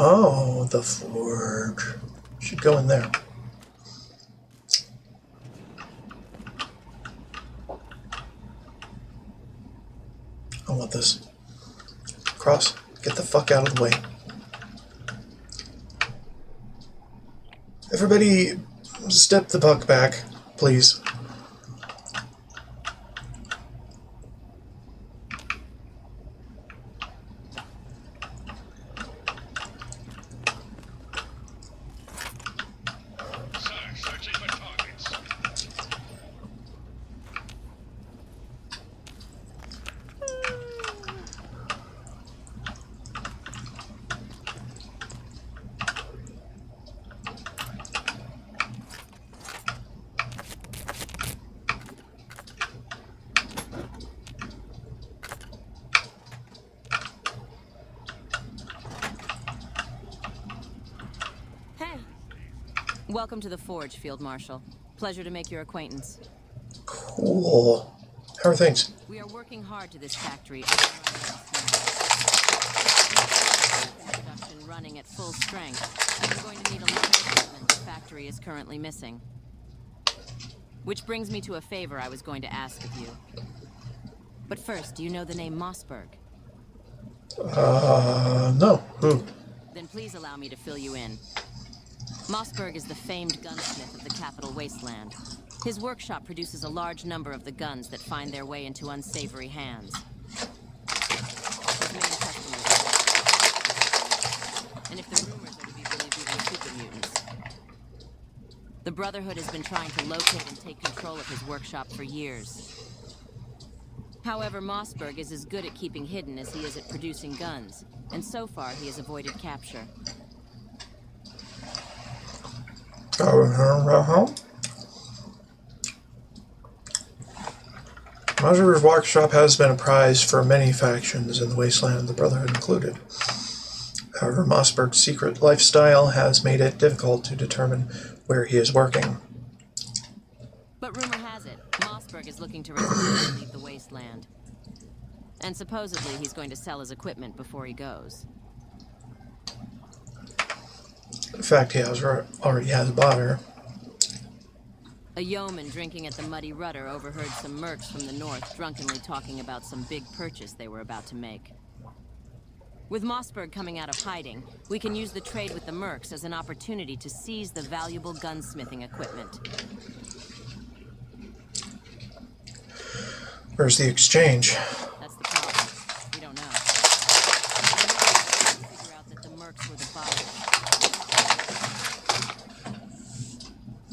Oh, the forge. Should go in there. I want this. Cross, get the fuck out of the way. Everybody, step the puck back, please. Welcome to the Forge, Field Marshal. Pleasure to make your acquaintance. Cool. How are things? We are working hard to this factory. Production running at full strength. I'm going to need a lot of equipment the factory is currently missing. Which brings me to a favor I was going to ask of you. But first, do you know the name Mossberg? No. Who? Then please allow me to fill you in. Mossberg is the famed gunsmith of the capital wasteland. His workshop produces a large number of the guns that find their way into unsavory hands. His main customers are... And if the rumors are to be believed, even super mutants. The Brotherhood has been trying to locate and take control of his workshop for years. However, Mossberg is as good at keeping hidden as he is at producing guns, and so far he has avoided capture. Mossberg's workshop has been a prize for many factions in the Wasteland, the Brotherhood included. However, Mossberg's secret lifestyle has made it difficult to determine where he is working. But rumor has it, Mossberg is looking to retire and leave the Wasteland. And supposedly he's going to sell his equipment before he goes. In fact, he already has bought her. A yeoman drinking at the Muddy Rudder overheard some mercs from the north drunkenly talking about some big purchase they were about to make. With Mossberg coming out of hiding, we can use the trade with the mercs as an opportunity to seize the valuable gunsmithing equipment. Where's the exchange? That's the problem. We don't know. We figure out that the mercs were the buyers.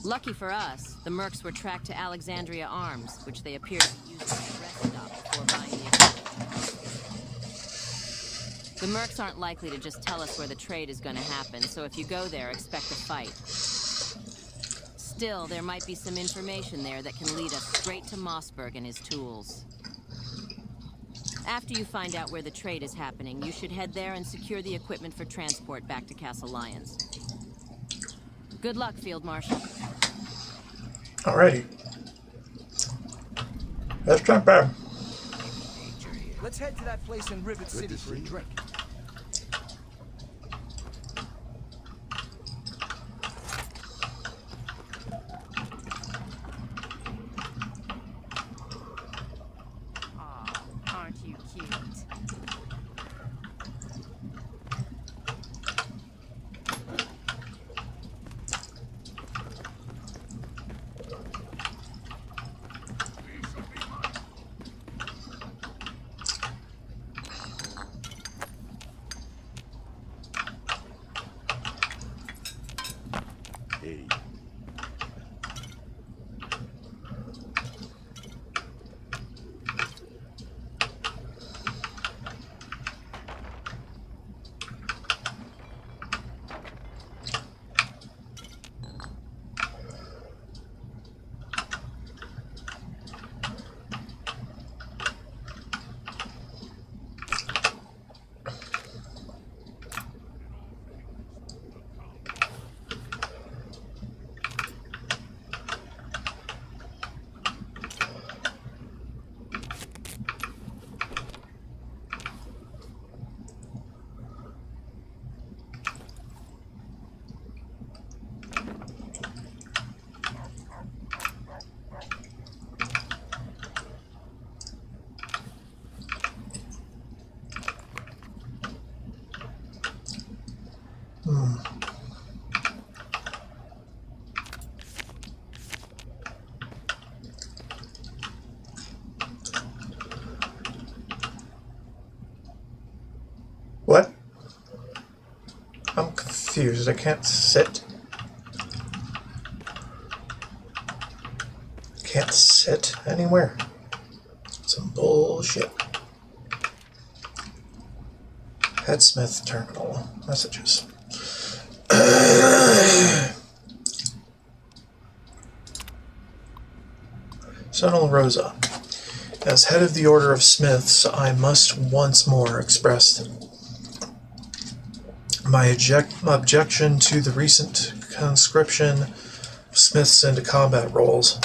Lucky for us, the mercs were tracked to Alexandria Arms, which they appear to be using as a rest stop before buying the equipment. The mercs aren't likely to just tell us where the trade is going to happen, so if you go there, expect a fight. Still, there might be some information there that can lead us straight to Mossberg and his tools. After you find out where the trade is happening, you should head there and secure the equipment for transport back to Castle Lyons. Good luck, Field Marshal. Alrighty. Let's jump back. Let's head to that place in Rivet City for a drink. Aren't you cute? What? I'm confused. I can't sit. Can't sit anywhere. Some bullshit. Headsmith terminal. Messages. Sentinel Rosa. As head of the Order of Smiths, I must once more express my objection to the recent conscription of Smiths into combat roles.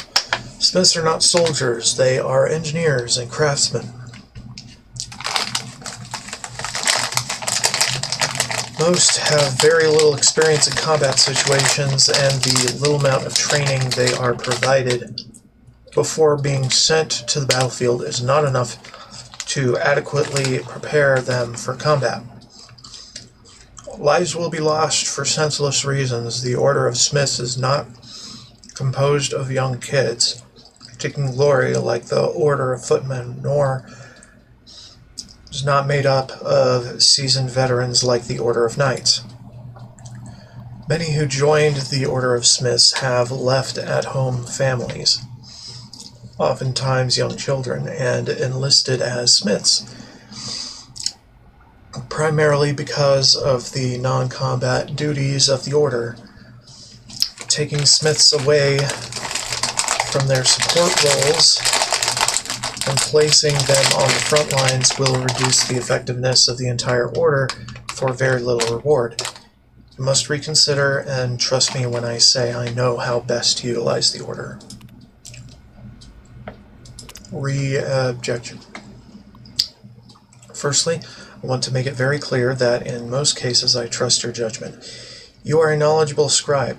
Smiths are not soldiers, they are engineers and craftsmen. Most have very little experience in combat situations, and the little amount of training they are provided before being sent to the battlefield is not enough to adequately prepare them for combat. Lives will be lost for senseless reasons. The Order of Smiths is not composed of young kids taking glory like the Order of Footmen, nor is not made up of seasoned veterans like the Order of Knights. Many who joined the Order of Smiths have left at-home families, oftentimes young children, and enlisted as smiths, primarily because of the non-combat duties of the Order. Taking smiths away from their support roles and placing them on the front lines will reduce the effectiveness of the entire Order for very little reward. You must reconsider and trust me when I say I know how best to utilize the Order. Objection. Firstly, I want to make it very clear that in most cases I trust your judgment. You are a knowledgeable scribe,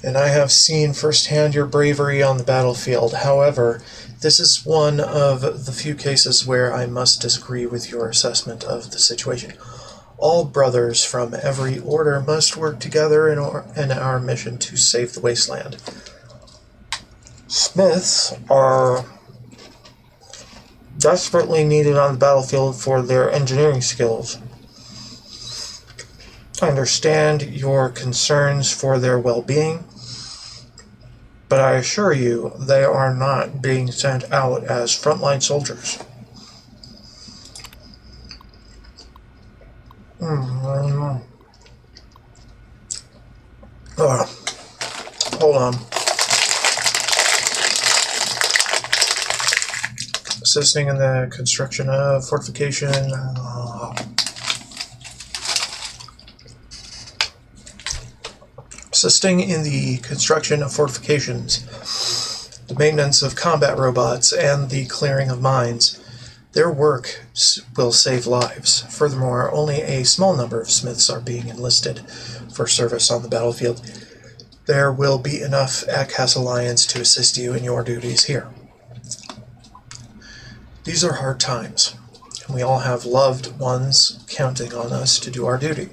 and I have seen firsthand your bravery on the battlefield. However, this is one of the few cases where I must disagree with your assessment of the situation. All brothers from every order must work together in our mission to save the wasteland. Smiths are desperately needed on the battlefield for their engineering skills. I understand your concerns for their well-being, but I assure you they are not being sent out as frontline soldiers. Hold on. Assisting in the construction of fortification. Assisting in the construction of fortifications, the maintenance of combat robots, and the clearing of mines. Their work will save lives. Furthermore, only a small number of smiths are being enlisted for service on the battlefield. There will be enough at Castle Lyons to assist you in your duties here. These are hard times, and we all have loved ones counting on us to do our duty.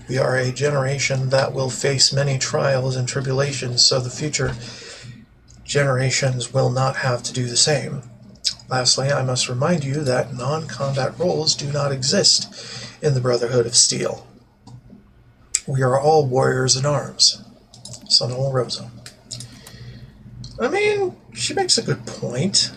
We are a generation that will face many trials and tribulations, so the future generations will not have to do the same. Lastly, I must remind you that non-combat roles do not exist in the Brotherhood of Steel. We are all warriors in arms. Sentinel Rosa. I mean, she makes a good point.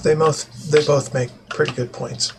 They both make pretty good points.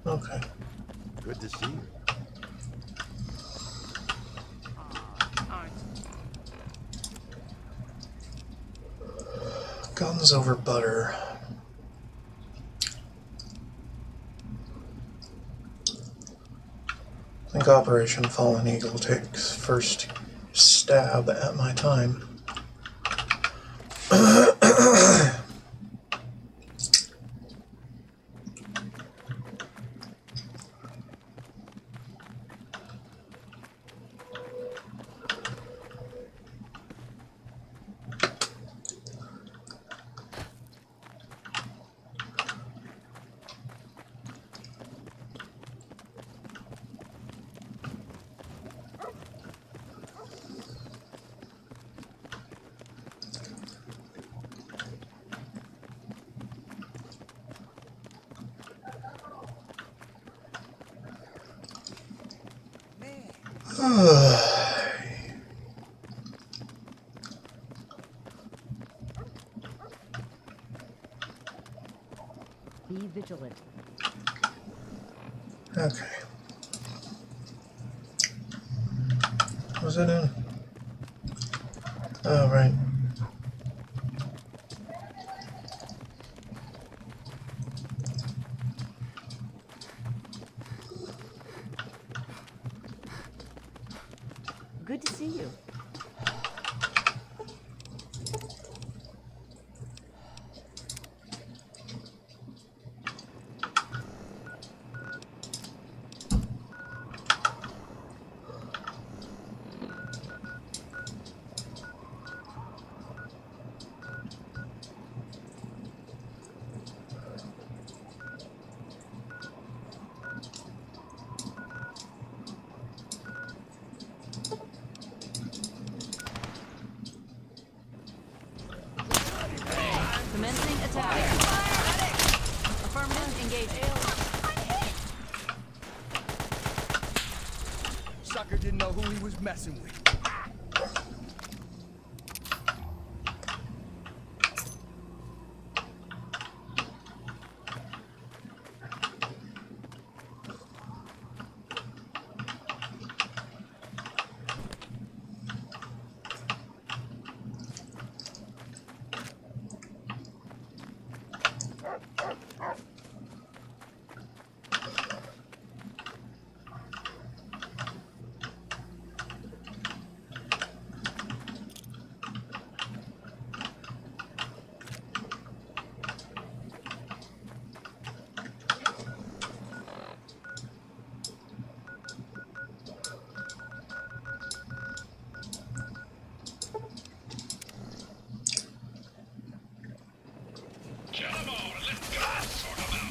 Okay. Good to see you. Guns over butter. I think Operation Fallen Eagle takes first stab at my time. Be vigilant. Okay. Was it in? Oh, right. Good to see you. Commencing attack. Affirmative, engage. Sucker didn't know who he was messing with.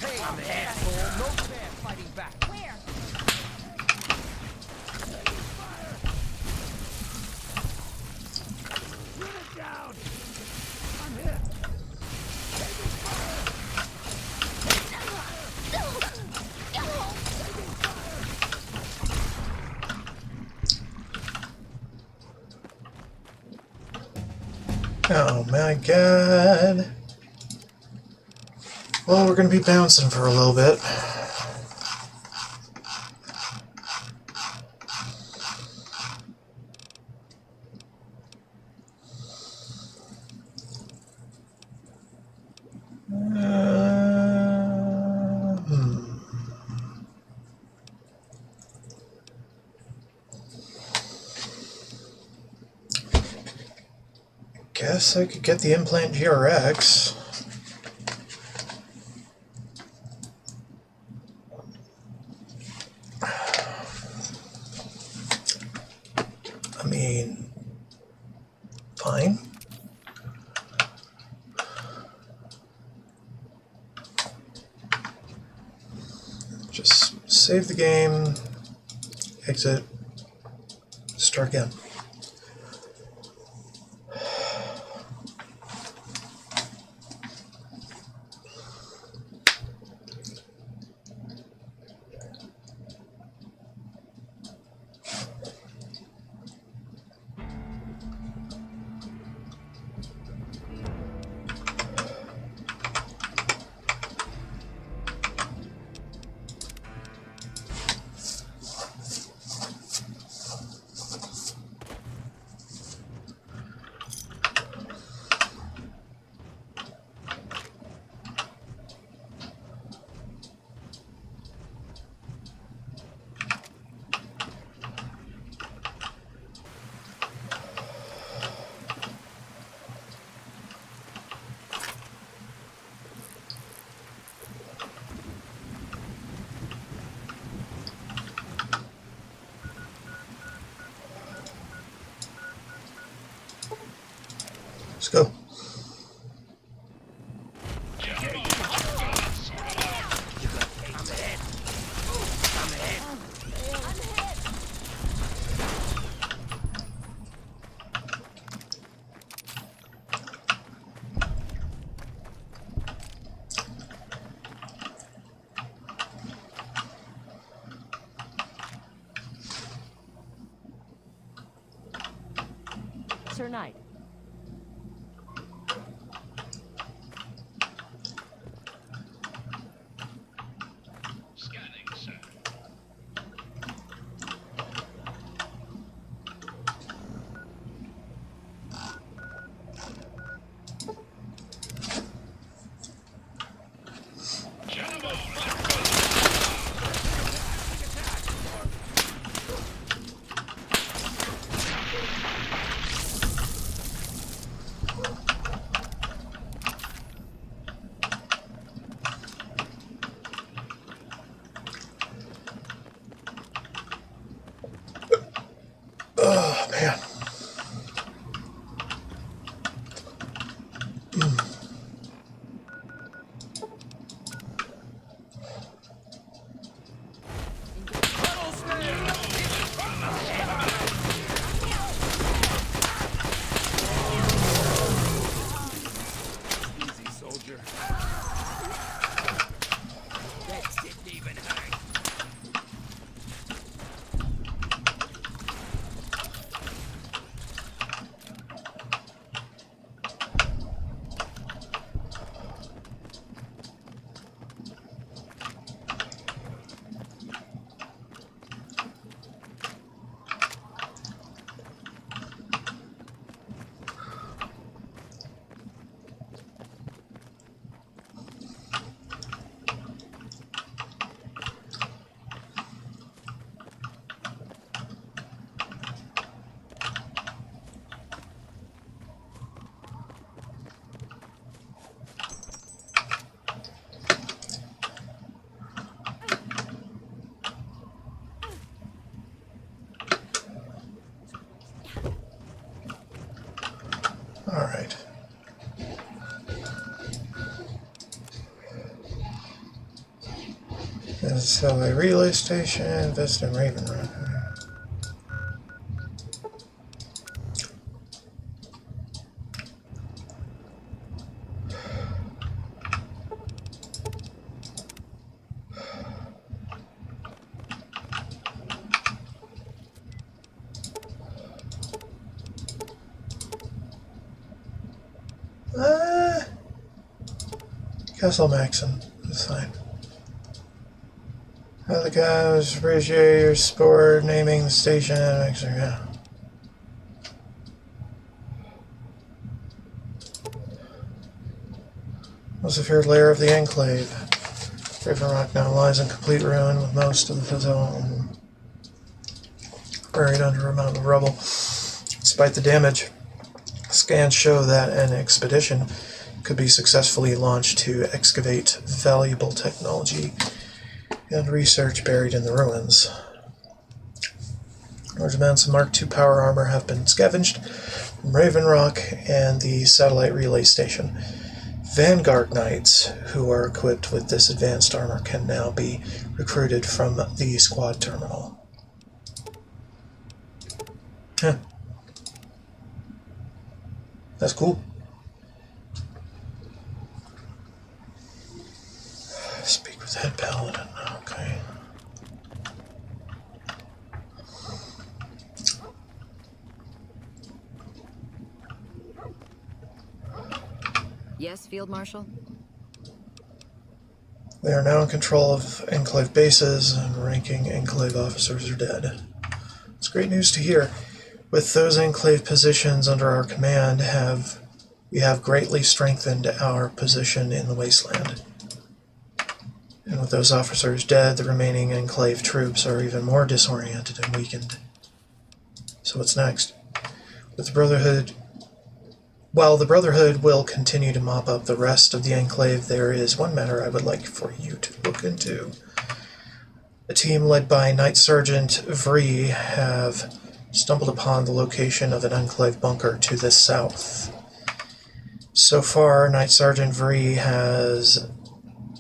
Hey, asshole, no fair fighting back. Where? Unit down. I'm hit. Oh my god. Well, we're gonna be bouncing for a little bit. Guess I could get the implant GRX. I mean, fine. Just save the game, exit, start again. her night. Scanning, sir. Oh, man. Easy, soldier. That didn't even hurt. Alright. So a relay station, invest in Raven Rock. Castle Maxon is fine. The guys appreciate your support naming the station. Yeah. Was the feared lair of the Enclave. Raven Rock now lies in complete ruin with most of the facility buried under a mountain of rubble. Despite the damage, scans show that an expedition could be successfully launched to excavate valuable technology and research buried in the ruins. Large amounts of Mark II power armor have been scavenged from Raven Rock and the satellite relay station. Vanguard Knights, who are equipped with this advanced armor, can now be recruited from the squad terminal. Huh. That's cool. Speak with head paladin. Okay. Yes, Field Marshal? They are now in control of Enclave bases, and ranking Enclave officers are dead. It's great news to hear. With those Enclave positions under our command, we have greatly strengthened our position in the Wasteland. And with those officers dead, the remaining Enclave troops are even more disoriented and weakened. So what's next? With the Brotherhood... While the Brotherhood will continue to mop up the rest of the Enclave, there is one matter I would like for you to look into. A team led by Knight Sergeant Vree have stumbled upon the location of an Enclave bunker to the south. So far, Knight Sergeant Vree has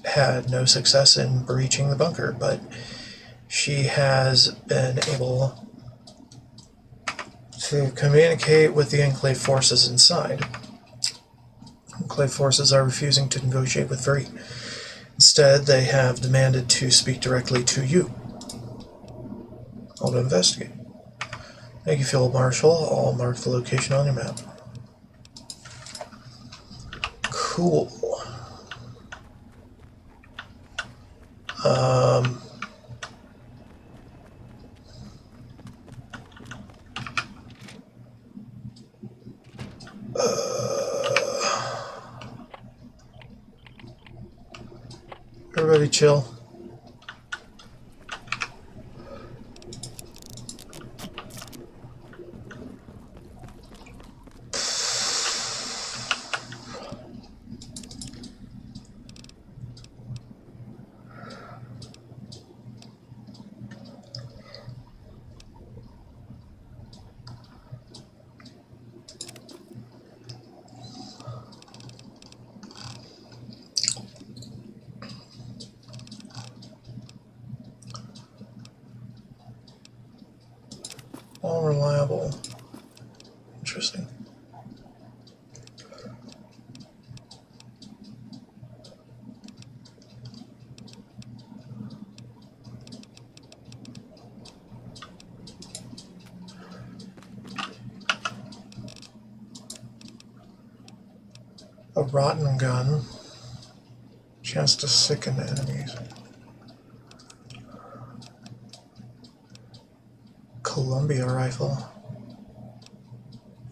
had no success in breaching the bunker, but she has been able to communicate with the Enclave forces inside. Enclave forces are refusing to negotiate with Vree. Instead, they have demanded to speak directly to you. I'll investigate. Thank you, Field Marshal. I'll mark the location on your map. Cool. Everybody chill. All reliable. Interesting. A rotten gun. Chance to sicken enemies. Columbia rifle.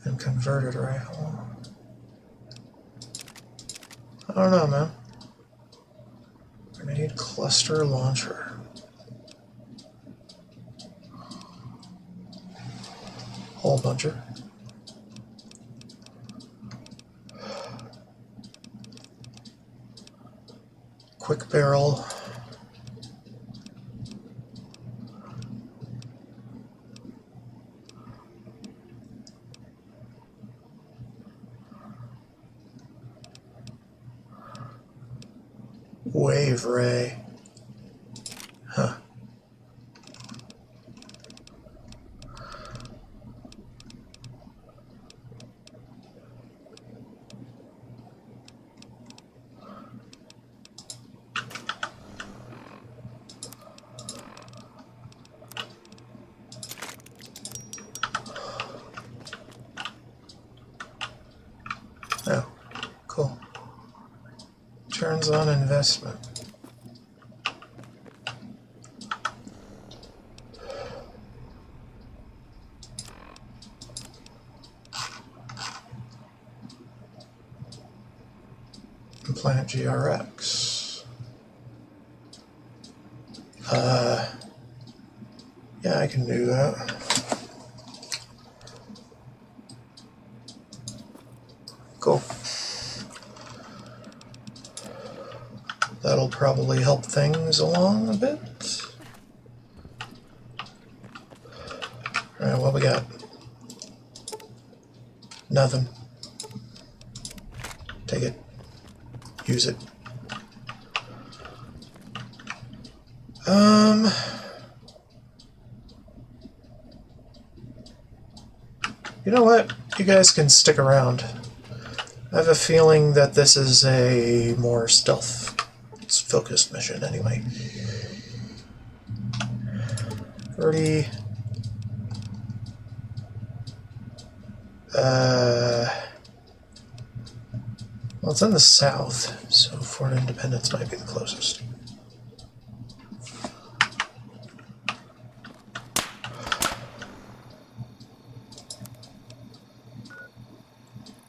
And converted rifle. I don't know, man. Grenade cluster launcher. Hole buncher. Quick barrel. Wave ray. Huh. Oh, cool. Turns on investment. Implant GRX. Yeah, I can do that. Cool. That'll probably help things along a bit. Alright, what we got? Nothing. Take it. Use it. You know what? You guys can stick around. I have a feeling that this is a more stealth-focused mission anyway. 30. Well, it's in the south, so Fort Independence might be the closest.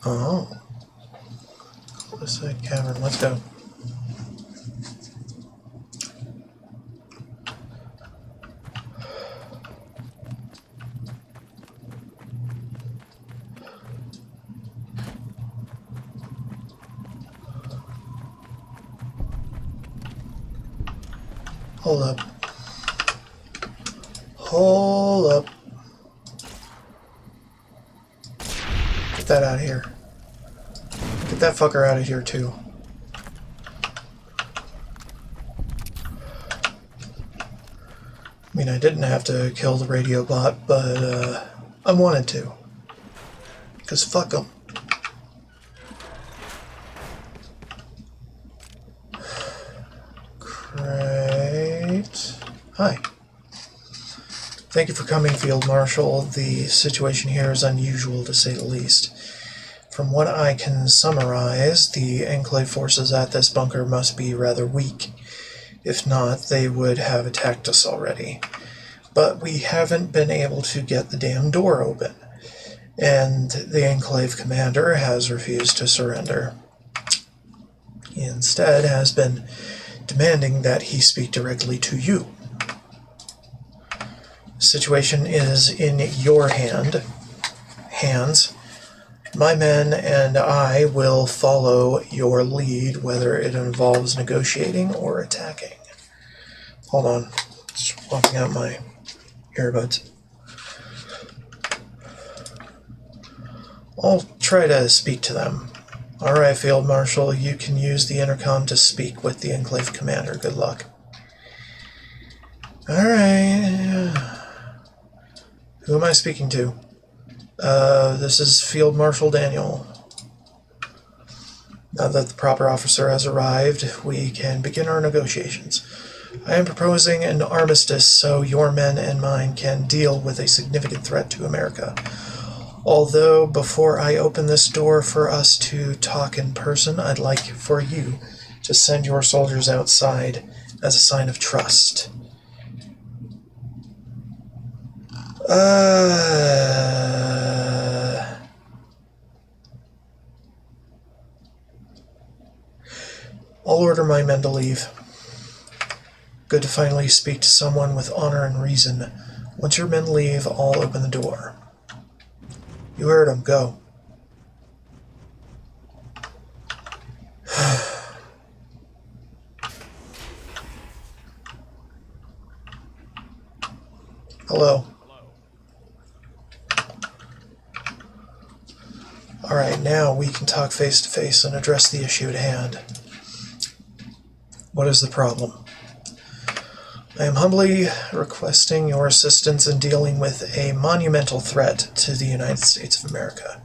Oh. Cliffside Cavern, let's go. Hold up. Hold up. Get that out of here. Get that fucker out of here, too. I mean, I didn't have to kill the radio bot, but I wanted to. Because fuck them. Great. Hi. Thank you for coming, Field Marshal. The situation here is unusual, to say the least. From what I can summarize, the Enclave forces at this bunker must be rather weak. If not, they would have attacked us already. But we haven't been able to get the damn door open, and the Enclave commander has refused to surrender. He instead has been demanding that he speak directly to you. The situation is in your hands. My men and I will follow your lead, whether it involves negotiating or attacking. Hold on. Just swapping out my earbuds. I'll try to speak to them. Alright, Field Marshal, you can use the intercom to speak with the Enclave commander. Good luck. Alright. Who am I speaking to? This is Field Marshal Daniel. Now that the proper officer has arrived, we can begin our negotiations. I am proposing an armistice so your men and mine can deal with a significant threat to America. Although, before I open this door for us to talk in person, I'd like for you to send your soldiers outside as a sign of trust. I'll order my men to leave. Good to finally speak to someone with honor and reason. Once your men leave, I'll open the door. You heard him. Go. Hello. Alright, now we can talk face to face and address the issue at hand. What is the problem? I am humbly requesting your assistance in dealing with a monumental threat to the United States of America.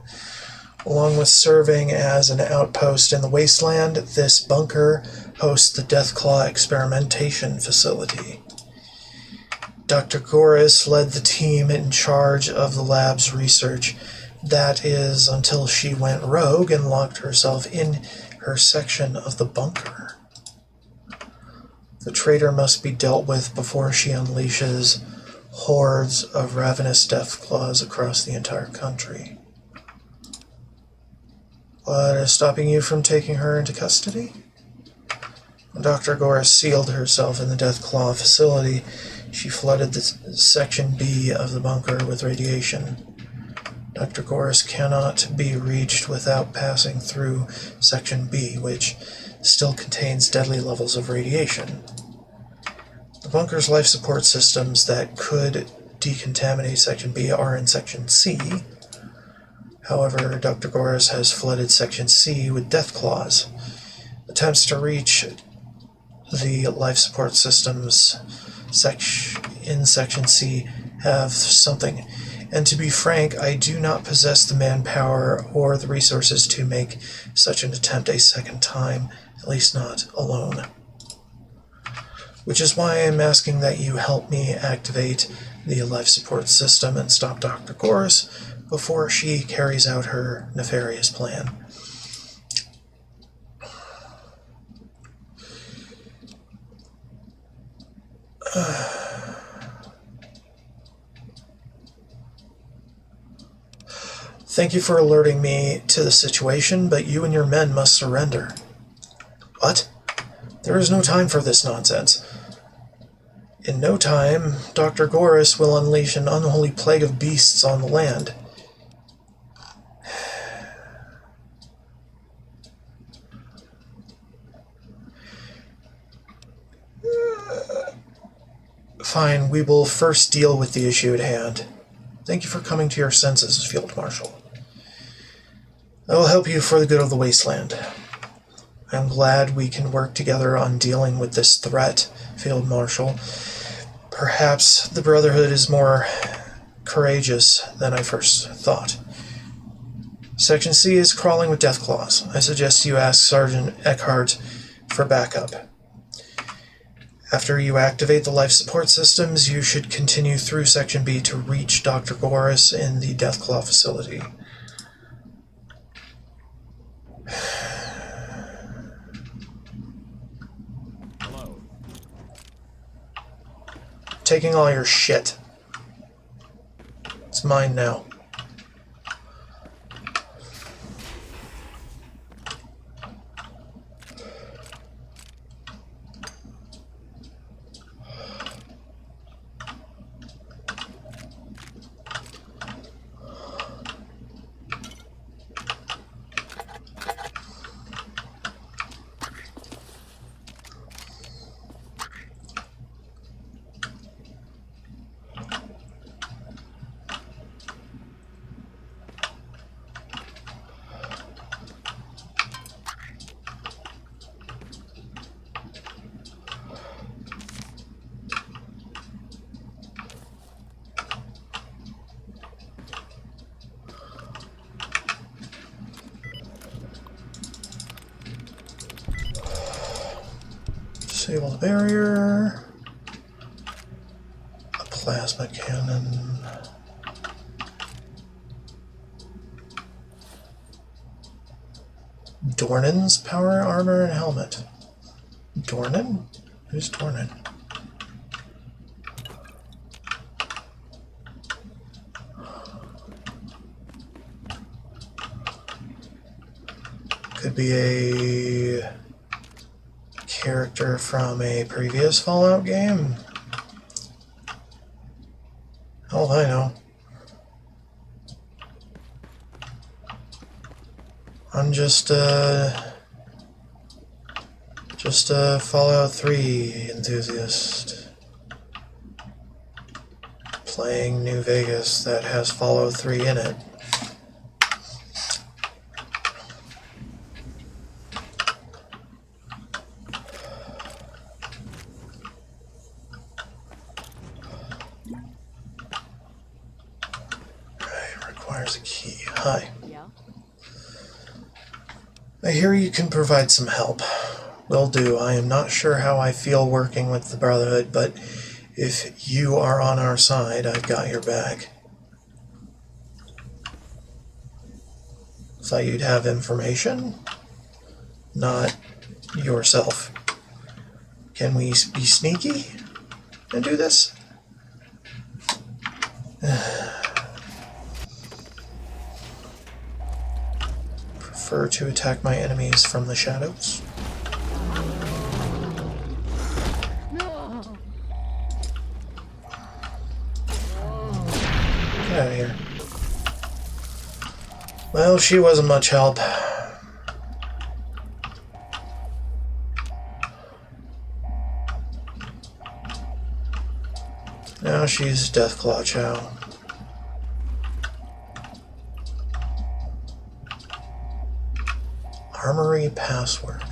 Along with serving as an outpost in the wasteland, this bunker hosts the Deathclaw experimentation facility. Dr. Goris led the team in charge of the lab's research. That is, until she went rogue and locked herself in her section of the bunker. The traitor must be dealt with before she unleashes hordes of ravenous Deathclaws across the entire country. What is stopping you from taking her into custody? When Dr. Goris sealed herself in the Deathclaw facility, she flooded the Section B of the bunker with radiation. Dr. Goris cannot be reached without passing through Section B, which still contains deadly levels of radiation. The bunker's life support systems that could decontaminate Section B are in Section C. However, Dr. Goris has flooded Section C with Deathclaws. Attempts to reach the life support systems in Section C have something. And to be frank, I do not possess the manpower or the resources to make such an attempt a second time, at least not alone. Which is why I'm asking that you help me activate the life support system and stop Dr. Goris before she carries out her nefarious plan. Thank you for alerting me to the situation, but you and your men must surrender. What? There is no time for this nonsense. In no time, Dr. Goris will unleash an unholy plague of beasts on the land. Fine, we will first deal with the issue at hand. Thank you for coming to your senses, Field Marshal. I will help you for the good of the wasteland. I am glad we can work together on dealing with this threat, Field Marshal. Perhaps the Brotherhood is more courageous than I first thought. Section C is crawling with Deathclaws. I suggest you ask Sergeant Eckhart for backup. After you activate the life support systems, you should continue through Section B to reach Dr. Goris in the Deathclaw facility. Hello. Taking all your shit. It's mine now. Disable the barrier. A plasma cannon. Dornan's power armor and helmet. Dornan? Who's Dornan? Could be a character from a previous Fallout game. Hell, I know. I'm just a Fallout 3 enthusiast playing New Vegas that has Fallout 3 in it. Requires a key. Hi. Yeah? I hear you can provide some help. Will do. I am not sure how I feel working with the Brotherhood, but if you are on our side, I've got your back. Thought you'd have information? Not yourself. Can we be sneaky and do this? Prefer to attack my enemies from the shadows. Get out of here. Well, she wasn't much help. Now she's Deathclaw Chow. Armory password.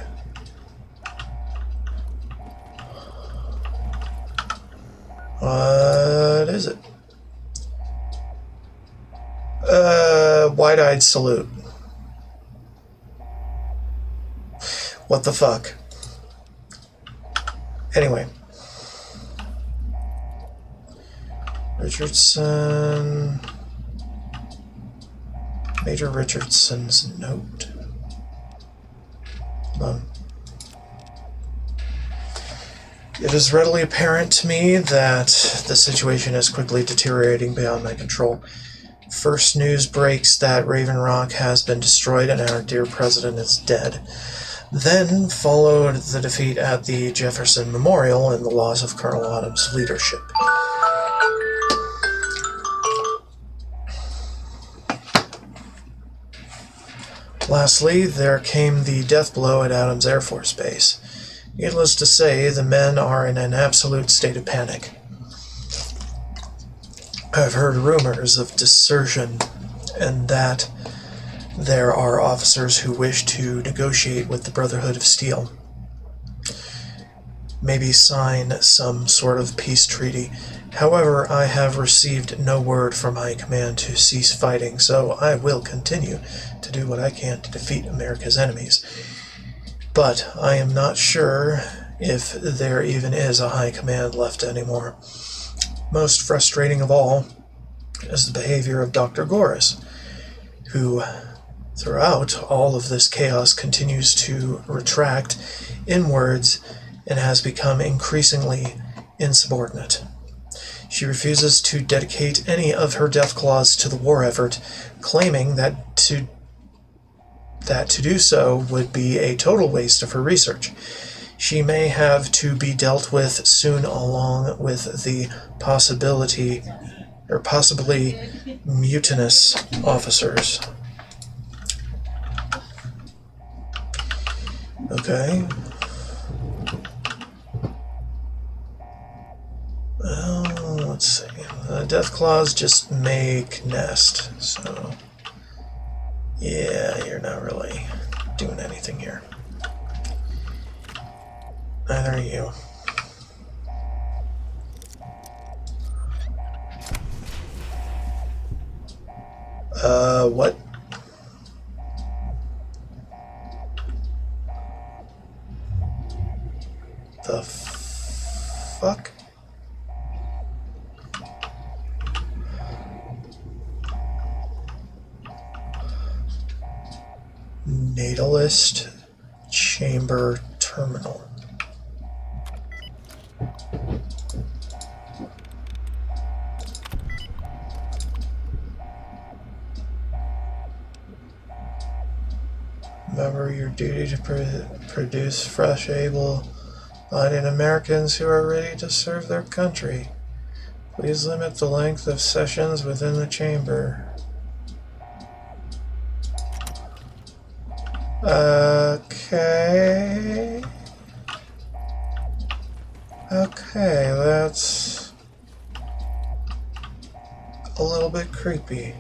What is it? Wide-eyed salute. What the fuck? Anyway. Richardson. Major Richardson's note. Hold on. It is readily apparent to me that the situation is quickly deteriorating beyond my control. First news breaks that Raven Rock has been destroyed and our dear president is dead. Then followed the defeat at the Jefferson Memorial and the loss of Colonel Autumn's leadership. Lastly, there came the death blow at Adams Air Force Base. Needless to say, the men are in an absolute state of panic. I've heard rumors of desertion and that there are officers who wish to negotiate with the Brotherhood of Steel. Maybe sign some sort of peace treaty. However, I have received no word from High Command to cease fighting, so I will continue to do what I can to defeat America's enemies. But I am not sure if there even is a high command left anymore. Most frustrating of all is the behavior of Dr. Goris, who, throughout all of this chaos, continues to retract inwards and has become increasingly insubordinate. She refuses to dedicate any of her Deathclaws to the war effort, claiming that to do so would be a total waste of her research. She may have to be dealt with soon, along with the possibly mutinous officers. Okay. Well, let's see. The Deathclaws just make nest, so yeah, you're not really doing anything here. Neither are you. What? The fuck? Natalist Chamber Terminal. Remember your duty to produce fresh, able-bodied Americans who are ready to serve their country. Please limit the length of sessions within the chamber. Okay. Okay, that's a little bit creepy.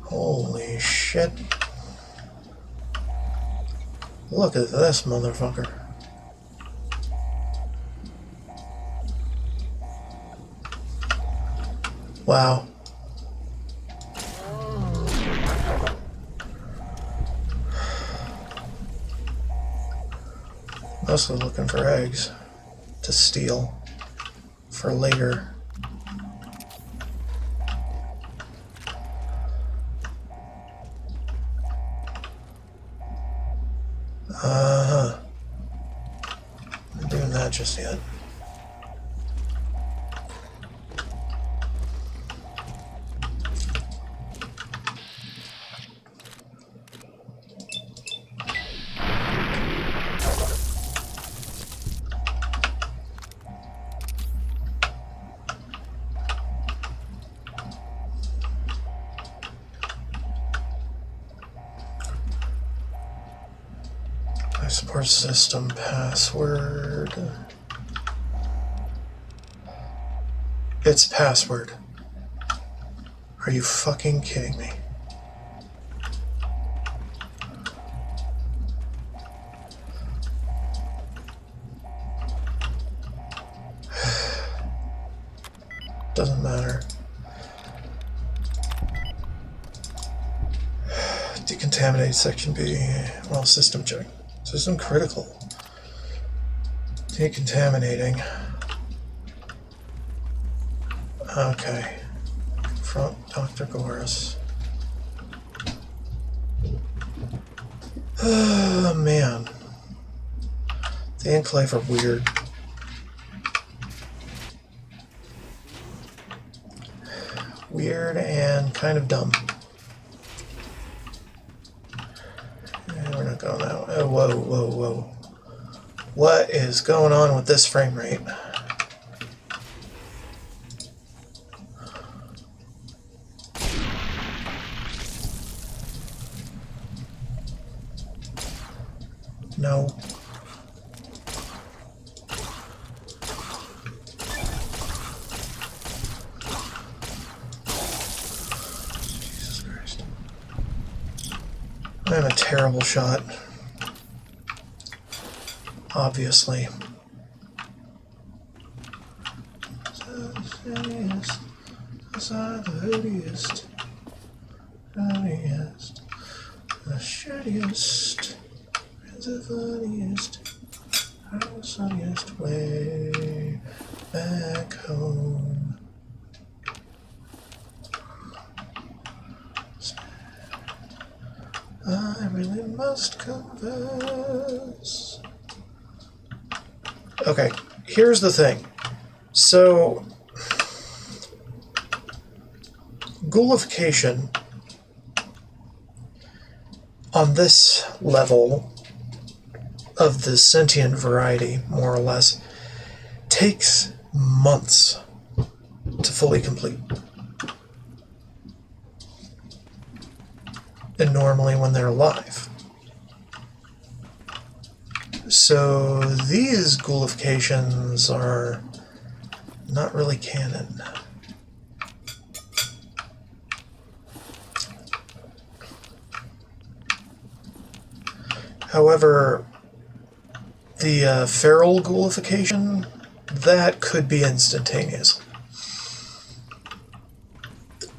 Holy shit. Look at this motherfucker. Wow. Mostly looking for eggs to steal for later. Uh-huh. Not doing that just yet. Support system password. It's password. Are you fucking kidding me? Doesn't matter. Decontaminate section B. Well, system check. System critical. Decontaminating. Okay. Confront Dr. Goris. Oh, man. The Enclave are weird. Weird and kind of dumb. We're not going that way. Oh, whoa, whoa, whoa. What is going on with this frame rate? No. Jesus Christ. I'm a terrible shot. Obviously. 'Cause I'm the hoodiest, funniest, the shittiest, and the funniest, the sunniest way back home. I really must confess. Okay, here's the thing. So, ghoulification on this level of the sentient variety, more or less, takes months to fully complete. And normally when they're alive. So these ghoulifications are not really canon. However, the feral ghoulification, that could be instantaneous.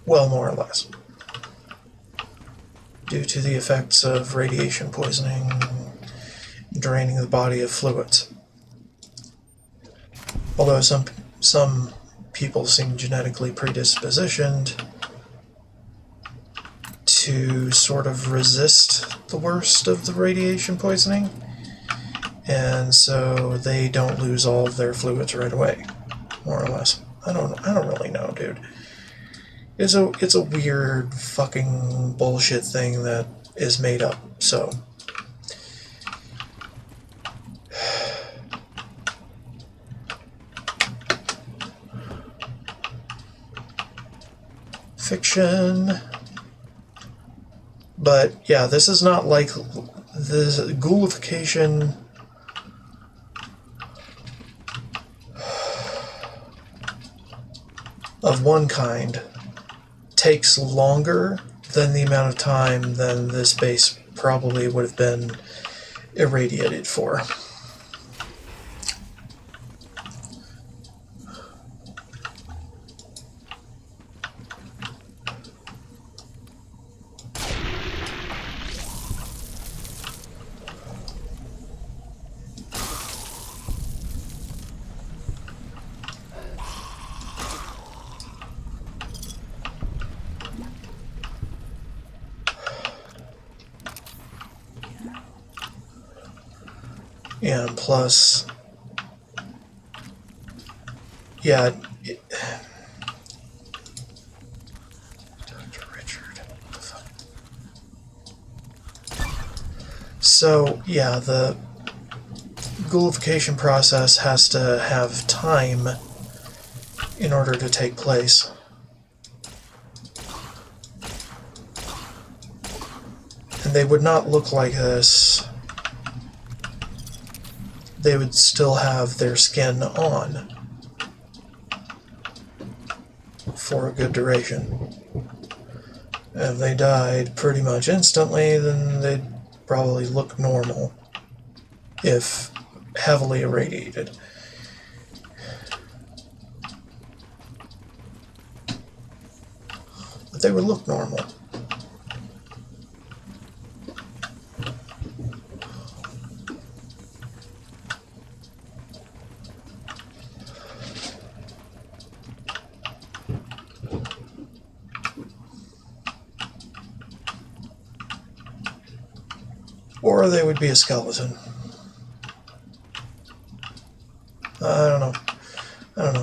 Well, more or less. Due to the effects of radiation poisoning, draining the body of fluids. Although some people seem genetically predispositioned to sort of resist the worst of the radiation poisoning, and so they don't lose all of their fluids right away, more or less. I don't really know, dude. It's a weird fucking bullshit thing that is made up, so. Fiction. But yeah, this is not like the ghoulification of one kind takes longer than the amount of time than this base probably would have been irradiated for. And plus, yeah, Dr. Richard, what the fuck? So, yeah, the ghoulification process has to have time in order to take place. And they would not look like this. They would still have their skin on for a good duration. If they died pretty much instantly, then they'd probably look normal if heavily irradiated. But they would look normal. Or they would be a skeleton. I don't know.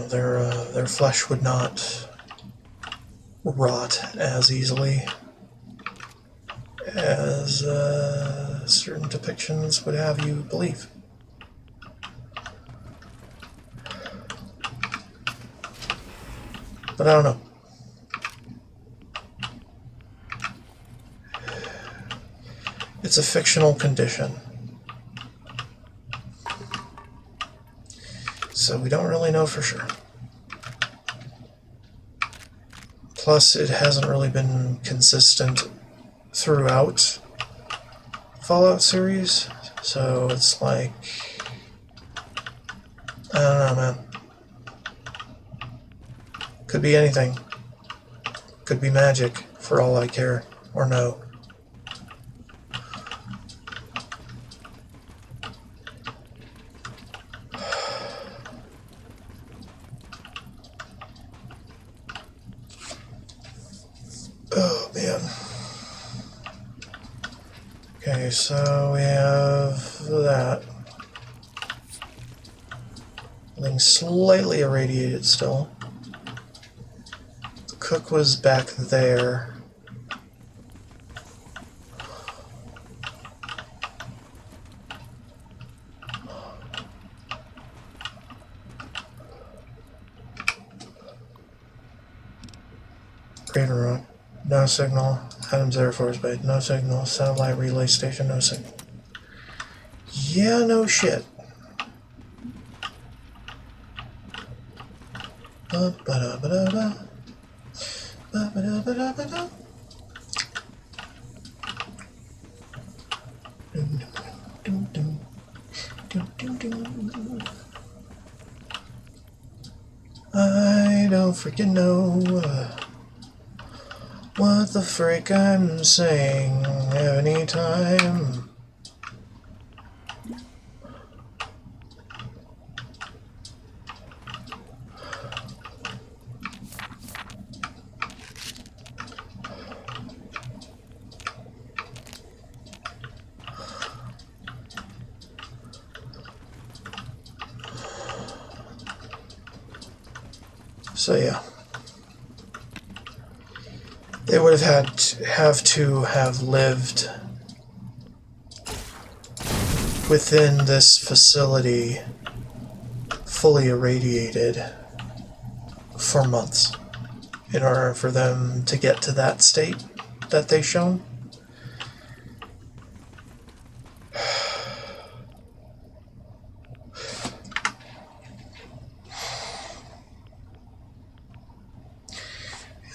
Their flesh would not rot as easily as certain depictions would have you believe. But I don't know. It's a fictional condition. So we don't really know for sure. Plus, it hasn't really been consistent throughout Fallout series. So it's like, I don't know, man. Could be anything. Could be magic, for all I care or know. Oh, man. Okay, so we have that. Something slightly irradiated still. The cook was back there. Crater Rock. No signal. Adams Air Force Base. No signal. Satellite relay station. No signal. Yeah, no shit. Ba-ba-da-ba-da-ba. Ba-ba-da-ba-da-ba-da. I don't freaking know what the frick I'm saying anytime. So yeah, they would have have lived within this facility, fully irradiated, for months, in order for them to get to that state that they've shown.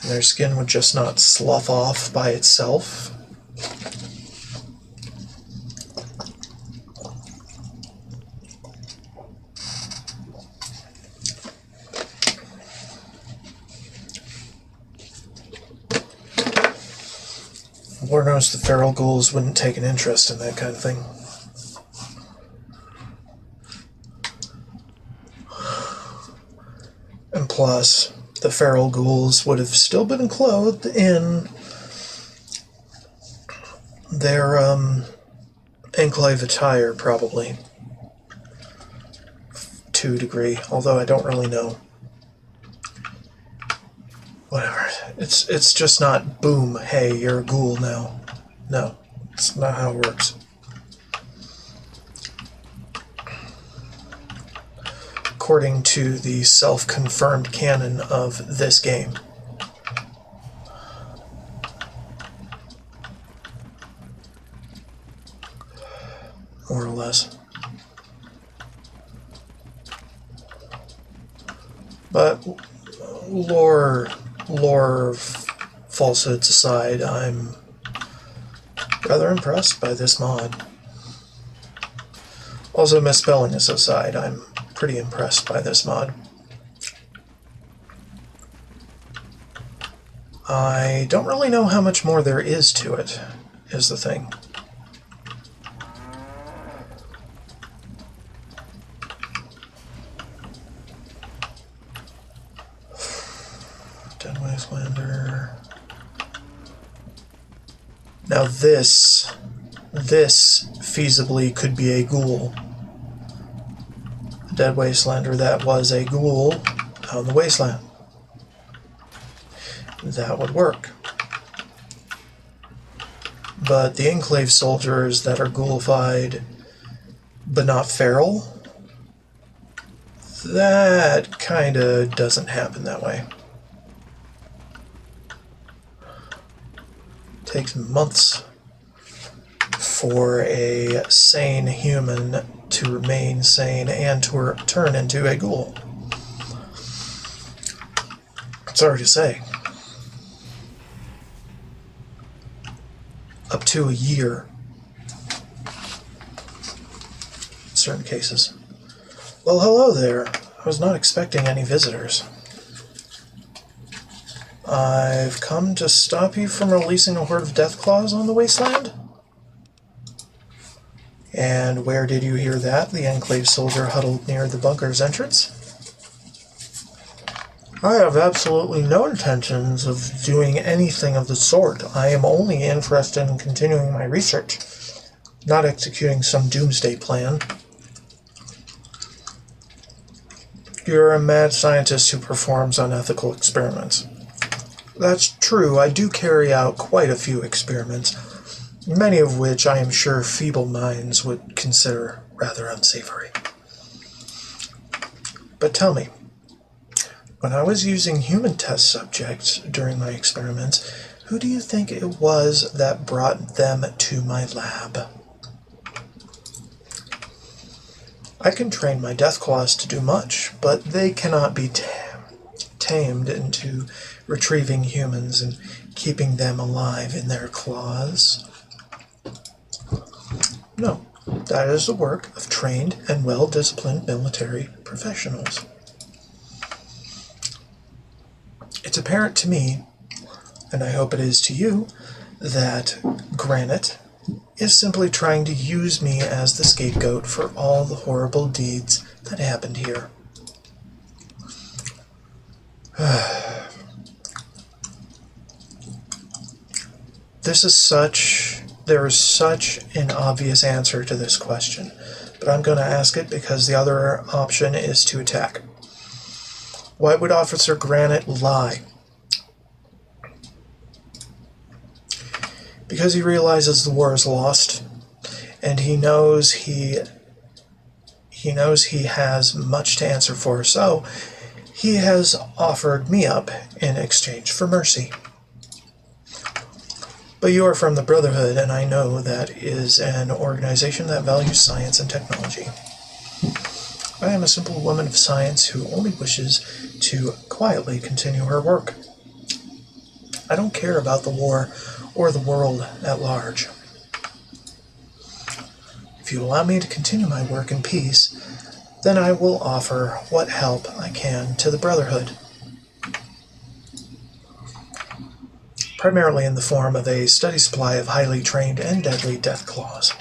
And their skin would just not slough off by itself. Lord knows the feral ghouls wouldn't take an interest in that kind of thing. And plus, the feral ghouls would have still been clothed in their Enclave attire, probably. To a degree, although I don't really know. Whatever. It's just not, boom, hey, you're a ghoul now. No, it's not how it works. According to the self-confirmed canon of this game. More or less. But lore falsehoods aside, I'm rather impressed by this mod. Also, misspellings aside, I'm pretty impressed by this mod. I don't really know how much more there is to it, is the thing. Dead Wastelander. Now this feasibly could be a ghoul. A dead Wastelander that was a ghoul out in the wasteland. That would work. But the Enclave soldiers that are ghoulified but not feral, that kinda doesn't happen that way. Takes months for a sane human to remain sane and to turn into a ghoul. Sorry to say. Up to a year. In certain cases. Well, hello there. I was not expecting any visitors. I've come to stop you from releasing a horde of Deathclaws on the wasteland. And where did you hear that? The Enclave soldier huddled near the bunker's entrance. I have absolutely no intentions of doing anything of the sort. I am only interested in continuing my research, not executing some doomsday plan. You're a mad scientist who performs unethical experiments. That's true, I do carry out quite a few experiments, many of which I am sure feeble minds would consider rather unsavory. But tell me, when I was using human test subjects during my experiments, who do you think it was that brought them to my lab? I can train my Deathclaws to do much, but they cannot be tamed into retrieving humans and keeping them alive in their claws. No, that is the work of trained and well-disciplined military professionals. It's apparent to me, and I hope it is to you, that Granite is simply trying to use me as the scapegoat for all the horrible deeds that happened here. There is such an obvious answer to this question, but I'm going to ask it because the other option is to attack. Why would Officer Granite lie? Because he realizes the war is lost, and he knows he has much to answer for, so he has offered me up in exchange for mercy. But you are from the Brotherhood, and I know that is an organization that values science and technology. I am a simple woman of science who only wishes to quietly continue her work. I don't care about the war or the world at large. If you allow me to continue my work in peace, then I will offer what help I can to the Brotherhood. Primarily in the form of a steady supply of highly trained and deadly Deathclaws.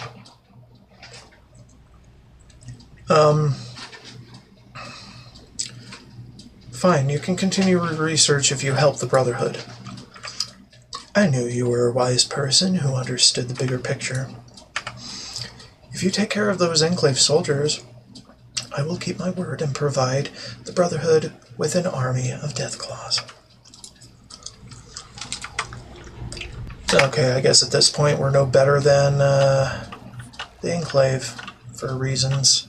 Fine, you can continue your research if you help the Brotherhood. I knew you were a wise person who understood the bigger picture. If you take care of those Enclave soldiers, I will keep my word and provide the Brotherhood with an army of Deathclaws. Okay, I guess at this point we're no better than the Enclave for reasons.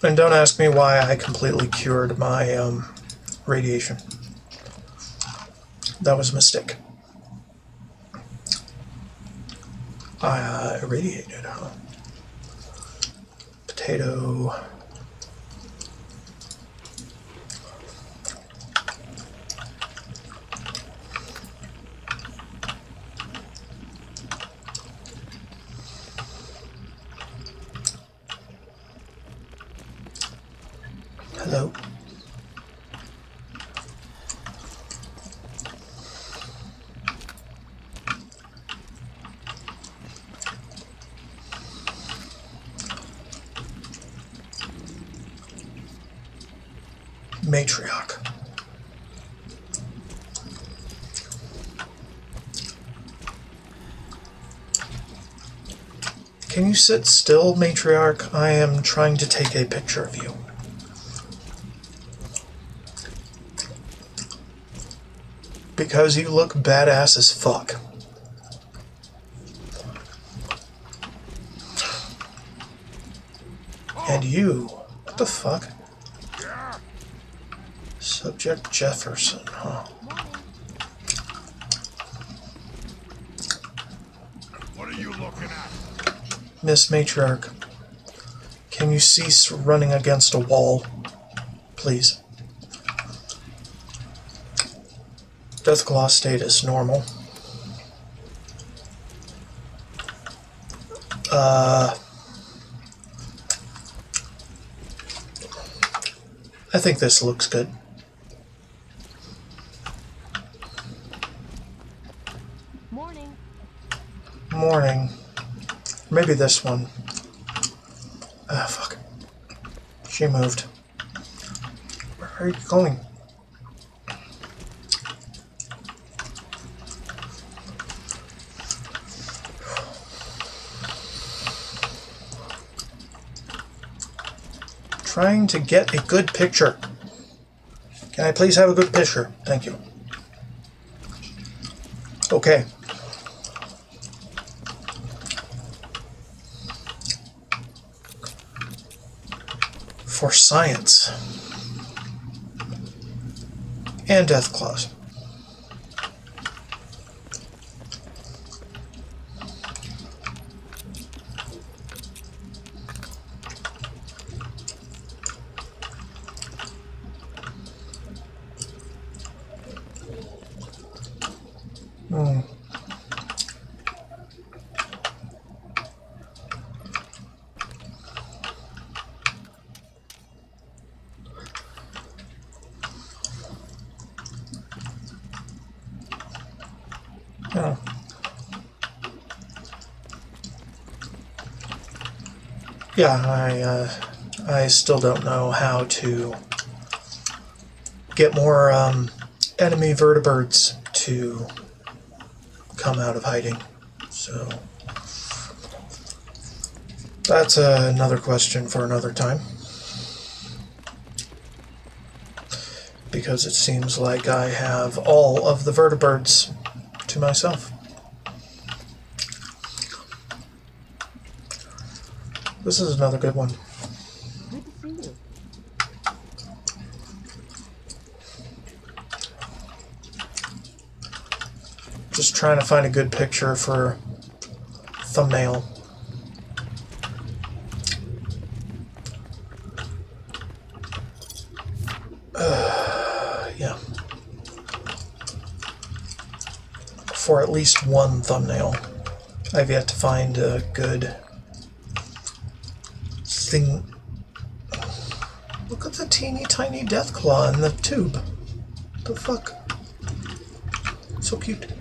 And don't ask me why I completely cured my radiation. That was a mistake. I irradiated, huh? Potato. Hello. Matriarch. Can you sit still, Matriarch? I am trying to take a picture of you. Because you look badass as fuck. And you, what the fuck? Subject Jefferson, huh? What are you looking at? Miss Matriarch, can you cease running against a wall, please? Deathclaw status normal. I think this looks good. morning. Maybe this one. Ah, fuck. She moved. Where are you going? Trying to get a good picture. Can I please have a good picture? Thank you. Okay. For science. And Deathclaws. Oh. Yeah, I still don't know how to get more enemy vertebrates to come out of hiding. So that's another question for another time. Because it seems like I have all of the vertebrates to myself. This is another good one. Good to see you. Just trying to find a good picture for thumbnail. Yeah. For at least one thumbnail. I've yet to find a good thing. Look at the teeny tiny Deathclaw in the tube. The fuck? So cute.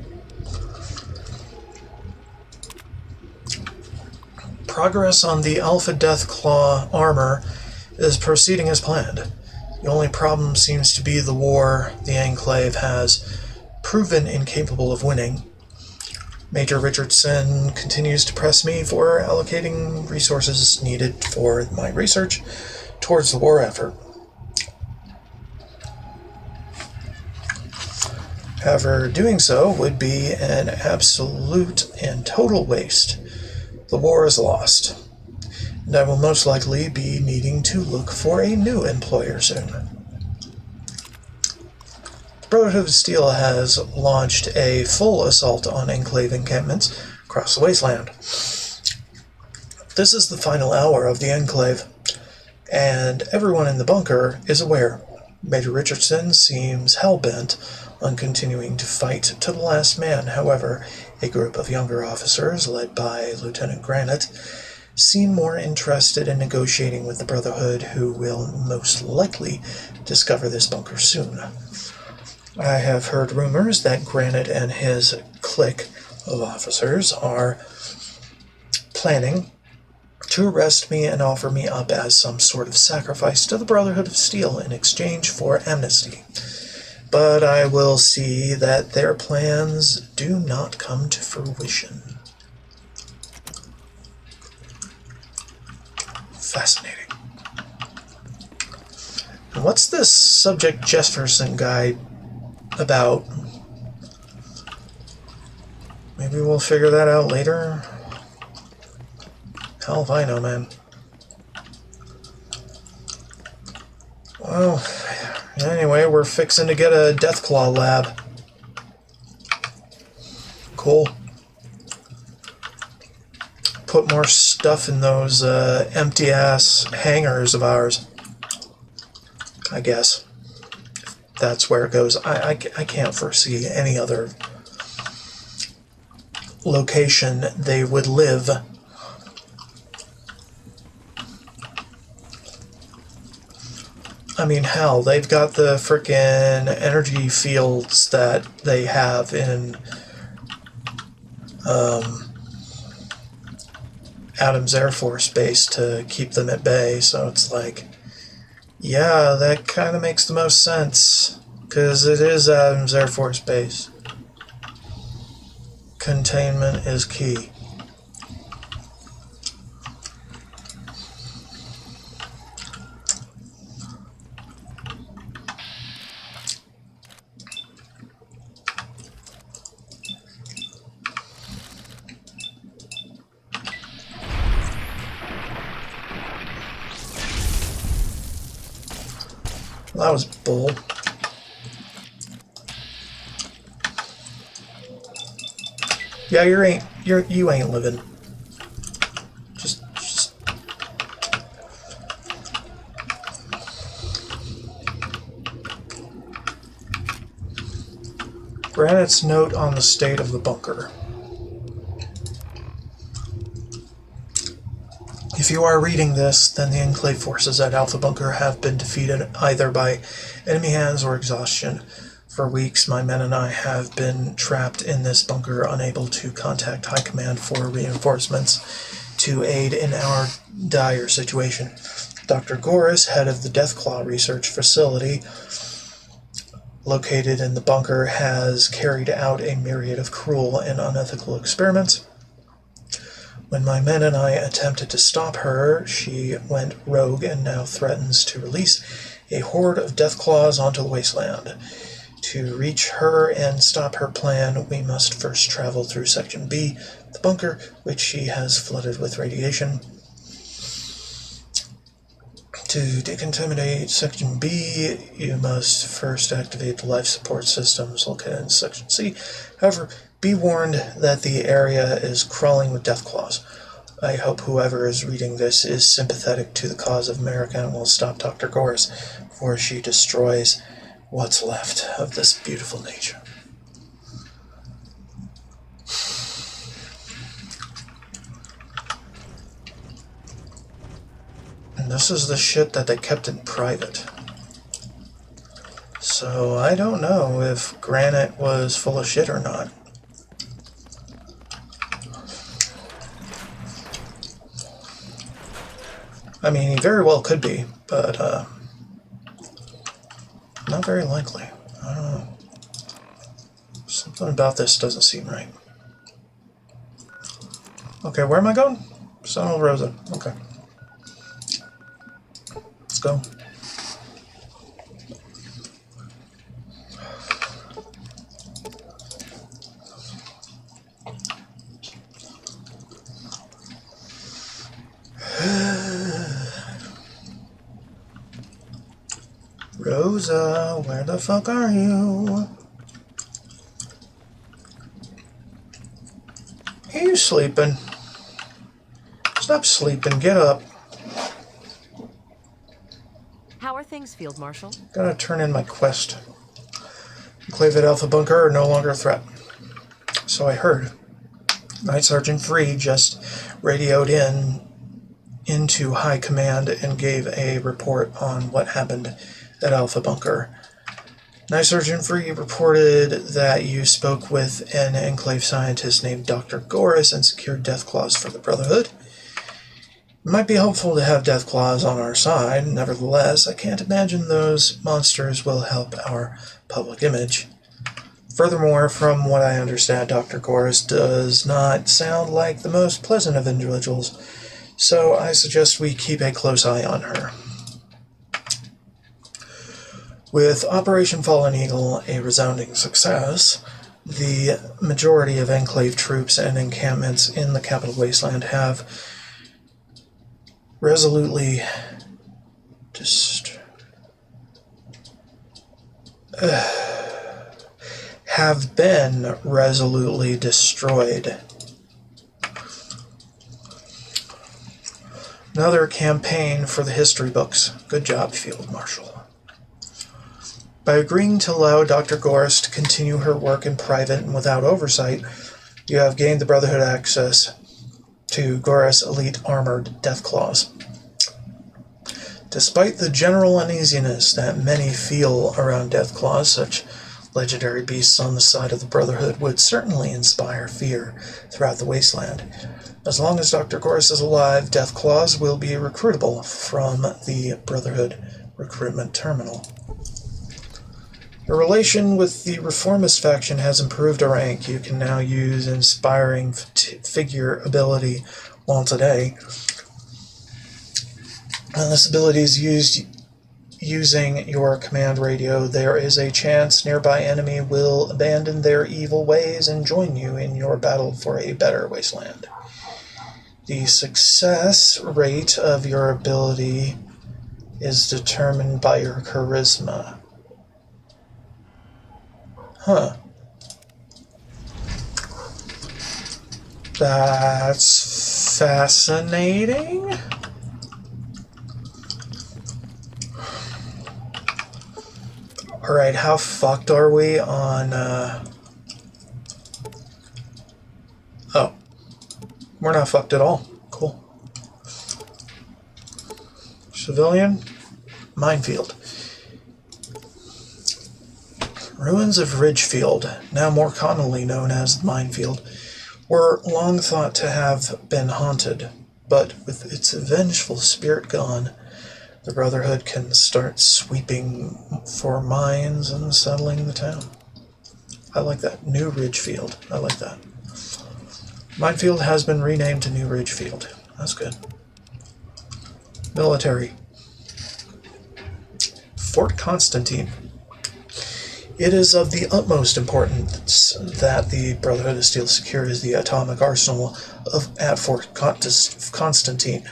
Progress on the Alpha Deathclaw armor is proceeding as planned. The only problem seems to be the war the Enclave has proven incapable of winning. Major Richardson continues to press me for allocating resources needed for my research towards the war effort. However, doing so would be an absolute and total waste. The war is lost, and I will most likely be needing to look for a new employer soon. The Brotherhood of Steel has launched a full assault on Enclave encampments across the wasteland. This is the final hour of the Enclave, and everyone in the bunker is aware. Major Richardson seems hell-bent on continuing to fight to the last man. However, a group of younger officers, led by Lieutenant Granite, seem more interested in negotiating with the Brotherhood, who will most likely discover this bunker soon. I have heard rumors that Granite and his clique of officers are planning to arrest me and offer me up as some sort of sacrifice to the Brotherhood of Steel in exchange for amnesty. But I will see that their plans do not come to fruition. Fascinating. And what's this Subject Jefferson guy about? Maybe we'll figure that out later. Hell if I know, man. Well, anyway, we're fixing to get a Deathclaw lab. Cool. Put more stuff in those empty-ass hangars of ours. I guess. That's where it goes. I can't foresee any other location they would live. I mean, hell, they've got the frickin' energy fields that they have in Adams Air Force Base to keep them at bay, so it's like, yeah, that kind of makes the most sense, because it is Adams Air Force Base. Containment is key. That was bull. Yeah, you ain't living. Just. Granite's note on the state of the bunker. If you are reading this, then the Enclave forces at Alpha Bunker have been defeated either by enemy hands or exhaustion. For weeks, my men and I have been trapped in this bunker, unable to contact High Command for reinforcements to aid in our dire situation. Dr. Goris, head of the Deathclaw research facility located in the bunker, has carried out a myriad of cruel and unethical experiments. When my men and I attempted to stop her, she went rogue and now threatens to release a horde of Deathclaws onto the wasteland. To reach her and stop her plan, we must first travel through Section B, the bunker, which she has flooded with radiation. To decontaminate Section B, you must first activate the life support systems located in Section C. However, be warned that the area is crawling with Deathclaws. I hope whoever is reading this is sympathetic to the cause of America and will stop Dr. Goris before she destroys what's left of this beautiful nature. And this is the shit that they kept in private. So I don't know if Granite was full of shit or not. I mean, he very well could be, but not very likely. I don't know. Something about this doesn't seem right. Okay, where am I going? Santa Rosa. Okay. Let's go. Rosa, where the fuck are you? Are you sleeping? Stop sleeping, get up. How are things, Field Marshal? Gotta turn in my quest. Enclave at Alpha Bunker are no longer a threat. So I heard. Night Sergeant Free just radioed into High Command and gave a report on what happened at Alpha Bunker. Night Sergeant Free reported that you spoke with an Enclave scientist named Dr. Goris and secured Deathclaws for the Brotherhood. It might be helpful to have Deathclaws on our side. Nevertheless, I can't imagine those monsters will help our public image. Furthermore, from what I understand, Dr. Goris does not sound like the most pleasant of individuals, so I suggest we keep a close eye on her. With Operation Fallen Eagle a resounding success, the majority of Enclave troops and encampments in the capital wasteland have resolutely have been resolutely destroyed. Another campaign for the history books. Good job, Field Marshal. By agreeing to allow Dr. Goris to continue her work in private and without oversight, you have gained the Brotherhood access to Goris elite armored Deathclaws. Despite the general uneasiness that many feel around Deathclaws, such Legendary beasts on the side of the Brotherhood would certainly inspire fear throughout the wasteland. As long as Dr. Gorse is alive, Deathclaws will be recruitable from the Brotherhood recruitment terminal. Your relation with the Reformist faction has improved a rank. You can now use Inspiring Figure ability once a day. And this ability is used using your command radio. There is a chance nearby enemy will abandon their evil ways and join you in your battle for a better wasteland. The success rate of your ability is determined by your charisma. Huh. That's fascinating. Alright, how fucked are we on, Oh. We're not fucked at all. Cool. Civilian. Minefield. Ruins of Ridgefield, now more commonly known as the Minefield, were long thought to have been haunted, but with its vengeful spirit gone, the Brotherhood can start sweeping for mines and settling the town. I like that. New Ridgefield. I like that. Minefield has been renamed to New Ridgefield. That's good. Military. Fort Constantine. It is of the utmost importance that the Brotherhood of Steel secures the atomic arsenal at Fort Constantine.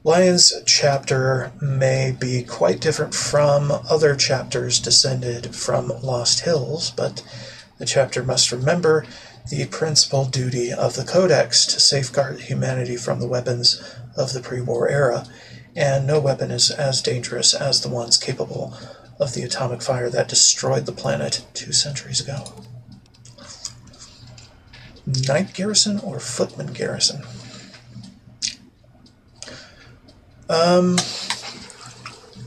Lion's chapter may be quite different from other chapters descended from Lost Hills, but the chapter must remember the principal duty of the Codex to safeguard humanity from the weapons of the pre-war era, and no weapon is as dangerous as the ones capable of the atomic fire that destroyed the planet 2 centuries ago. Night Garrison or Footman Garrison?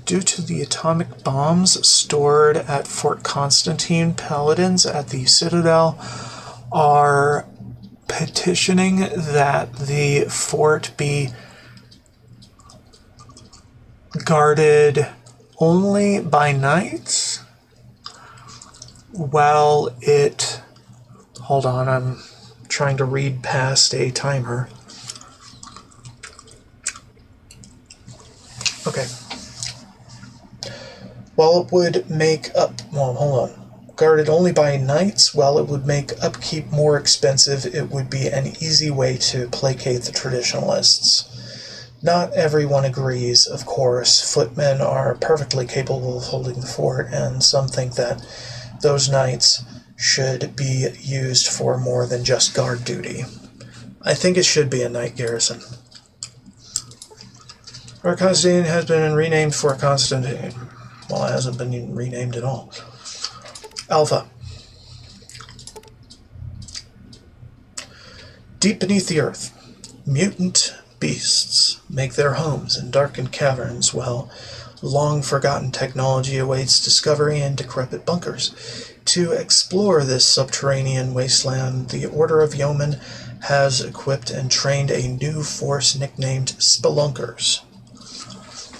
Due to the atomic bombs stored at Fort Constantine, paladins at the Citadel are petitioning that the fort be guarded only by night. Well, hold on, I'm trying to read past a timer. Okay. Well, it would make hold on. Guarded only by nights, while it would make upkeep more expensive, it would be an easy way to placate the traditionalists. Not everyone agrees, of course. Footmen are perfectly capable of holding the fort, and some think that those nights should be used for more than just guard duty. I think it should be a night garrison. Fort Constantine has been renamed Fort Constantine. Well, it hasn't been renamed at all. Alpha. Deep beneath the earth, mutant beasts make their homes in darkened caverns while long-forgotten technology awaits discovery in decrepit bunkers. To explore this subterranean wasteland, the Order of Yeomen has equipped and trained a new force nicknamed Spelunkers.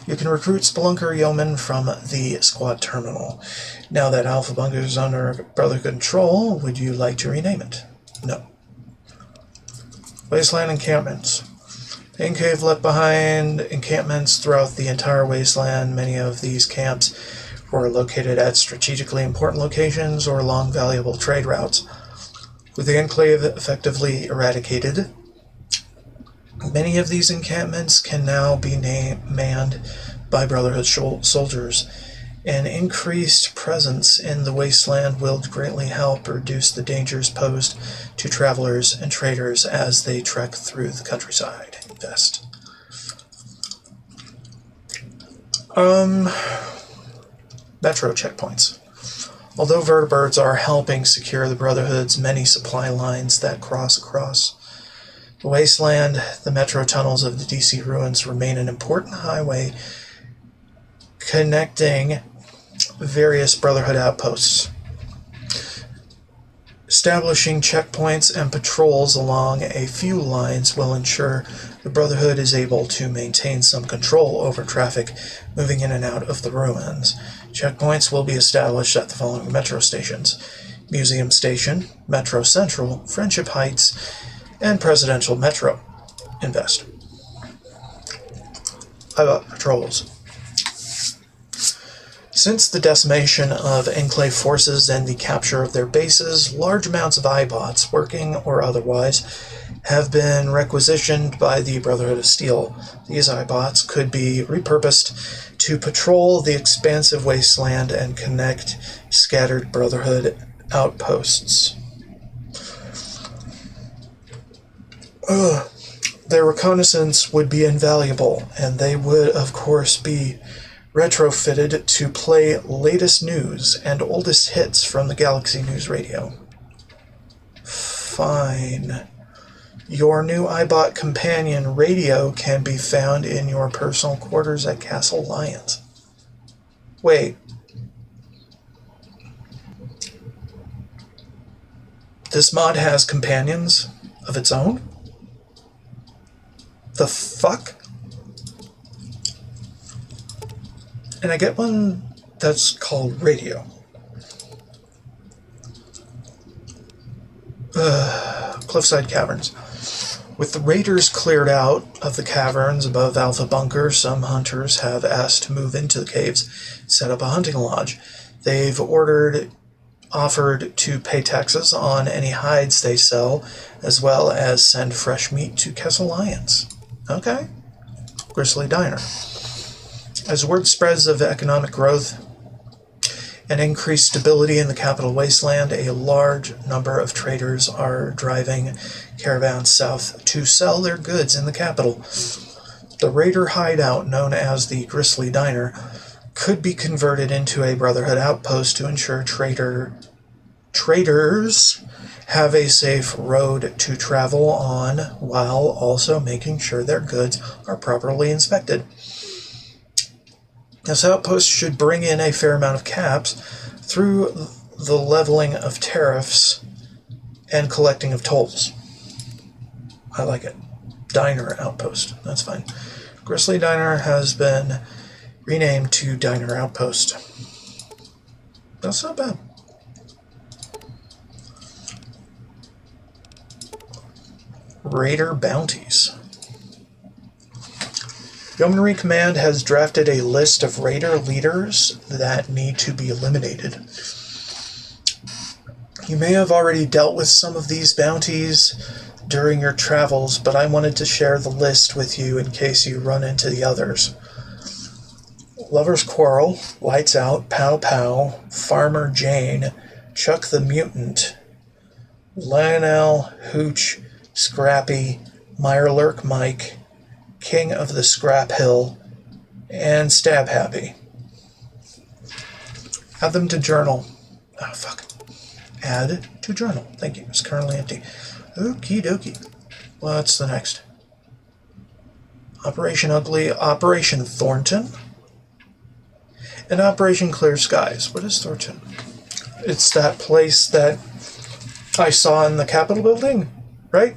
You can recruit Spelunker Yeomen from the squad terminal. Now that Alpha Bunker is under Brother control, would you like to rename it? No. Wasteland encampments. The Enclave left behind encampments throughout the entire wasteland. Many of these camps were located at strategically important locations or along valuable trade routes. With the Enclave effectively eradicated, many of these encampments can now be manned by Brotherhood soldiers. An increased presence in the wasteland will greatly help reduce the dangers posed to travelers and traders as they trek through the countryside. Invest. Metro checkpoints. Although vertibirds are helping secure the Brotherhood's many supply lines that cross across the wasteland, the metro tunnels of the DC ruins remain an important highway connecting various Brotherhood outposts. Establishing checkpoints and patrols along a few lines will ensure the Brotherhood is able to maintain some control over traffic moving in and out of the ruins. Checkpoints will be established at the following metro stations: Museum Station, Metro Central, Friendship Heights, and Presidential Metro. Invest. How about patrols? Since the decimation of Enclave forces and the capture of their bases, large amounts of iBots, working or otherwise, have been requisitioned by the Brotherhood of Steel. These iBots could be repurposed to patrol the expansive wasteland and connect scattered Brotherhood outposts. Their reconnaissance would be invaluable, and they would, of course, be retrofitted to play latest news and oldest hits from the Galaxy News Radio. Fine. Your new iBot companion radio can be found in your personal quarters at Castle Lions. Wait. This mod has companions of its own? The fuck? And I get one that's called Radio. Cliffside Caverns. With the raiders cleared out of the caverns above Alpha Bunker, some hunters have asked to move into the caves, set up a hunting lodge. They've offered to pay taxes on any hides they sell, as well as send fresh meat to Castle Lions. Okay. Grizzly Diner. As word spreads of economic growth and increased stability in the capital wasteland, a large number of traders are driving caravans south to sell their goods in the capital. The raider hideout, known as the Grizzly Diner, could be converted into a Brotherhood outpost to ensure traders have a safe road to travel on, while also making sure their goods are properly inspected. This outpost should bring in a fair amount of caps through the leveling of tariffs and collecting of tolls. I like it. Diner outpost. That's fine. Grizzly Diner has been renamed to Diner Outpost. That's not bad. Raider bounties. Yeomanry Command has drafted a list of raider leaders that need to be eliminated. You may have already dealt with some of these bounties during your travels, but I wanted to share the list with you in case you run into the others. Lover's Quarrel, Lights Out, Pow Pow, Farmer Jane, Chuck the Mutant, Lionel, Hooch, Scrappy, Mirelurk Mike, King of the Scrap Hill, and Stab Happy. Add them to journal. Oh, fuck. Add to journal. Thank you. It's currently empty. Okie dokie. What's the next? Operation Ugly, Operation Thornton, and Operation Clear Skies. What is Thornton? It's that place that I saw in the Capitol building, right?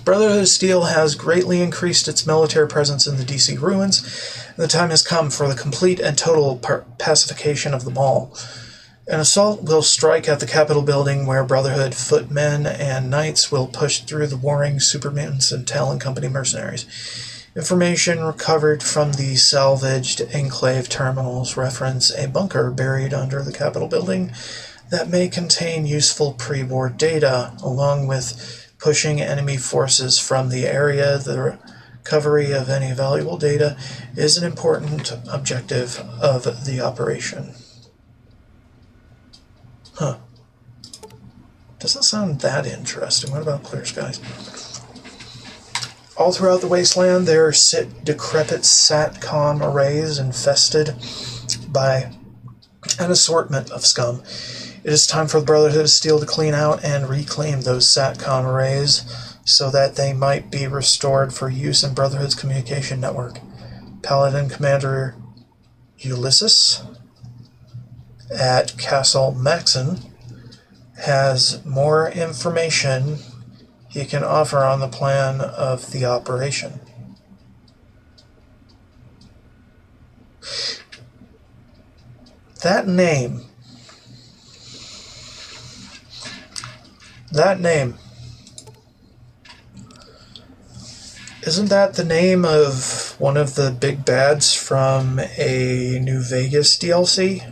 Brotherhood of Steel has greatly increased its military presence in the DC ruins, and the time has come for the complete and total pacification of the mall. An assault will strike at the Capitol building, where Brotherhood footmen and knights will push through the warring supermutants and Talon Company mercenaries. Information recovered from the salvaged Enclave terminals reference a bunker buried under the Capitol building that may contain useful pre-war data, along with pushing enemy forces from the area. The recovery of any valuable data is an important objective of the operation. Huh. Doesn't sound that interesting. What about Clear Skies? All throughout the wasteland, there sit decrepit SATCOM arrays infested by an assortment of scum. It is time for the Brotherhood of Steel to clean out and reclaim those SATCOM arrays so that they might be restored for use in Brotherhood's communication network. Paladin Commander Ulysses at Castle Maxon has more information he can offer on the plan of the operation. That name. Isn't that the name of one of the big bads from a New Vegas DLC?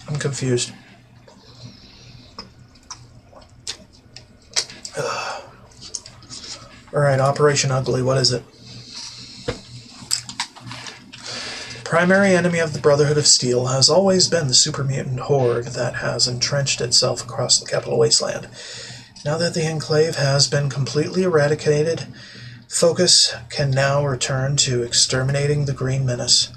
I'm confused. Alright, Operation Ugly, what is it? The primary enemy of the Brotherhood of Steel has always been the super mutant horde that has entrenched itself across the capital wasteland. Now that the Enclave has been completely eradicated, focus can now return to exterminating the Green Menace.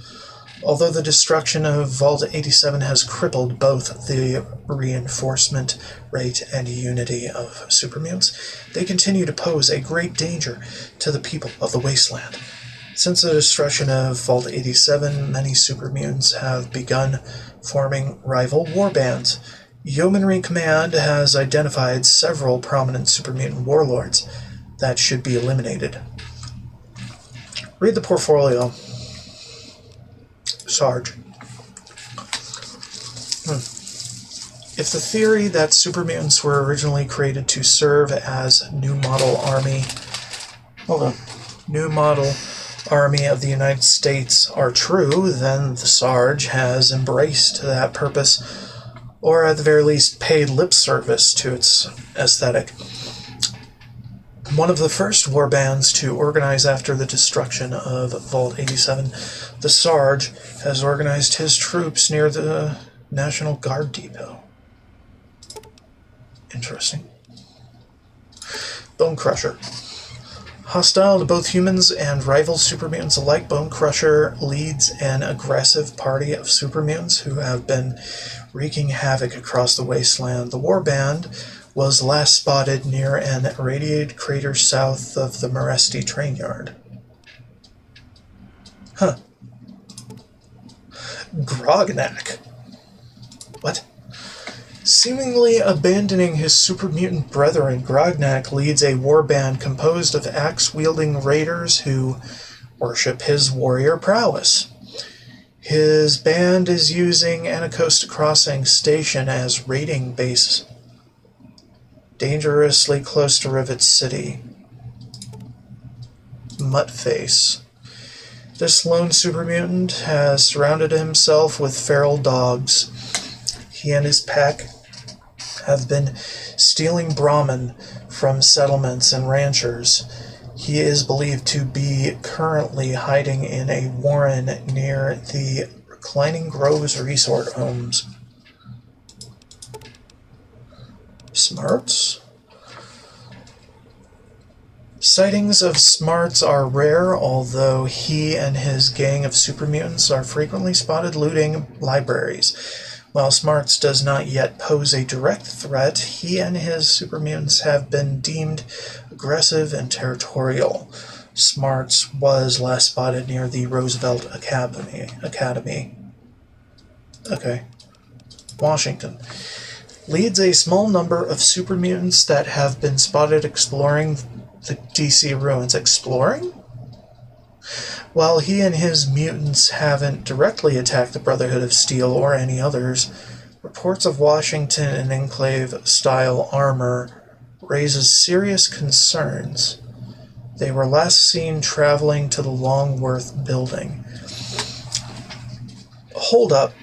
Although the destruction of Vault 87 has crippled both the reinforcement rate and unity of supermutants, they continue to pose a great danger to the people of the wasteland. Since the destruction of Vault 87, many supermutants have begun forming rival warbands. Yeomanry Command has identified several prominent supermutant warlords that should be eliminated. Read the portfolio. Sarge. If the theory that supermutants were originally created to serve as new model army of the United States are true, then the Sarge has embraced that purpose, or at the very least paid lip service to its aesthetic. One of the first warbands to organize after the destruction of Vault 87, the Sarge has organized his troops near the National Guard Depot. Interesting. Bone Crusher. Hostile to both humans and rival supermutants alike, Bone Crusher leads an aggressive party of supermutants who have been wreaking havoc across the wasteland. The warband was last spotted near an irradiated crater south of the Meresti train yard. Grognak. What? Seemingly abandoning his supermutant brethren, Grognak leads a warband composed of axe-wielding raiders who worship his warrior prowess. His band is using Anacostia Crossing Station as raiding base, dangerously close to Rivet City. Muttface. This lone supermutant has surrounded himself with feral dogs. He and his pack have been stealing Brahmin from settlements and ranchers. He is believed to be currently hiding in a warren near the Reclining Groves Resort homes. Smarts? Sightings of Smarts are rare, although he and his gang of supermutants are frequently spotted looting libraries. While Smarts does not yet pose a direct threat, he and his supermutants have been deemed aggressive and territorial. Smarts was last spotted near the Roosevelt Academy. Okay. Washington. Leads a small number of supermutants that have been spotted exploring the DC ruins. Exploring? While he and his mutants haven't directly attacked the Brotherhood of Steel or any others, reports of Washington and Enclave-style armor raises serious concerns. They were last seen traveling to the Longworth building. Hold up.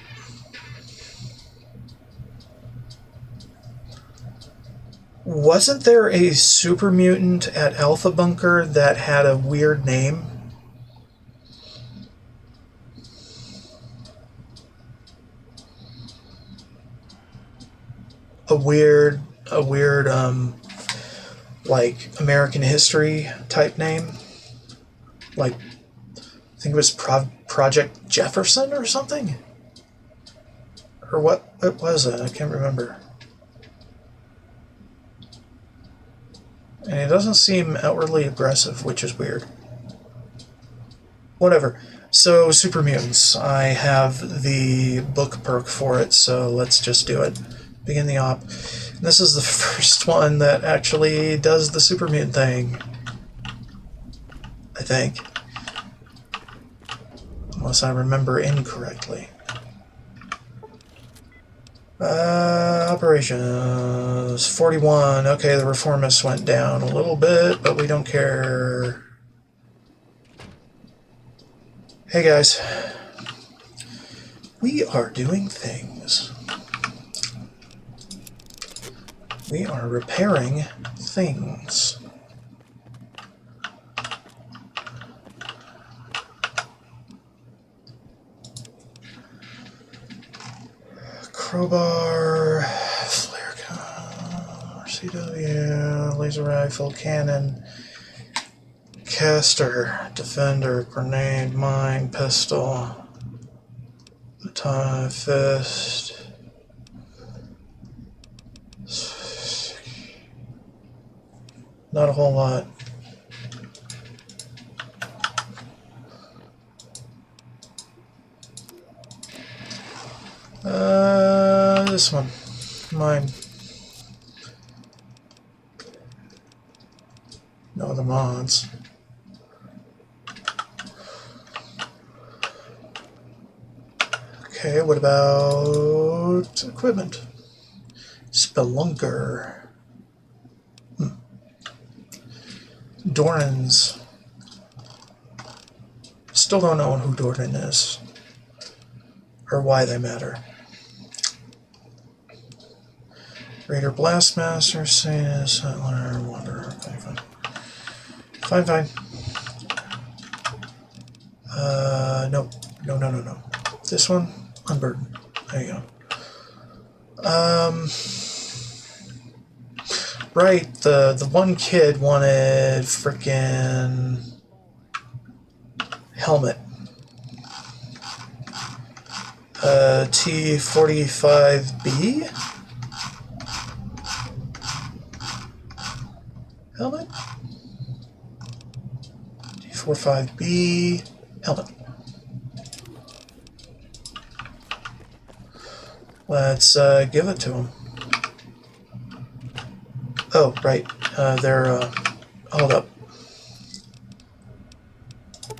Wasn't there a super mutant at Alpha Bunker that had a weird name? A weird, like, American history type name? Like, I think it was Project Jefferson or something? Or what was it? I can't remember. And it doesn't seem outwardly aggressive, which is weird. Whatever. So, Super Mutants. I have the book perk for it, so let's just do it. Begin the op. And this is the first one that actually does the Super Mutant thing. I think. Unless I remember incorrectly. Operations 41. Okay, the Reformists went down a little bit, but we don't care. Hey guys. We are doing things. We are repairing things. Crowbar, flare gun, RCW, laser rifle, cannon, caster, defender, grenade, mine, pistol, baton, fist. Not a whole lot. This one. Mine. No other mods. Okay, what about equipment? Spelunker. Dorans. Still don't know who Doran is. Or why they matter. Raider Blastmaster, Settler, Wanderer. Okay, fine. Fine. Nope. No. This one, Unburden. There you go. Right, the one kid wanted frickin' helmet. T45B? Helmet? T45B helmet. Let's give it to him. Oh, right. They're, hold up.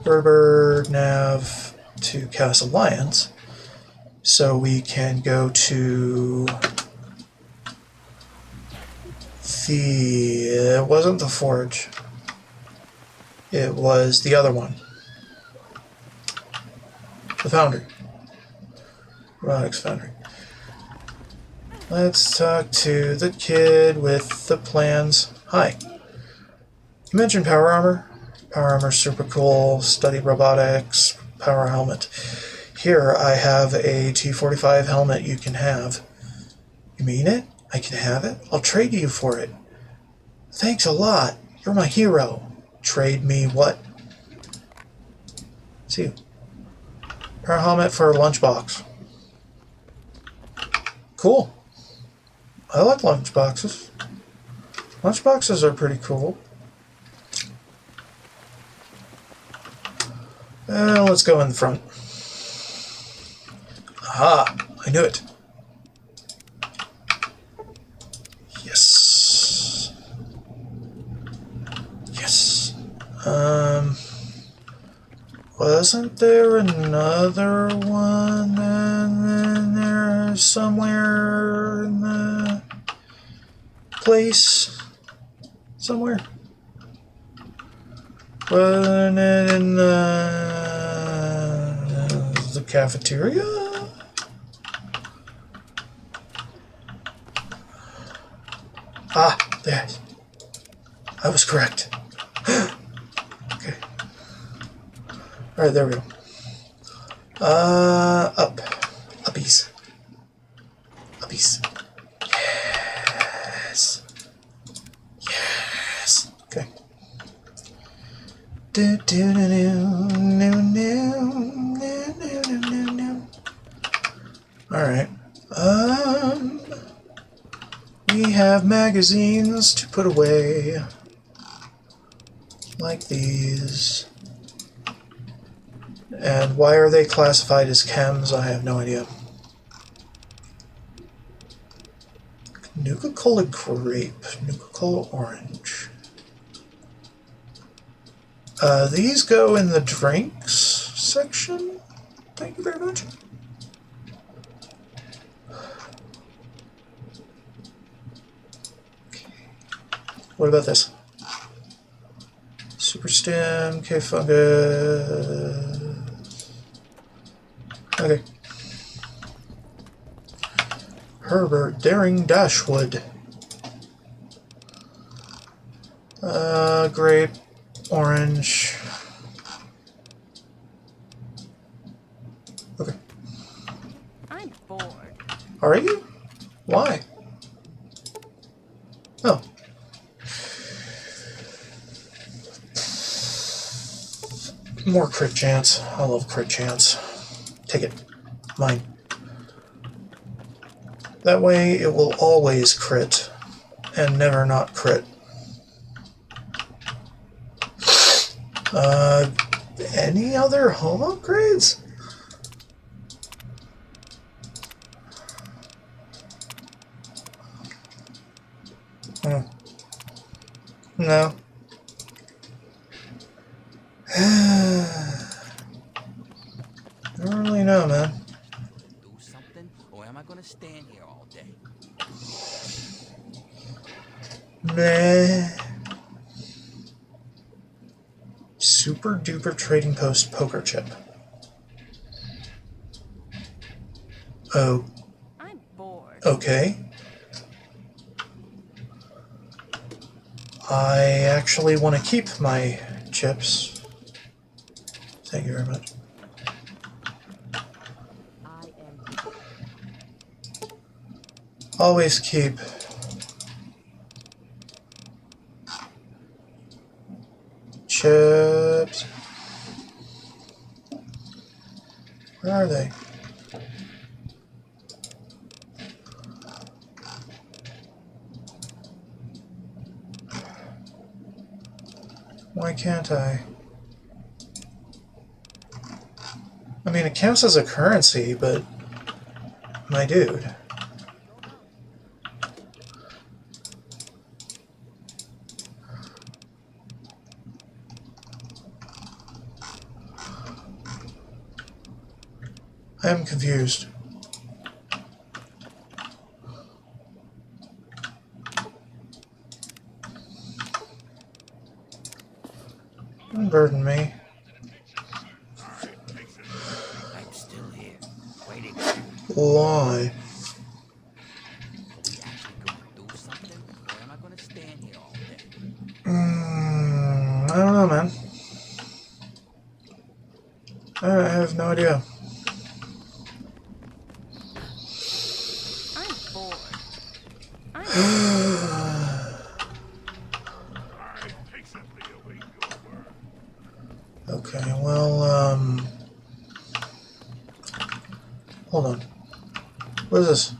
Berber nav to Cast Alliance. So we can go to it wasn't the Forge. It was the other one. The Foundry. Robotics Foundry. Let's talk to the kid with the plans. Hi. You mentioned power armor. Power armor's super cool. Study robotics. Power helmet. Here, I have a T45 helmet you can have. You mean it? I can have it? I'll trade you for it. Thanks a lot. You're my hero. Trade me what? See you. Power helmet for a lunchbox. Cool. I like lunchboxes. Lunchboxes are pretty cool. Let's go in the front. Aha! I knew it. Yes. Yes. Wasn't there another one in there somewhere in the place? Somewhere? Wasn't it in the cafeteria? Ah, there. I was correct. Okay. Alright, there we go. Up. Uppies. Uppies. Yes. Yes. Okay. Do do do do. Alright. We have magazines to put away. Like these. And why are they classified as chems? I have no idea. Nuka-Cola grape, Nuka-Cola orange. These go in the drinks section. Thank you very much. What about this? Super stem, K fungus. Okay. Herbert Daring Dashwood. Grape, orange. Okay. I'm bored. Are you? Why? Oh. More crit chance. I love crit chance. Take it. Mine. That way it will always crit and never not crit. Any other home upgrades? No. I don't really know, man. Do something, or am I gonna stand here all day? Meh. Super duper trading post poker chip. Oh, I'm bored. okay. I actually want to keep my chips. Thank you very much. I am. Always keep. Chips. Where are they? Why can't I? I mean, it counts as a currency, but my dude. I am confused. Don't burden me. I'm still here, waiting. Why? Are we actually gonna do something, or am I gonna stand here all day? I don't know, man. I have no idea. I'm bored. I'm I patiently await your word. Okay, well, hold on. What is this?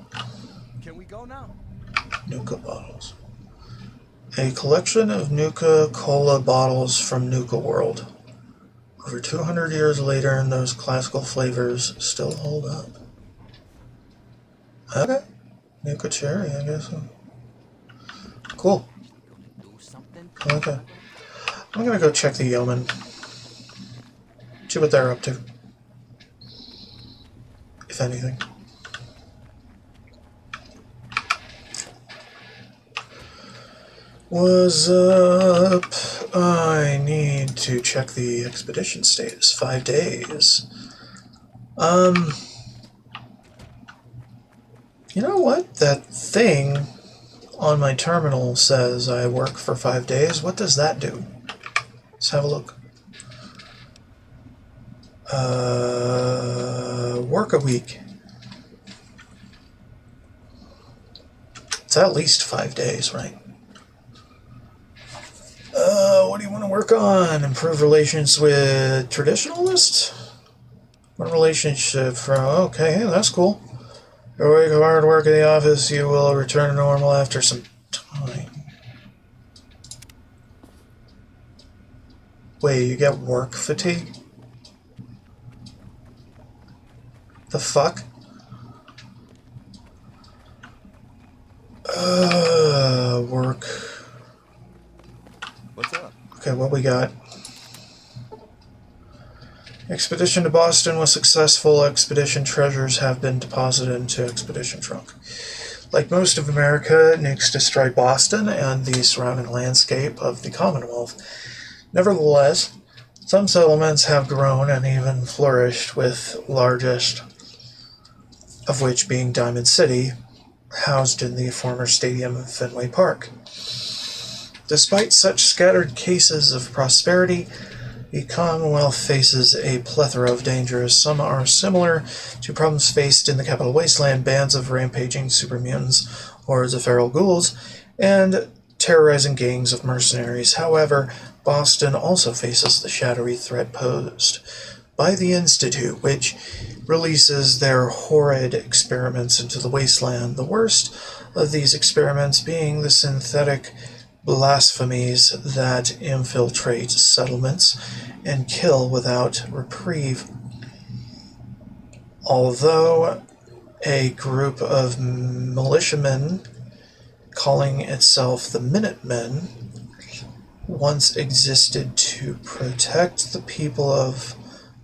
Can we go now? Nuka bottles. A collection of Nuka-Cola bottles from Nuka World. Over 200 years later, and those classical flavors still hold up. Okay. Nuka Cherry, I guess. Cool. Gonna do something? Okay. I'm gonna go check the Yeoman. See what they're up to. If anything. What's up? I need to check the expedition status. 5 days. You know what? That thing on my terminal says I work for 5 days. What does that do? Let's have a look. Work a week. It's at least 5 days, right? What do you want to work on? Improve relations with traditionalists? What relationship from? Okay, hey, that's cool. Your week of hard work in the office, you will return to normal after some time. Wait, you get work fatigue? fuck? Work. What's up? Okay, what we got? Expedition to Boston was successful. Expedition treasures have been deposited into Expedition Trunk. Like most of America, nukes destroyed Boston and the surrounding landscape of the Commonwealth. Nevertheless, some settlements have grown and even flourished, with largest of which being Diamond City, housed in the former stadium of Fenway Park. Despite such scattered cases of prosperity, the Commonwealth faces a plethora of dangers. Some are similar to problems faced in the Capital Wasteland: bands of rampaging supermutants, hordes of feral ghouls, and terrorizing gangs of mercenaries. However, Boston also faces the shadowy threat posed by the Institute, which releases their horrid experiments into the wasteland, the worst of these experiments being the synthetic blasphemies that infiltrate settlements and kill without reprieve. Although a group of militiamen calling itself the Minutemen once existed to protect the people of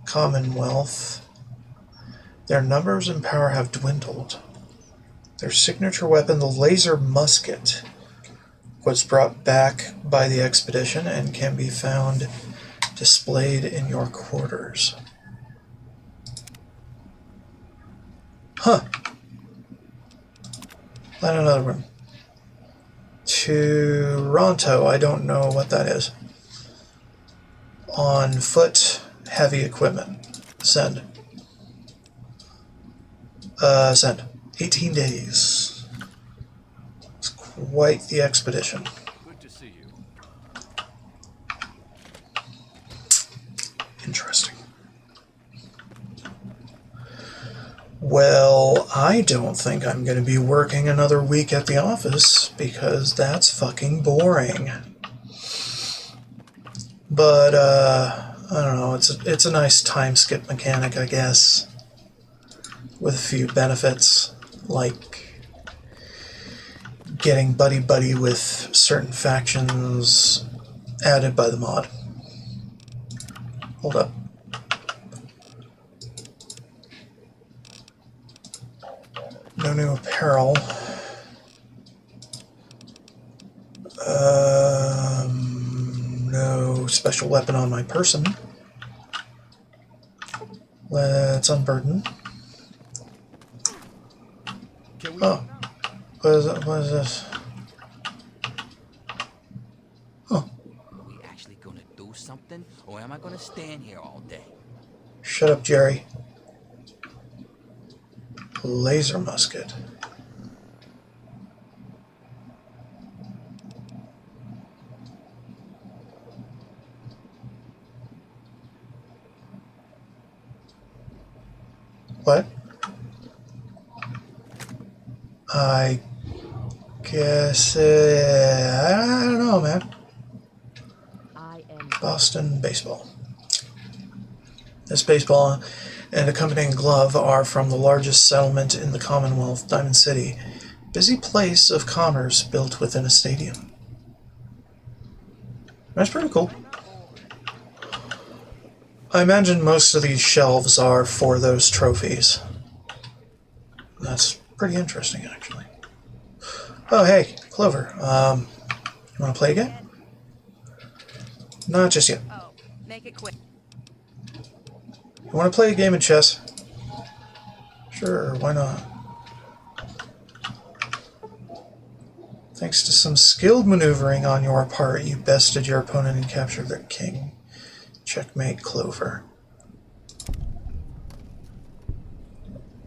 Commonwealth, their numbers and power have dwindled. Their signature weapon, the laser musket, was brought back by the expedition and can be found displayed in your quarters. Huh. Find another room. Toronto, I don't know what that is. On foot, heavy equipment. Send. Send. 18 days. It's quite the expedition. Good to see you. Interesting. Well, I don't think I'm going to be working another week at the office because that's fucking boring. But, I don't know, it's a nice time skip mechanic, I guess, with a few benefits, like getting buddy-buddy with certain factions added by the mod. Hold up. No new apparel. No special weapon on my person. Let's unburden. Oh, what is this? Huh. Are we actually gonna do something, or am I gonna stand here all day? Shut up, Jerry. Laser musket. What? I guess I don't know, man. I am Boston baseball. This baseball and accompanying glove are from the largest settlement in the Commonwealth, Diamond City. Busy place of commerce built within a stadium. That's pretty cool. I imagine most of these shelves are for those trophies. That's pretty interesting, actually. Oh, hey, Clover. You want to play again? Not just yet. Oh, make it quick. You want to play a game of chess? Sure, why not? Thanks to some skilled maneuvering on your part, you bested your opponent and captured their king. Checkmate, Clover.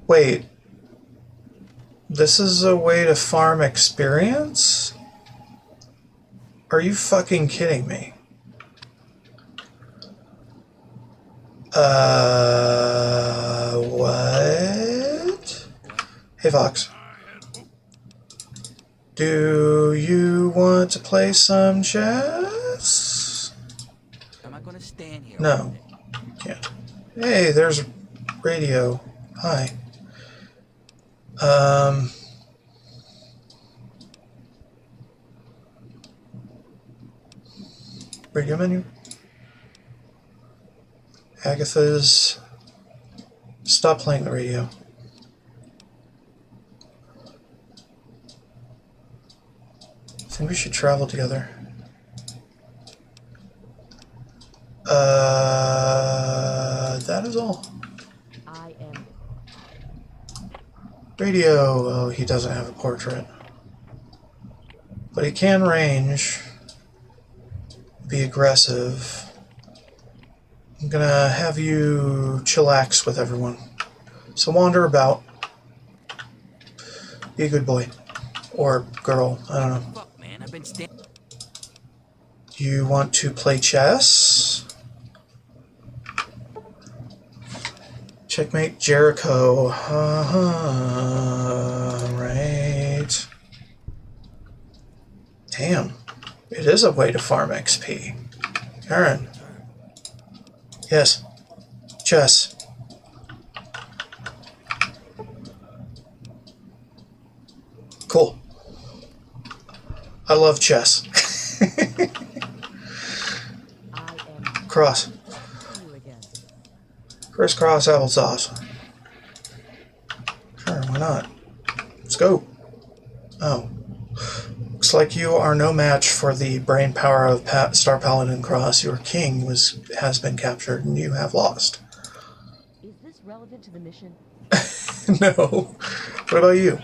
Wait. This is a way to farm experience? Are you fucking kidding me? What? Hey, Fox. Do you want to play some chess? Am I gonna stand here? No, can't. Hey, there's radio. Hi. Um, radio menu. Agatha's. Stop playing the radio. I think we should travel together. That is all. I am. Radio. Oh, he doesn't have a portrait. But he can range. Be aggressive. I'm gonna have you chillax with everyone. So wander about. Be a good boy. Or girl. I don't know. Fuck, man, I've been standing. You want to play chess? Checkmate Jericho. Right. Damn. It is a way to farm XP. Aaron. Yes. Chess. Cool. I love chess. I am. Cross. You again. Crisscross applesauce. Sure, why not? Let's go. Oh. Looks like you are no match for the brain power of Star Paladin Cross. Your king has been captured and you have lost. Is this relevant to the mission? No. What about you?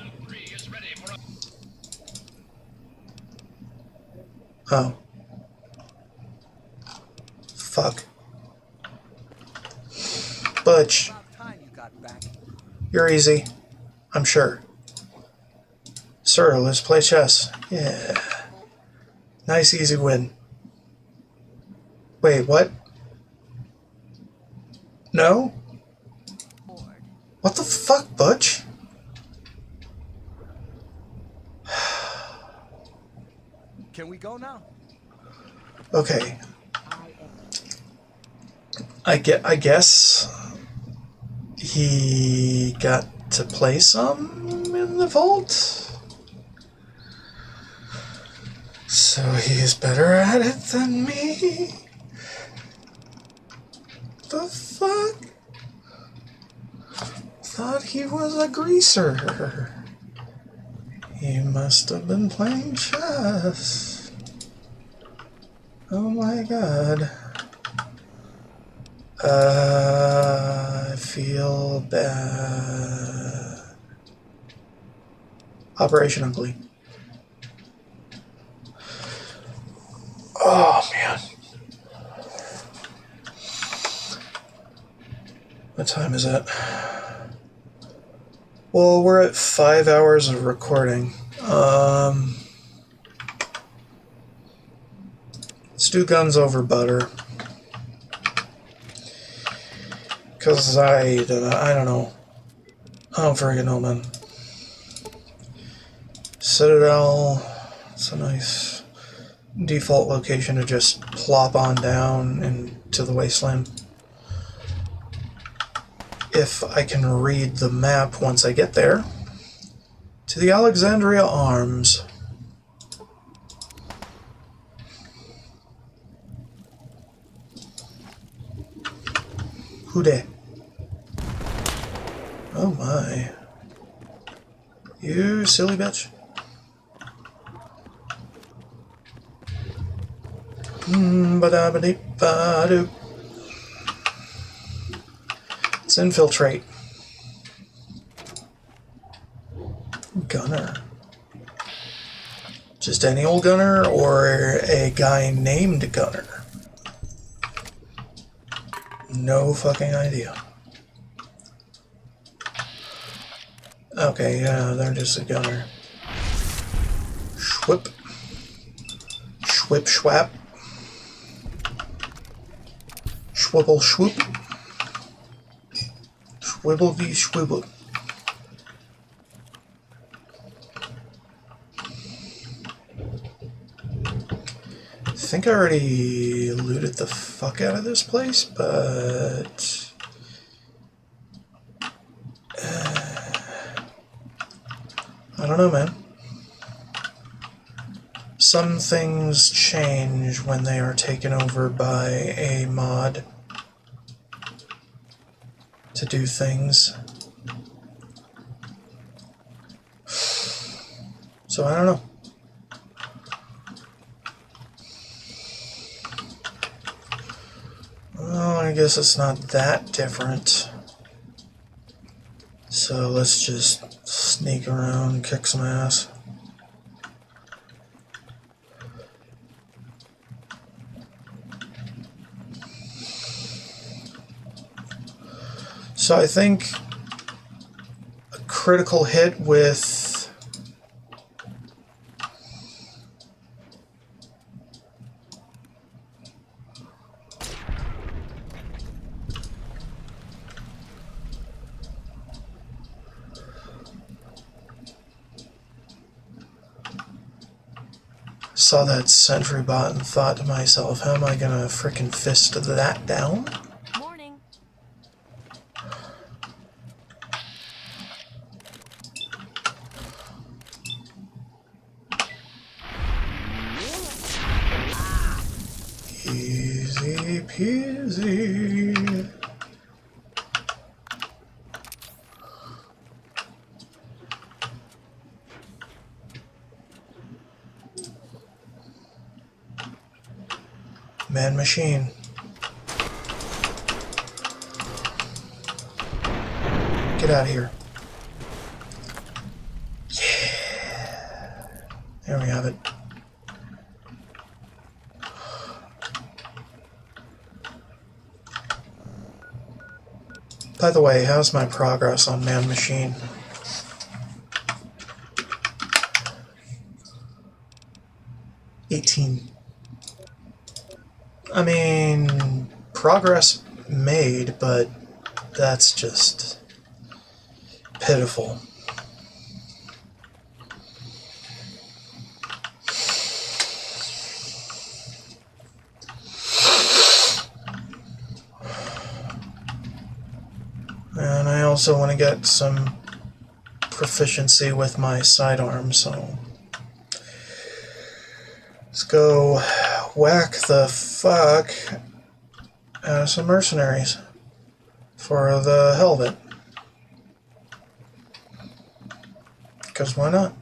Oh. Fuck. Butch, About time you got back. you're easy. I'm sure. Sir, let's play chess. Yeah. Nice, easy win. Wait, what? No? Bored. What the fuck, Butch? Can we go now? Okay. I am. I guess he got to play some in the vault. So he's better at it than me. The fuck? Thought he was a greaser. He must have been playing chess. Oh my god. I feel bad. Operation Ugly. Oh man. What time is it? Well, we're at 5 hours of recording. Let's do guns over butter. Because I don't know. I don't friggin' know, man. Citadel. It's a nice default location to just plop on down into the wasteland. If I can read the map once I get there. To the Alexandria Arms. Who dey? Oh my. You silly bitch. Ba-da-ba-dee-ba-doo. Let's infiltrate. Gunner. Just any old gunner or a guy named Gunner? No fucking idea. Okay, yeah, they're just a gunner. Schwip. Schwip schwap. Schwibble schwoop. Schwibble dee schwibble. I think I already looted the fuck out of this place, but I don't know, man. Some things change when they are taken over by a mod to do things. So I don't know. Well, I guess it's not that different. So let's just sneak around and kick some ass. So I think a critical hit with saw that sentry bot and thought to myself, how am I gonna frickin' fist that down? Morning. Easy peasy. Man machine. Get out of here. Yeah. There we have it. By the way, how's my progress on Man Machine? $18. I mean, progress made, but that's just pitiful. And I also want to get some proficiency with my sidearm, so let's go whack the fuck out of some mercenaries for the hell of it. Because why not?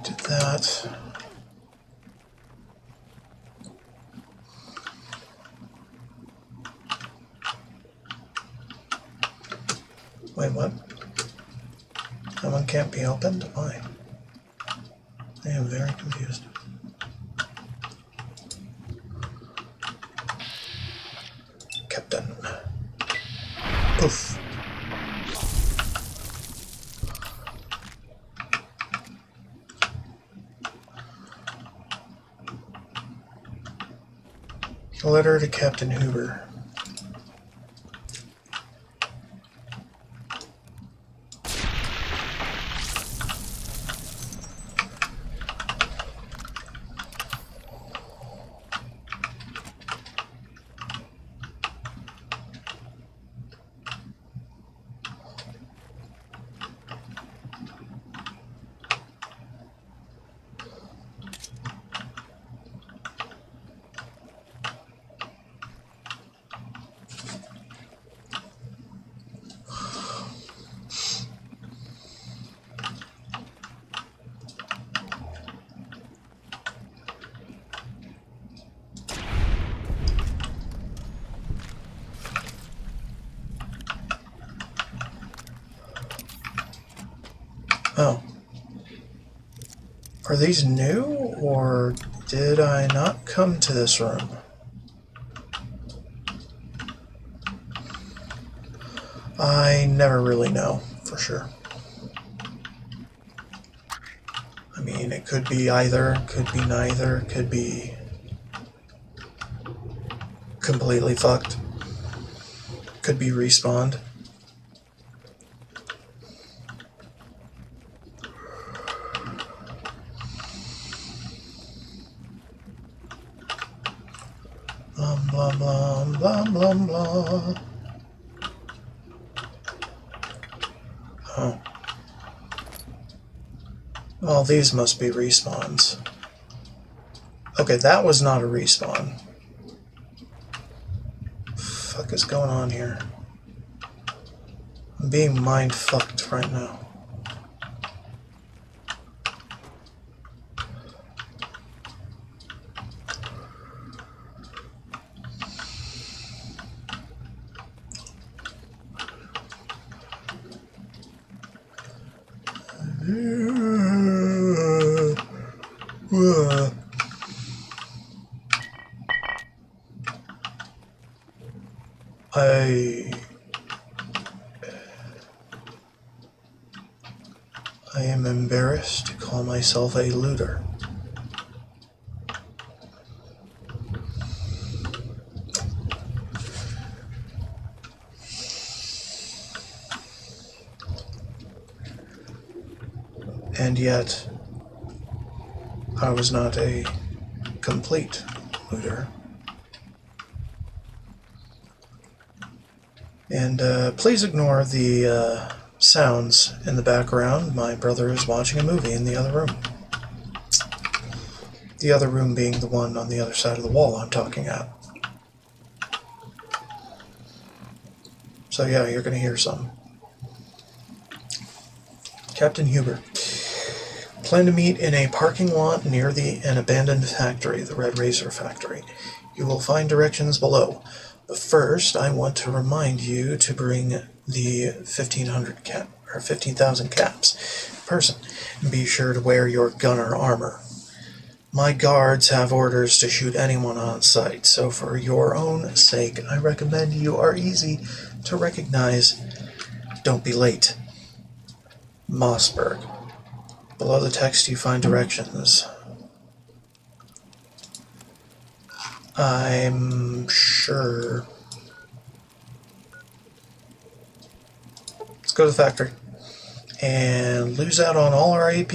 Did that. Wait, what? That one can't be opened? Why? I am very confused. Captain. Poof. Letter to Captain Hoover. Oh. Are these new, or did I not come to this room? I never really know, for sure. I mean, it could be either, could be neither, could be completely fucked. Could be respawned. Blah, blah, blah, blah, blah. Oh. Well, these must be respawns. Okay, that was not a respawn. Fuck is going on here? I'm being mind-fucked right now. I am embarrassed to call myself a looter. And yet, I was not a complete looter. And please ignore the sounds in the background. My brother is watching a movie in the other room. The other room being the one on the other side of the wall I'm talking at. So yeah, you're going to hear some. Captain Huber. Plan to meet in a parking lot near an abandoned factory, the Red Razor factory. You will find directions below. But first, I want to remind you to bring the 15,000 caps person. And be sure to wear your gunner armor. My guards have orders to shoot anyone on sight, so for your own sake, I recommend you are easy to recognize. Don't be late. Mossberg. Below the text you find directions. I'm sure. Let's go to the factory. And lose out on all our AP.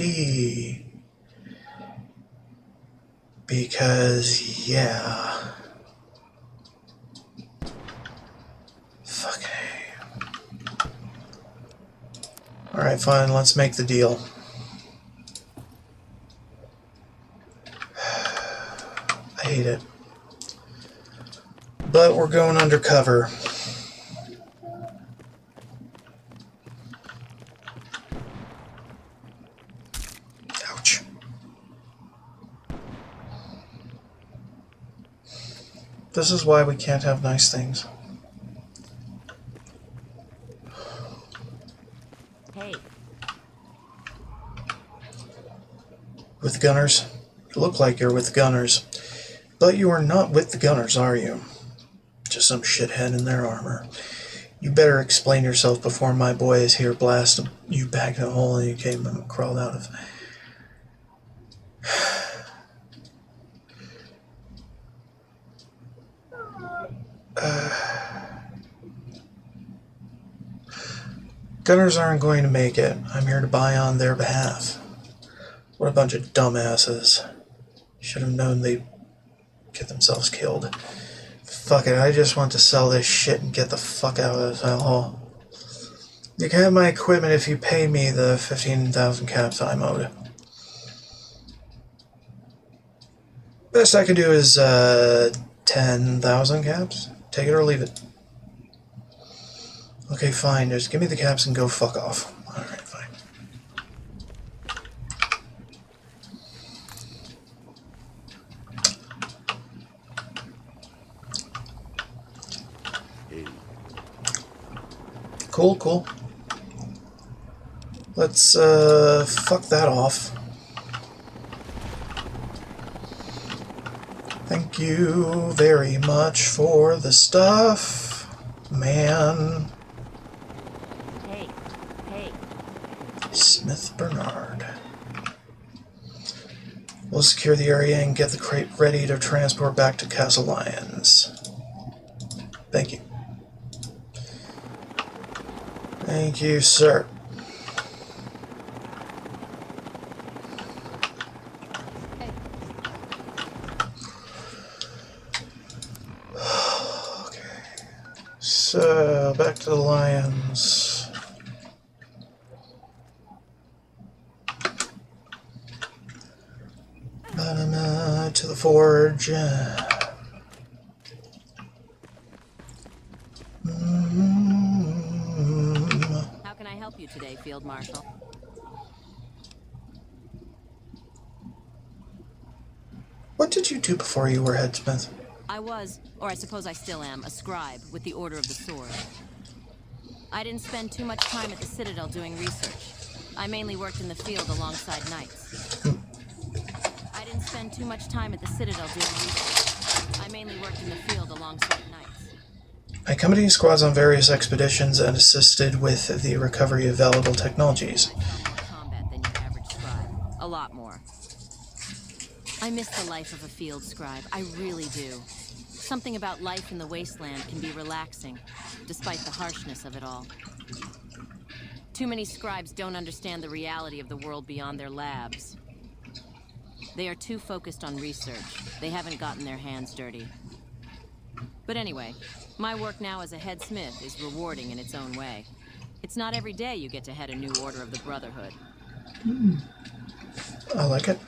Because, yeah. Fucking A. Alright, fine, let's make the deal. I hate it. But we're going undercover. Ouch. This is why we can't have nice things. Hey. With gunners? You look like you're with gunners. But you are not with the gunners, are you? Just some shithead in their armor. You better explain yourself before my boy is here blast you back in the hole and you came and crawled out of. Gunners aren't going to make it. I'm here to buy on their behalf. What a bunch of dumbasses. Should have known they'd get themselves killed. Fuck it, I just want to sell this shit and get the fuck out of this hellhole. You can have my equipment if you pay me the 15,000 caps I'm owed. Best I can do is 10,000 caps. Take it or leave it. Okay, fine. Just give me the caps and go fuck off. Alright, fine. Cool, cool. Let's, fuck that off. Thank you very much for the stuff, man. Hey. Smith Bernard. We'll secure the area and get the crate ready to transport back to Castle Lyons. Thank you. Thank you, sir. Okay. So, back to the lions. To the forge. How can I help you today, Field Marshal? What did you do before you were headsmith? I was, or I suppose I still am, a scribe with the Order of the Sword. I didn't spend too much time at the Citadel doing research. I mainly worked in the field alongside knights. I didn't spend too much time at the Citadel doing research. I mainly worked in the field alongside knights. I accompanied squads on various expeditions and assisted with the recovery of valuable technologies. I saw more combat than your average scribe. A lot more. I miss the life of a field scribe. I really do. Something about life in the wasteland can be relaxing, despite the harshness of it all. Too many scribes don't understand the reality of the world beyond their labs. They are too focused on research. They haven't gotten their hands dirty. But anyway, my work now as a head smith is rewarding in its own way. It's not every day you get to head a new order of the Brotherhood. I like it.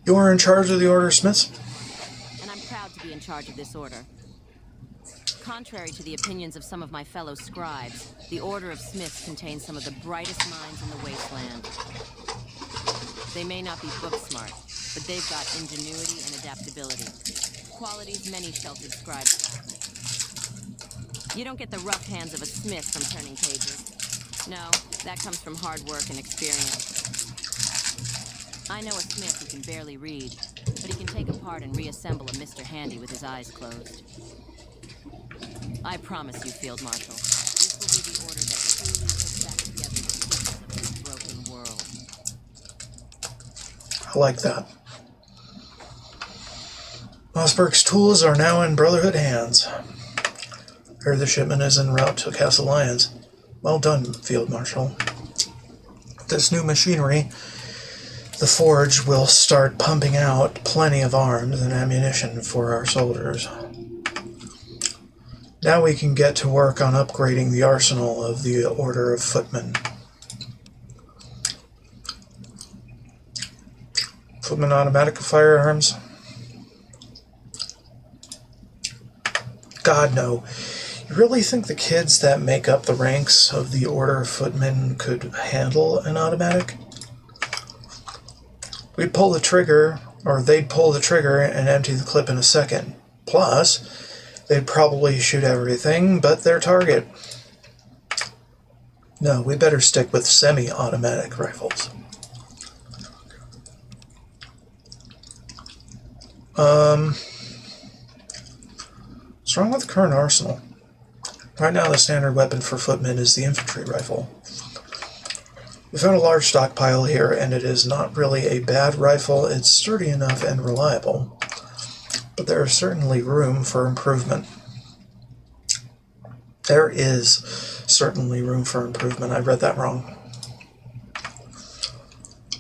You're in charge of the Order of Smiths? And I'm proud to be in charge of this order. Contrary to the opinions of some of my fellow scribes, the Order of Smiths contains some of the brightest minds in the wasteland. They may not be book smart, but they've got ingenuity and adaptability. Qualities many sheltered scribes. You don't get the rough hands of a smith from turning pages. No, that comes from hard work and experience. I know a smith who can barely read, but he can take apart and reassemble a Mr. Handy with his eyes closed. I promise you, Field Marshal, this will be the order that truly puts back together the pieces of this broken world. I like that. Mossberg's tools are now in Brotherhood hands. Heard the shipment is en route to Castle Lions. Well done, Field Marshal. With this new machinery, the forge will start pumping out plenty of arms and ammunition for our soldiers. Now we can get to work on upgrading the arsenal of the Order of Footmen. Footmen automatic firearms? God, no. You really think the kids that make up the ranks of the Order of Footmen could handle an automatic? We'd pull the trigger, or they'd pull the trigger and empty the clip in a second. Plus, they'd probably shoot everything but their target. No, we better stick with semi-automatic rifles. What's wrong with the current arsenal? Right now the standard weapon for footmen is the infantry rifle. We found a large stockpile here, and it is not really a bad rifle. It's sturdy enough and reliable, but there is certainly room for improvement. There is certainly room for improvement. I read that wrong.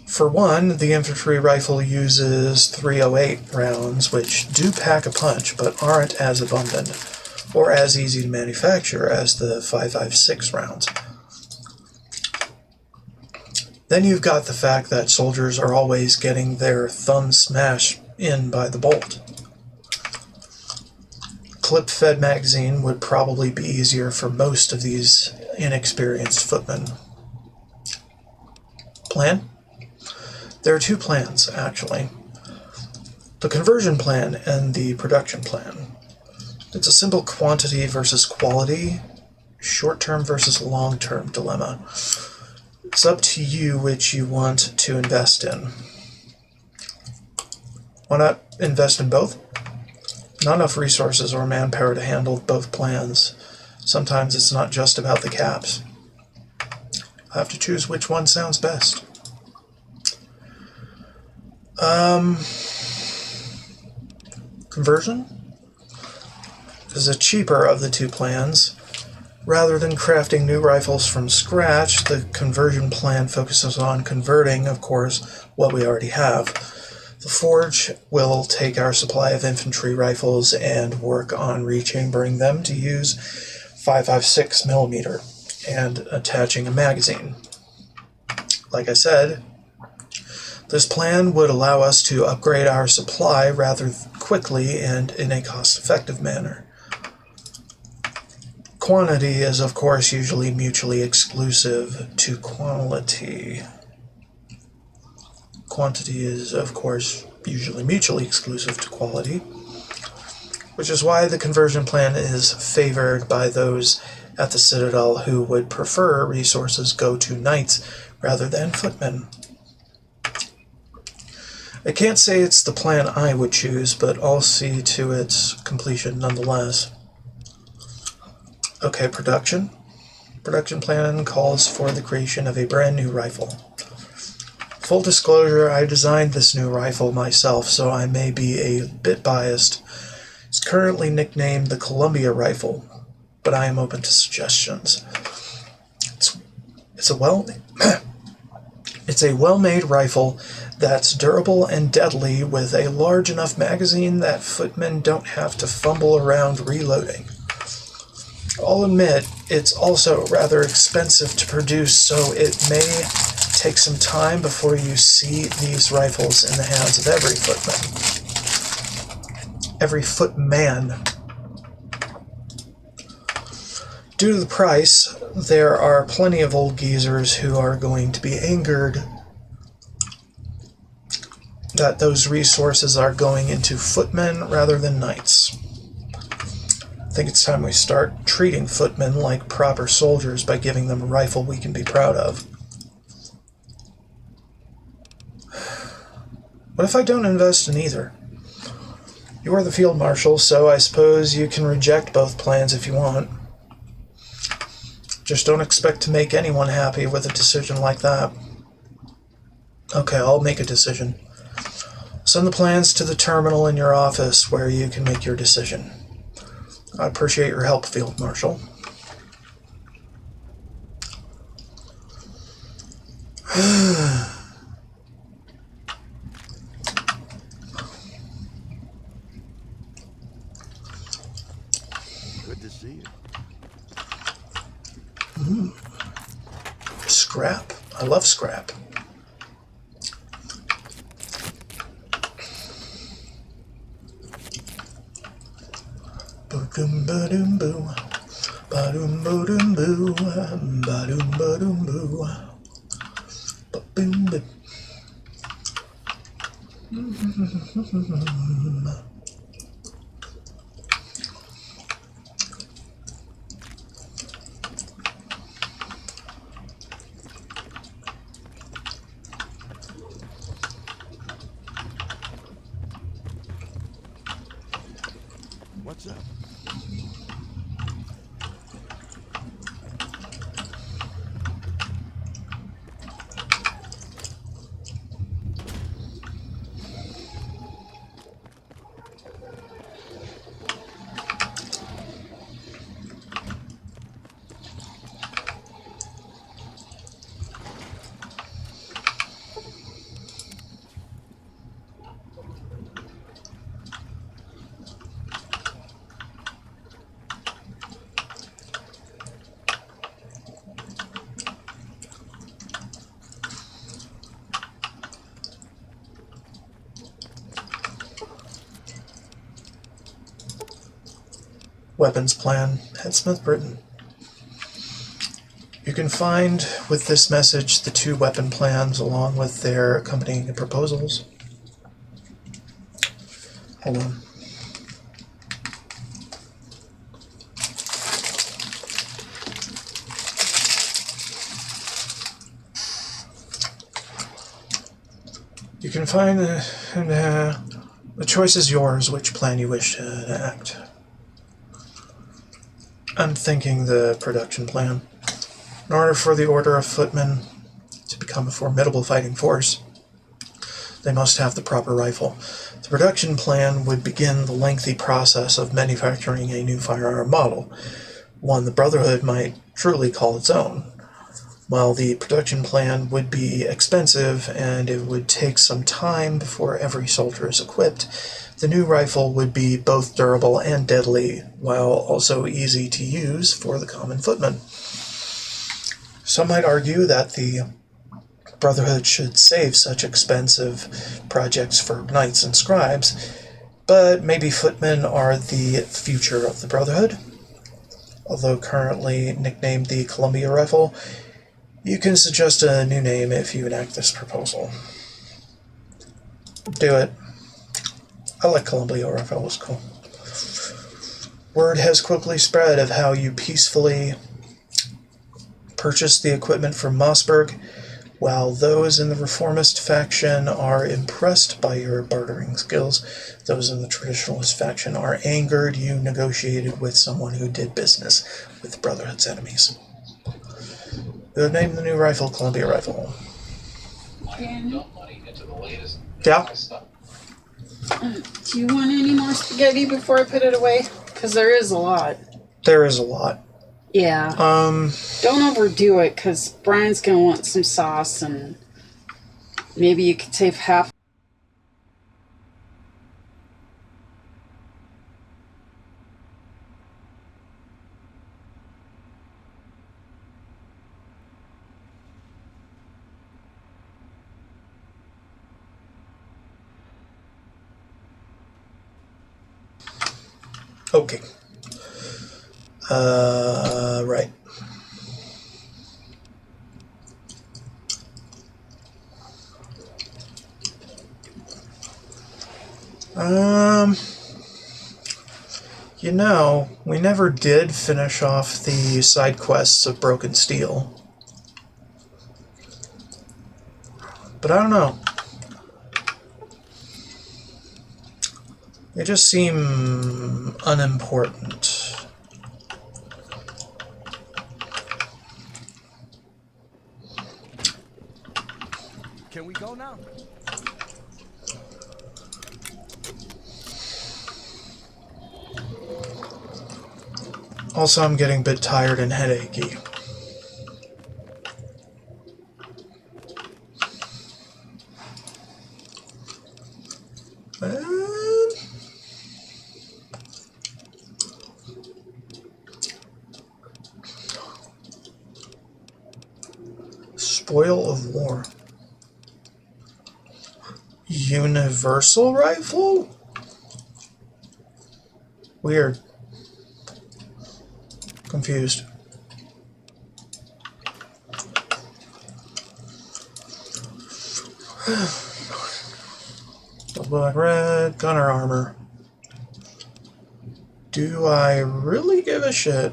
For one, the infantry rifle uses .308 rounds, which do pack a punch, but aren't as abundant or as easy to manufacture as the .556 rounds. Then you've got the fact that soldiers are always getting their thumb smashed in by the bolt. Clip-fed magazine would probably be easier for most of these inexperienced footmen. Plan? There are two plans, actually. The conversion plan and the production plan. It's a simple quantity versus quality, short-term versus long-term dilemma. It's up to you which you want to invest in. Why not invest in both? Not enough resources or manpower to handle both plans. Sometimes it's not just about the caps. I have to choose which one sounds best. conversion is the cheaper of the two plans. Rather than crafting new rifles from scratch, the conversion plan focuses on converting, of course, what we already have. The Forge will take our supply of infantry rifles and work on rechambering them to use 5.56mm and attaching a magazine. Like I said, this plan would allow us to upgrade our supply rather quickly and in a cost-effective manner. Quantity is, of course, usually mutually exclusive to quality. Quantity is, of course, usually mutually exclusive to quality, which is why the conversion plan is favored by those at the Citadel who would prefer resources go to knights rather than footmen. I can't say it's the plan I would choose, but I'll see to its completion nonetheless. Okay, production. Production plan calls for the creation of a brand new rifle. Full disclosure, I designed this new rifle myself, so I may be a bit biased. It's currently nicknamed the Columbia rifle, but I am open to suggestions. It's a well-made rifle that's durable and deadly, with a large enough magazine that footmen don't have to fumble around reloading. I'll admit, it's also rather expensive to produce, so it may take some time before you see these rifles in the hands of every footman. Every footman. Due to the price, there are plenty of old geezers who are going to be angered that those resources are going into footmen rather than knights. I think it's time we start treating footmen like proper soldiers by giving them a rifle we can be proud of. What if I don't invest in either? You are the field marshal, so I suppose you can reject both plans if you want. Just don't expect to make anyone happy with a decision like that. Okay, I'll make a decision. Send the plans to the terminal in your office where you can make your decision. I appreciate your help, Field Marshal. Good to see you. Scrap. I love scrap. Ba-doom ba-doom boo. Ba-doom ba-doom boo. Ba-doom ba-doom boo. Ba-boom ba. What's up? Weapons plan, Headsmith Britain. You can find with this message the 2 weapon plans along with their accompanying proposals. Hold on. You can find the choice is yours, which plan you wish to enact. I'm thinking the production plan. In order for the Order of Footmen to become a formidable fighting force, they must have the proper rifle. The production plan would begin the lengthy process of manufacturing a new firearm model, one the Brotherhood might truly call its own. While the production plan would be expensive and it would take some time before every soldier is equipped, the new rifle would be both durable and deadly, while also easy to use for the common footman. Some might argue that the Brotherhood should save such expensive projects for knights and scribes, but maybe footmen are the future of the Brotherhood. Although currently nicknamed the Columbia Rifle, you can suggest a new name if you enact this proposal. Do it. I like Columbia Rifle, it was cool. Word has quickly spread of how you peacefully purchased the equipment from Mossberg, while those in the reformist faction are impressed by your bartering skills. Those in the traditionalist faction are angered you negotiated with someone who did business with the Brotherhood's enemies. We have named the new rifle Columbia Rifle. Yeah? Do you want any more spaghetti before I put it away? Because there is a lot. There is a lot. Yeah. Don't overdo it, because Brian's going to want some sauce, and maybe you could save half. Okay. Right. You know, we never did finish off the side quests of Broken Steel. But I don't know. They just seem unimportant. Can we go now? Also, I'm getting a bit tired and headachy. Spoil of War. Universal Rifle? Weird. Confused. Black red, gunner armor. Do I really give a shit?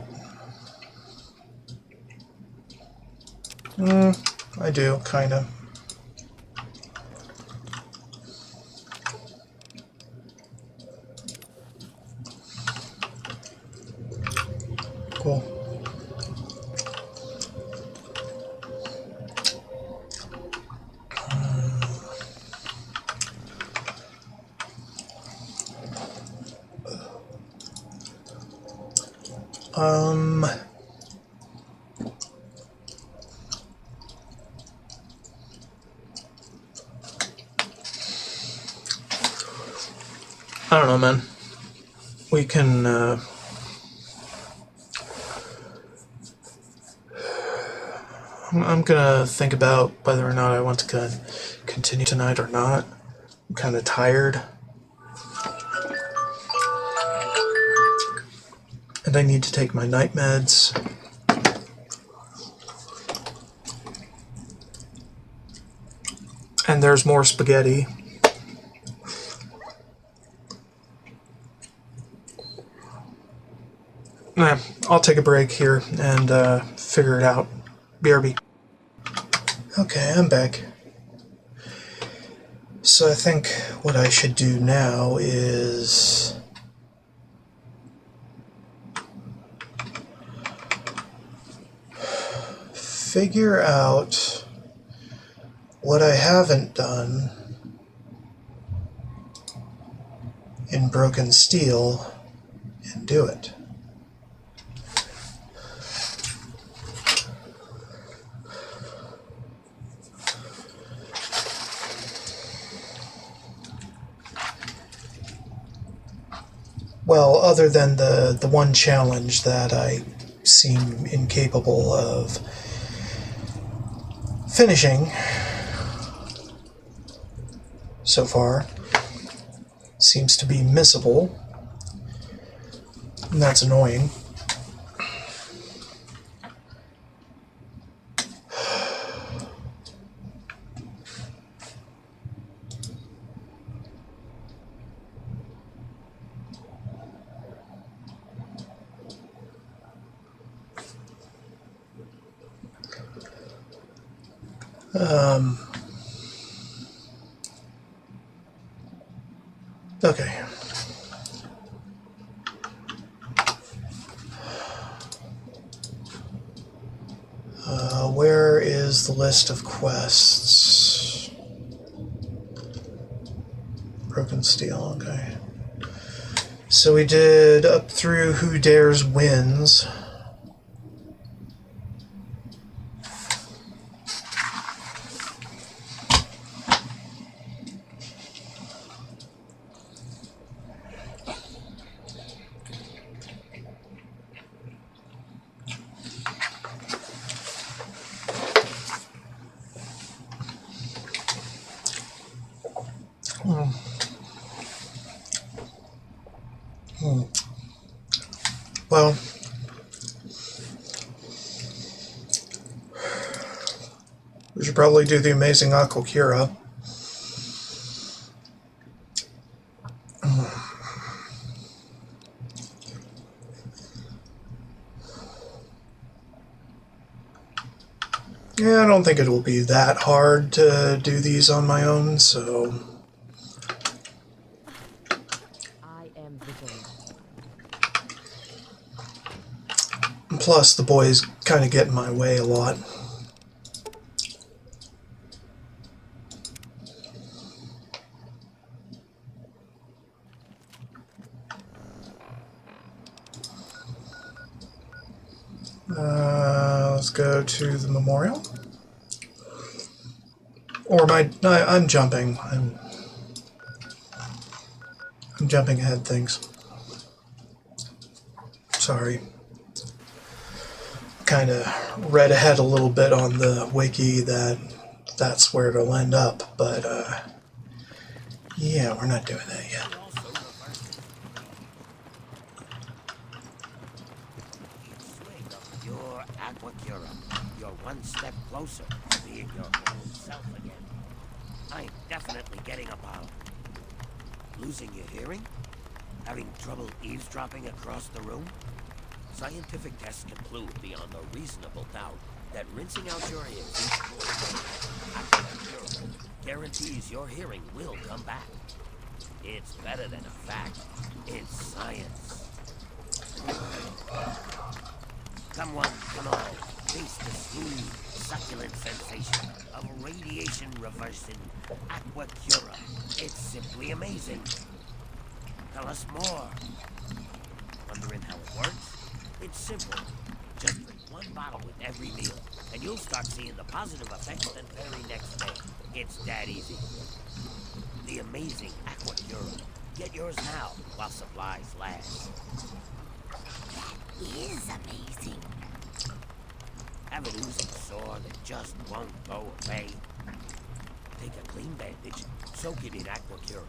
I do, kinda. Cool. I don't know, man. We can, I'm gonna think about whether or not I want to continue tonight or not. I'm kind of tired. And I need to take my night meds. And there's more spaghetti. I'll take a break here and figure it out. BRB. Okay, I'm back. So I think what I should do now is figure out what I haven't done in broken steel and do it. Well, other than the one challenge that I seem incapable of finishing so far, seems to be missable, and that's annoying. Okay. Where is the list of quests? Broken steel, okay. So we did up through Who Dares Wins. Well, we should probably do the amazing Aquacura. Yeah, I don't think it will be that hard to do these on my own, so... I am vigilant. Plus, the boys kind of get in my way a lot. Let's go to the memorial. Or I'm jumping. I'm jumping ahead things. Sorry. Kind of read ahead a little bit on the wiki that that's where it'll end up, but yeah, we're not doing that yet. Your Aquacura. You're one step closer to being your own self again. I'm definitely getting a bottle. Losing your hearing? Having trouble eavesdropping across the room? Scientific tests conclude beyond a reasonable doubt that rinsing out your ears Aquacura guarantees your hearing will come back. It's better than a fact. It's science. Come one, come all. Taste the smooth, succulent sensation of radiation reversing Aquacura. It's simply amazing. Tell us more. Wondering how it works? It's simple. Just drink one bottle with every meal, and you'll start seeing the positive effects the very next day. It's that easy. The amazing Aquacura. Get yours now while supplies last. That is amazing. Have an oozing sore that just won't go away? Take a clean bandage, soak it in Aquacura,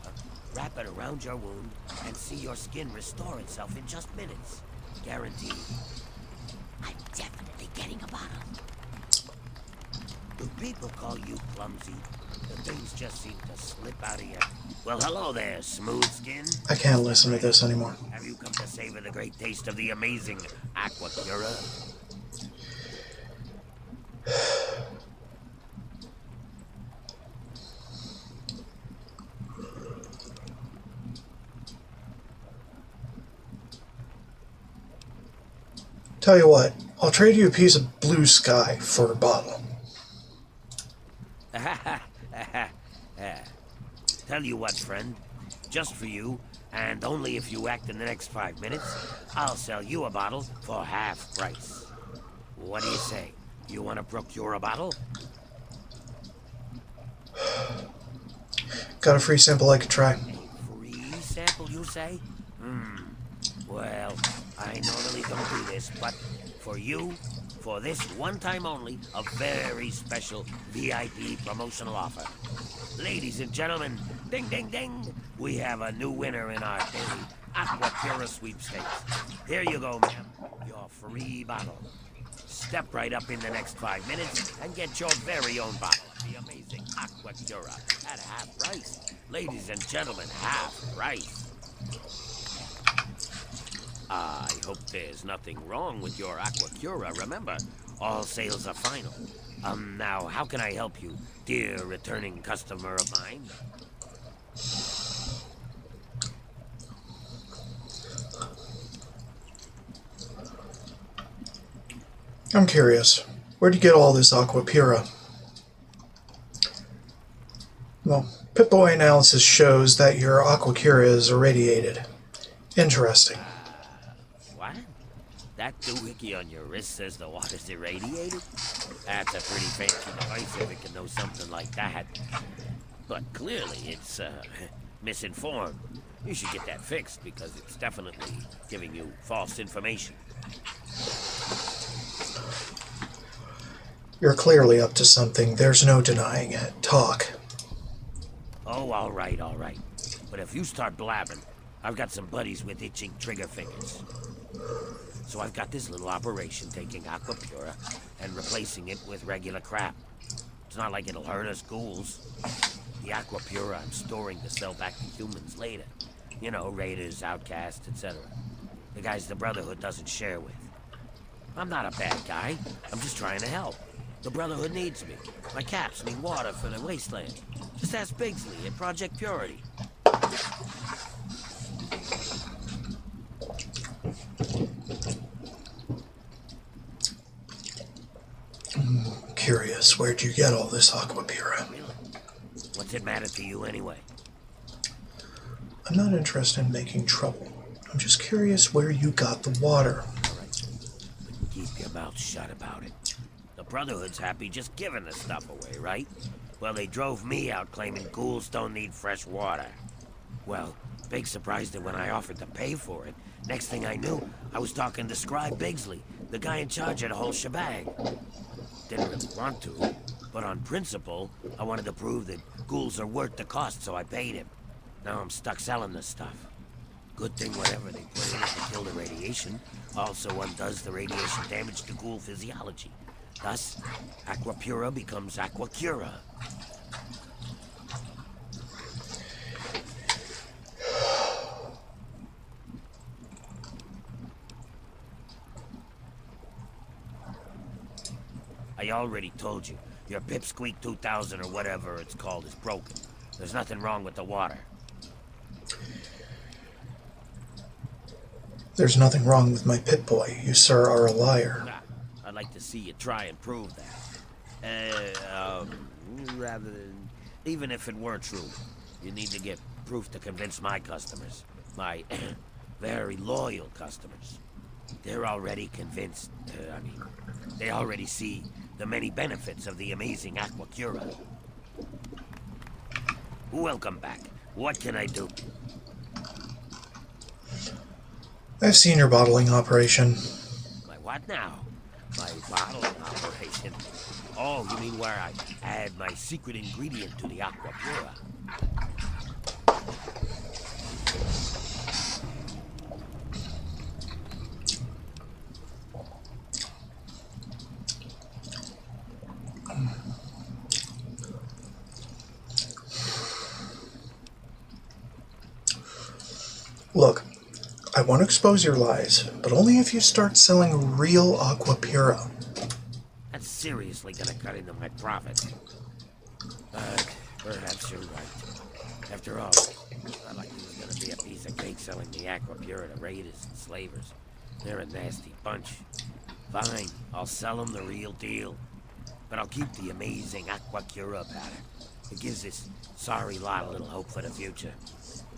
wrap it around your wound, and see your skin restore itself in just minutes. Guaranteed. I'm definitely getting a bottle. Do people call you clumsy? The things just seem to slip out of you. Well, hello there, smooth skin. I can't listen to this anymore. Have you come to savor the great taste of the amazing Aquacura? Tell you what, I'll trade you a piece of blue sky for a bottle. Tell you what, friend. Just for you, And only if you act in the next 5 minutes, I'll sell you a bottle for half price. What do you say? You want to procure a bottle? Got a free sample I could try. Free sample, you say? Well, I normally don't do this, but for you, for this one time only, a very special VIP promotional offer. Ladies and gentlemen, ding, ding, ding, we have a new winner in our daily Aquapura sweepstakes. Here you go, ma'am, your free bottle. Step right up in the next 5 minutes and get your very own bottle of the amazing Aquapura at half price. Ladies and gentlemen, half price. I hope there's nothing wrong with your Aquacura. Remember, all sales are final. Now, how can I help you, dear returning customer of mine? I'm curious. Where'd you get all this Aquapura? Well, Pip-Boy analysis shows that your Aquacura is irradiated. Interesting. What? That doohickey on your wrist says the water's irradiated? That's a pretty fancy device if it can know something like that. But clearly it's, misinformed. You should get that fixed because it's definitely giving you false information. You're clearly up to something. There's no denying it. Talk. Oh, all right, all right. But if you start blabbing, I've got some buddies with itching trigger fingers. So I've got this little operation taking Aquapura and replacing it with regular crap. It's not like it'll hurt us ghouls. The Aquapura I'm storing to sell back to humans later. You know, raiders, outcasts, etc. The guys the Brotherhood doesn't share with. I'm not a bad guy. I'm just trying to help. The Brotherhood needs me. My cats need water for the wasteland. Just ask Bigsley at Project Purity. Curious, where'd you get all this Aquapura? Really? What's it matter to you anyway? I'm not interested in making trouble. I'm just curious where you got the water. All right. But keep your mouth shut about it. The Brotherhood's happy just giving the stuff away, right? Well, they drove me out claiming ghouls don't need fresh water. Well, big surprise that when I offered to pay for it, next thing I knew, I was talking to Scribe Bigsley, the guy in charge of the whole shebang. Didn't really want to, but on principle, I wanted to prove that ghouls are worth the cost, so I paid him. Now I'm stuck selling this stuff. Good thing whatever they put in it to kill the radiation also undoes the radiation damage to ghoul physiology. Thus, Aquapura becomes Aquacura. I already told you, your Pipsqueak 2000 or whatever it's called is broken. There's nothing wrong with the water. There's nothing wrong with my Pip-Boy. You, sir, are a liar. Nah, I'd like to see you try and prove that. Rather than... Even if it were true, you need to get proof to convince my customers. My very loyal customers. They're already convinced. They already see the many benefits of the amazing Aquacura. Welcome back. What can I do? I've seen your bottling operation. My what now? My bottling operation? Oh, you mean where I add my secret ingredient to the Aquapura? Look, I want to expose your lies, but only if you start selling real Aquapura. That's seriously gonna cut into my profit. But perhaps you're right. After all, not like it was gonna be a piece of cake selling the Aquapura to raiders and slavers. They're a nasty bunch. Fine, I'll sell them the real deal. But I'll keep the amazing Aquacura powder. It gives this sorry lot a little hope for the future.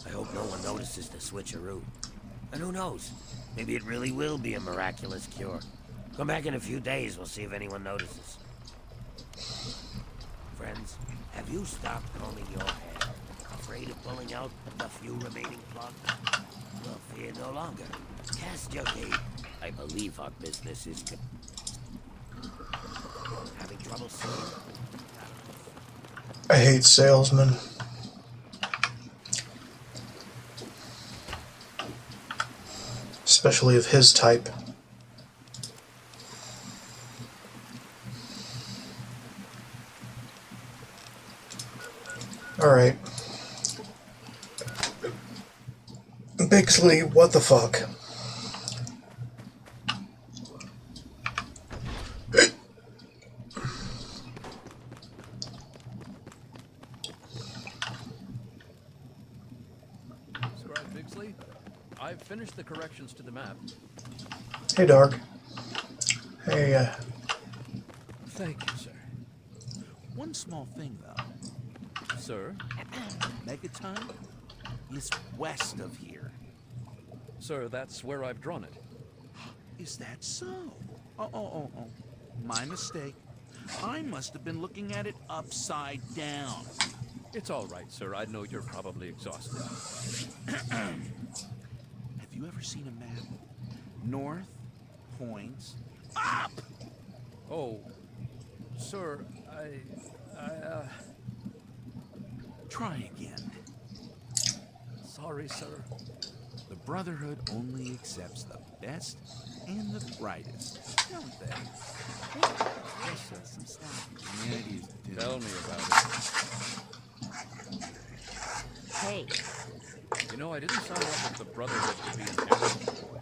I hope no one notices the switcheroo. And who knows? Maybe it really will be a miraculous cure. Come back in a few days, we'll see if anyone notices. Friends, have you stopped combing your hair? Afraid of pulling out the few remaining plugs? Well, fear no longer. Cast your gate. I believe our business is good. Having trouble seeing? I hate salesmen. Especially of his type. Alright. Bixley, what the fuck? Scribe Bixley, I've finished the corrections to the map. Hey, dog. Hey, Thank you, sir. One small thing, though. Sir? Megaton is west of here. Sir, that's where I've drawn it. Is that so? Oh. My mistake. I must have been looking at it upside down. It's all right, sir. I know you're probably exhausted. Have you ever seen a map? North points up! Oh, sir, Try again. Sorry, sir. The Brotherhood only accepts the best and the brightest, don't they? Yes, sir. Some stuff. Yeah, you do. Tell me about it. Hey, You know, I didn't sign up with the Brotherhood to be an errand boy.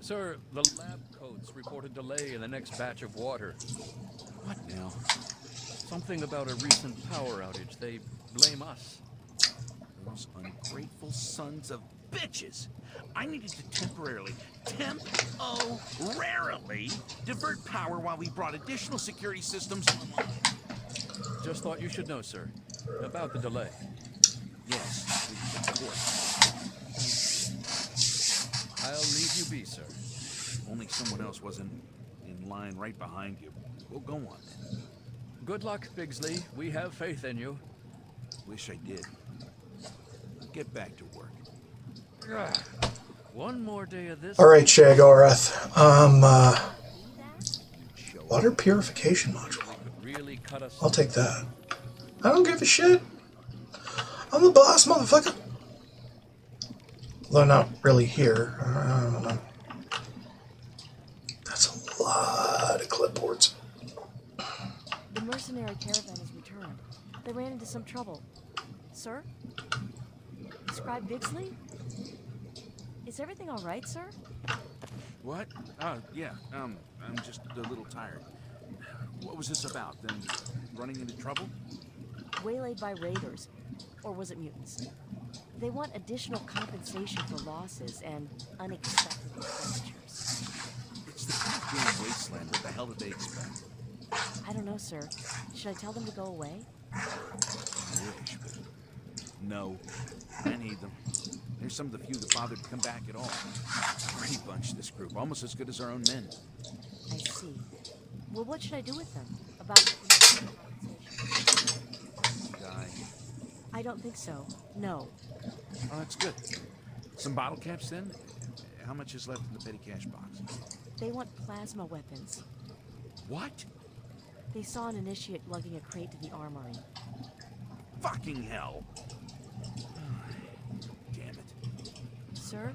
Sir, the lab coats report a delay in the next batch of water. What now? Something about a recent power outage. They blame us. Those ungrateful sons of bitches! I needed to temporarily divert power while we brought additional security systems online. Just thought you should know, sir, about the delay. Yes, of course. I'll leave you be, sir. Only someone else wasn't in line right behind you. Well, go on then. Good luck, Bigsley. We have faith in you. Wish I did. Get back to work. One more day of this. alright, Shagorath. Water purification module. Could really cut us. I'll take that. I don't give a shit. I'm the boss, motherfucker. Though not really here. I don't know. That's a lot of clipboards. The mercenary caravan has returned. They ran into some trouble. Sir? Scribe Bixley? Is everything all right, sir? What? Yeah. I'm just a little tired. What was this about? Them running into trouble? Waylaid by raiders. Or was it mutants? They want additional compensation for losses and unexpected expenditures. It's the goddamn wasteland. What the hell did they expect? I don't know, sir. Should I tell them to go away? I wish, but no. I need them. They're some of the few that bothered to come back at all. Pretty bunch, this group. Almost as good as our own men. I see. Well, what should I do with them? About compensation? Die. I don't think so. No. Oh, that's good. Some bottle caps then? How much is left in the petty cash box? They want plasma weapons. What? They saw an initiate lugging a crate to the armory. Fucking hell! Damn it. Sir?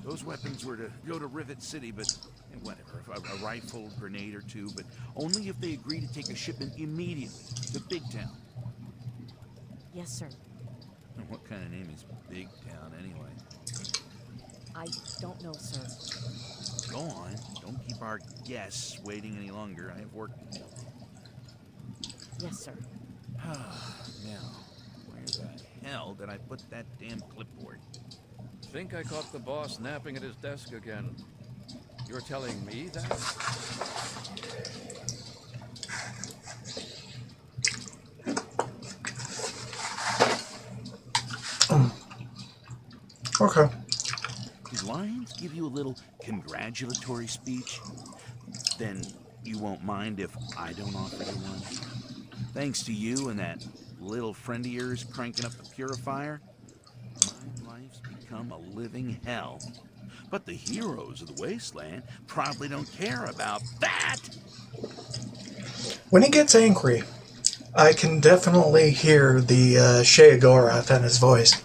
Those weapons were to go to Rivet City, but whatever. A rifle, grenade or two, but only if they agree to take a shipment immediately to Big Town. Yes, sir. What kind of name is Big Town, anyway? I don't know, sir. Go on. Don't keep our guests waiting any longer. I have work to do. Yes, sir. Now, where the hell did I put that damn clipboard? Think I caught the boss napping at his desk again. You're telling me that? Okay. Did Lions give you a little congratulatory speech? Then you won't mind if I don't offer you one? Thanks to you and that little friend of yours cranking up the purifier, my life's become a living hell. But the heroes of the wasteland probably don't care about that! When he gets angry, I can definitely hear the Sheogorath in his voice.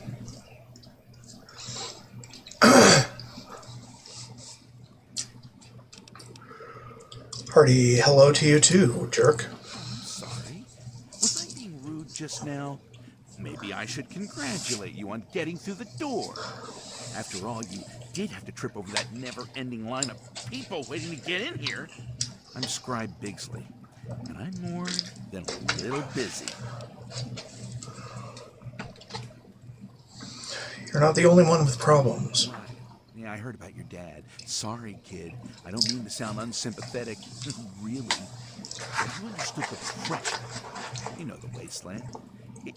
Hearty hello to you too, jerk. I'm sorry. Was I being rude just now? Maybe I should congratulate you on getting through the door. After all, you did have to trip over that never-ending line of people waiting to get in here. I'm Scribe Bigsley, and I'm more than a little busy. You're not the only one with problems. Right. Yeah, I heard about your dad. Sorry, kid. I don't mean to sound unsympathetic. Really. If you understood the pressure. You know the wasteland.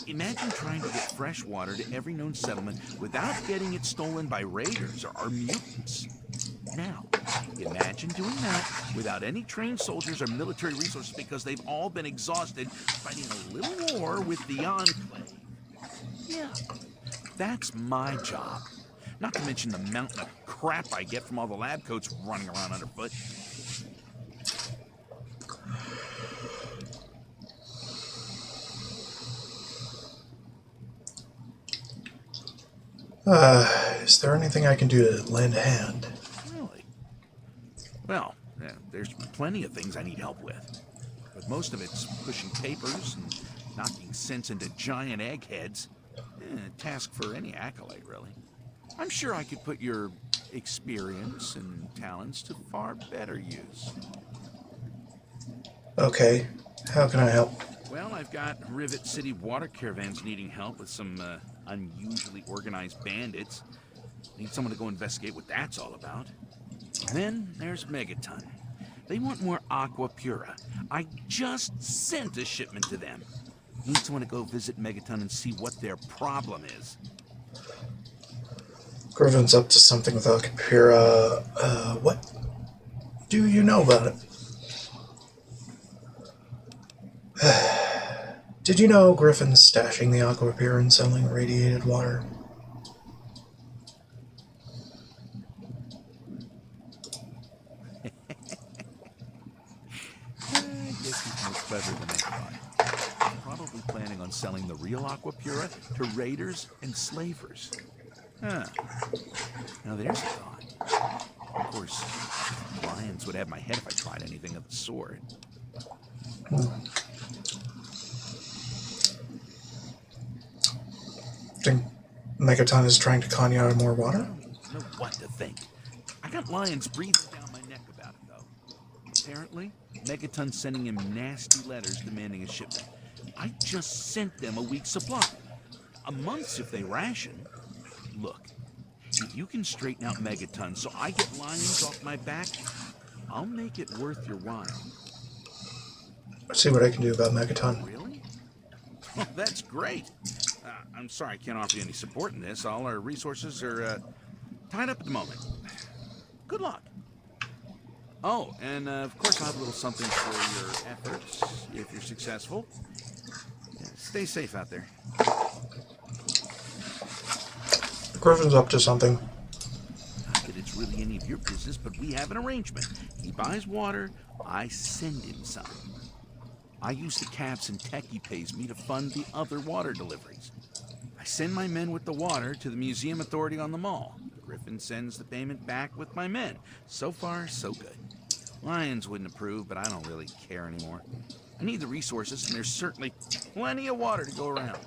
Imagine trying to get fresh water to every known settlement without getting it stolen by raiders or mutants. Now, imagine doing that without any trained soldiers or military resources because they've all been exhausted fighting a little war with the Enclave. Yeah, that's my job. Not to mention the mountain of crap I get from all the lab coats running around underfoot. Is there anything I can do to lend a hand? Really? Well, there's plenty of things I need help with. But most of it's pushing papers and knocking sense into giant eggheads. A task for any acolyte, really. I'm sure I could put your experience and talents to far better use. Okay, how can I help? Well, I've got Rivet City water caravans needing help with some unusually organized bandits. Need someone to go investigate what that's all about. Then there's Megaton. They want more Aqua Pura. I just sent a shipment to them. Need someone to go visit Megaton and see what their problem is. Griffin's up to something with Alcapura. What do you know about it? Did you know Griffin's stashing the Aquapure and selling radiated water? I guess he's more clever than I thought. He's probably planning on selling the real Aquapura to raiders and slavers. Huh. Now there's a thought. Of course, Lions would have my head if I tried anything of the sort. Think Megaton is trying to con you out of more water? I don't know what to think. I got Lions breathing down my neck about it, though. Apparently, Megaton's sending him nasty letters demanding a shipment. I just sent them a week's supply. A month's if they ration. Look, if you can straighten out Megaton so I get Lions off my back, I'll make it worth your while. Let's see what I can do about Megaton. Really? Oh, that's great. I'm sorry I can't offer you any support in this. All our resources are tied up at the moment. Good luck. Oh, and of course I'll have a little something for your efforts if you're successful. Yeah, stay safe out there. Griffin's up to something. Not that it's really any of your business, but we have an arrangement. He buys water, I send him some. I use the caps and tech he pays me to fund the other water deliveries. I send my men with the water to the museum authority on the mall. Griffin sends the payment back with my men. So far, so good. Lions wouldn't approve, but I don't really care anymore. I need the resources, and there's certainly plenty of water to go around.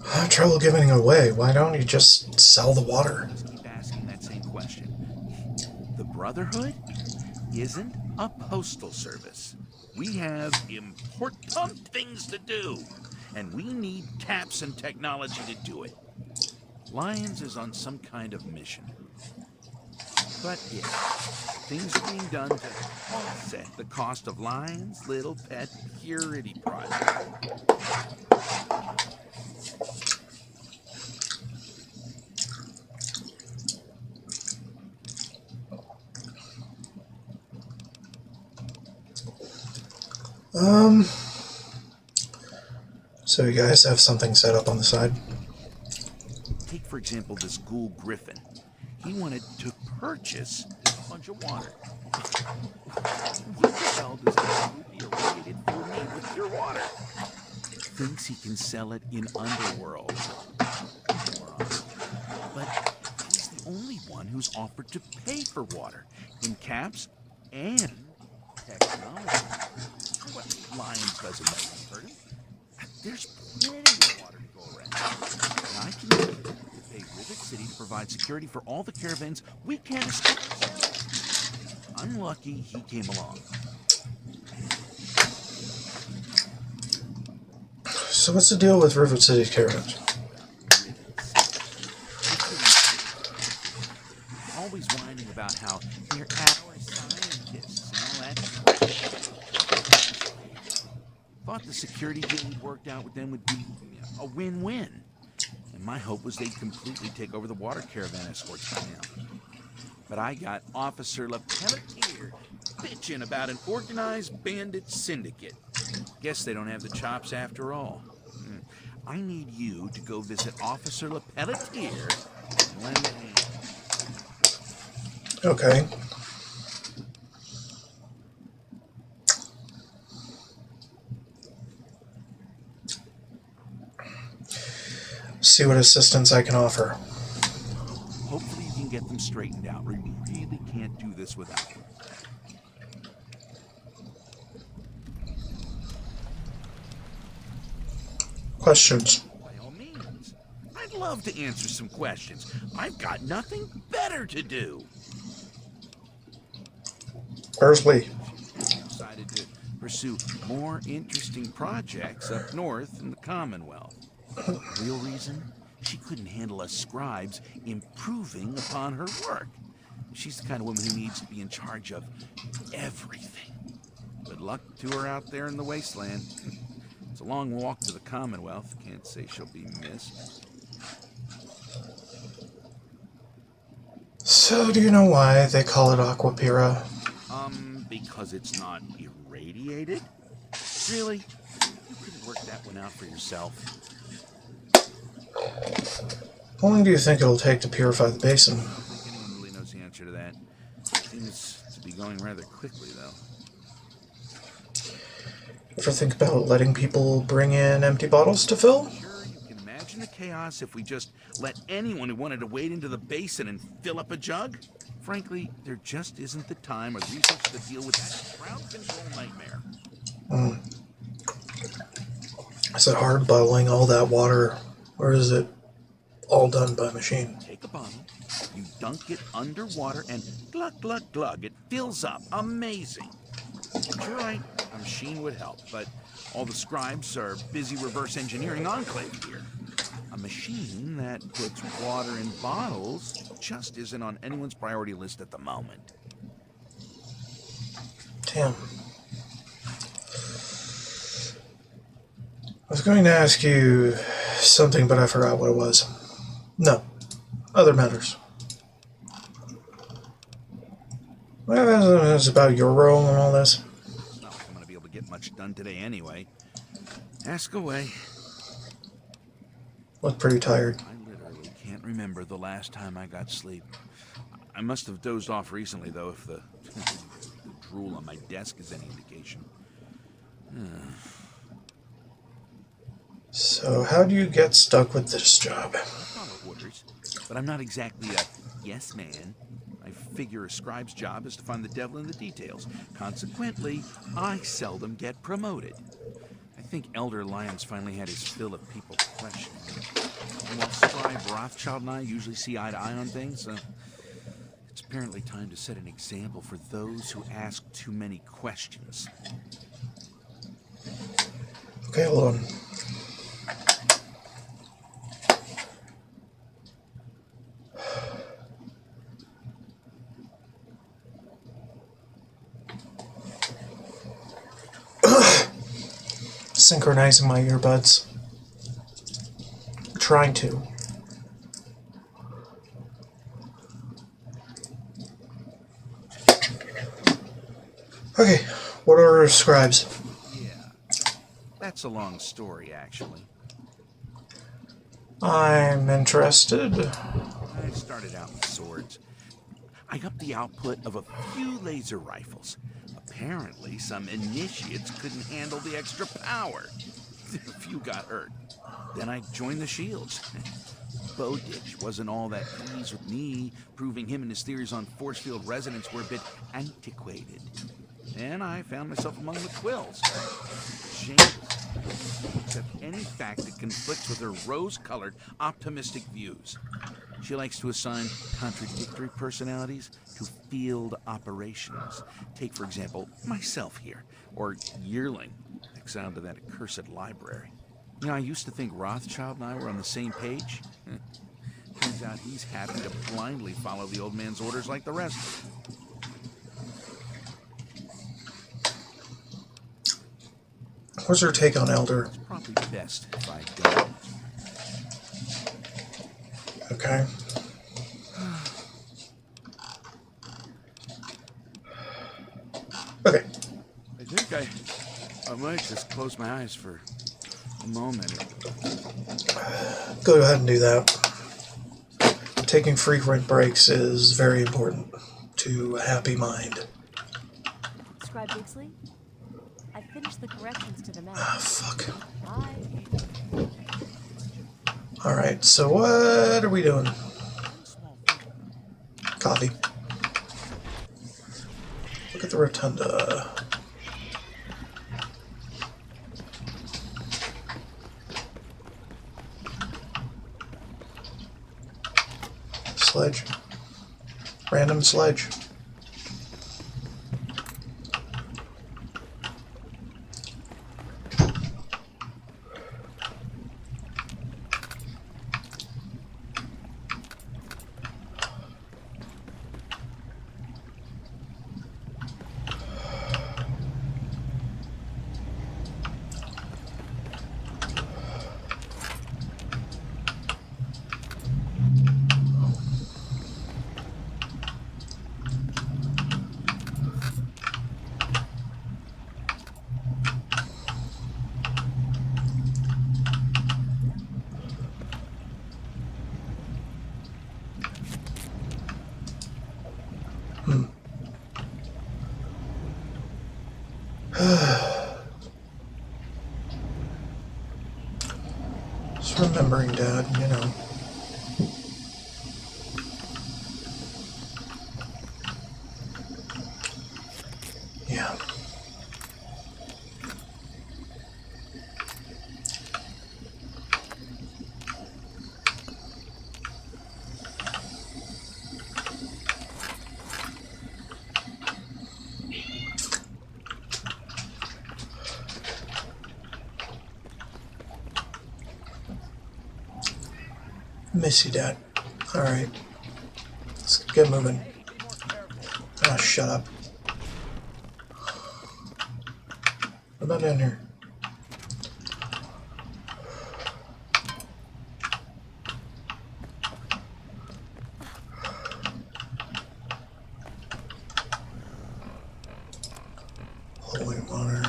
I have trouble giving it away. Why don't you just sell the water? Let's keep asking that same question. The Brotherhood isn't a postal service. We have important things to do, and we need caps and technology to do it. Lions is on some kind of mission. But yeah, things are being done to offset the cost of Lion's little pet purity project. So you guys have something set up on the side? Take, for example, this ghoul Griffin. He wanted to purchase a bunch of water. What the hell does a be irradiated for me with pure water? Thinks he can sell it in Underworld. Moron. But he's the only one who's offered to pay for water in caps and technology. What Lions doesn't know, you've heard him. There's plenty of water to go around. And I can use it to pay Rivet City to provide security for all the caravans we can't escape ourselves. I'm lucky he came along. So what's the deal with Rivet City's caravans? Always whining about how they're our scientists and all that. Thought the security deal we'd worked out with them would be a win-win. And my hope was they'd completely take over the water caravan escorts by now. But I got Officer LePelletier bitching about an organized bandit syndicate. Guess they don't have the chops after all. I need you to go visit Officer LePelletier and lend a hand. Okay. See what assistance I can offer. Hopefully you can get them straightened out. We really can't do this without them. Questions? By all means. I'd love to answer some questions. I've got nothing better to do. Where's Lee? Decided to pursue more interesting projects up north in the Commonwealth. Real reason? She couldn't handle us scribes improving upon her work. She's the kind of woman who needs to be in charge of everything. Good luck to her out there in the wasteland. It's a long walk to the Commonwealth. Can't say she'll be missed. So, do you know why they call it Aquapira? Because it's not irradiated? Really? You couldn't work that one out for yourself. How long do you think it'll take to purify the basin? I don't think anyone really knows the answer to that. Seems to be going rather quickly, though. Ever think about letting people bring in empty bottles to fill? Sure, you can imagine the chaos if we just let anyone who wanted to wade into the basin and fill up a jug? Frankly, there just isn't the time or the resources to deal with that crowd control nightmare. Is it hard bottling all that water, or is it all done by machine? Take a bottle, you dunk it underwater, and glug, glug, glug, it fills up. Amazing. You're right, a machine would help, but all the scribes are busy reverse engineering Enclave here. A machine that puts water in bottles just isn't on anyone's priority list at the moment. Damn. I was going to ask you something, but I forgot what it was. No. Other matters. Well, it's about your role in all this. It's not like I'm going to be able to get much done today anyway. Ask away. Look pretty tired. I literally can't remember the last time I got sleep. I must have dozed off recently, though, if the drool on my desk is any indication. So, how do you get stuck with this job? I follow orders, but I'm not exactly a yes man. I figure a scribe's job is to find the devil in the details. Consequently, I seldom get promoted. I think Elder Lyons finally had his fill of people questioning him. And while Scribe Rothschild and I usually see eye to eye on things, it's apparently time to set an example for those who ask too many questions. Okay, hold on. synchronizing my earbuds. Trying to. Okay, what are scribes? Yeah, that's a long story, actually. I'm interested. I started out with swords. I upped the output of a few laser rifles. Apparently, some initiates couldn't handle the extra power. A few got hurt. Then I joined the shields. Bowditch wasn't all that pleased with me, proving him and his theories on force field resonance were a bit antiquated. And I found myself among the quills. Shameless. Accept any fact that conflicts with her rose-colored, optimistic views. She likes to assign contradictory personalities to field operations. Take, for example, myself here, or Yearling, exiled to that accursed library. You know, I used to think Rothschild and I were on the same page. Turns out he's happy to blindly follow the old man's orders like the rest. What's your take on Elder? It's probably best if I don't. Okay. Okay. I think I might just close my eyes for a moment. Go ahead and do that. Taking frequent breaks is very important to a happy mind. Scribe Bigsley? I finished the corrections to the map. Ah, fuck. Bye. Alright, so what are we doing? Coffee. Look at the rotunda. Sledge. Random sledge. Just remembering Dad, you know. Yeah. Miss you, Dad. Alright. Let's get moving. Ah, shut up. What about down here? Holy water.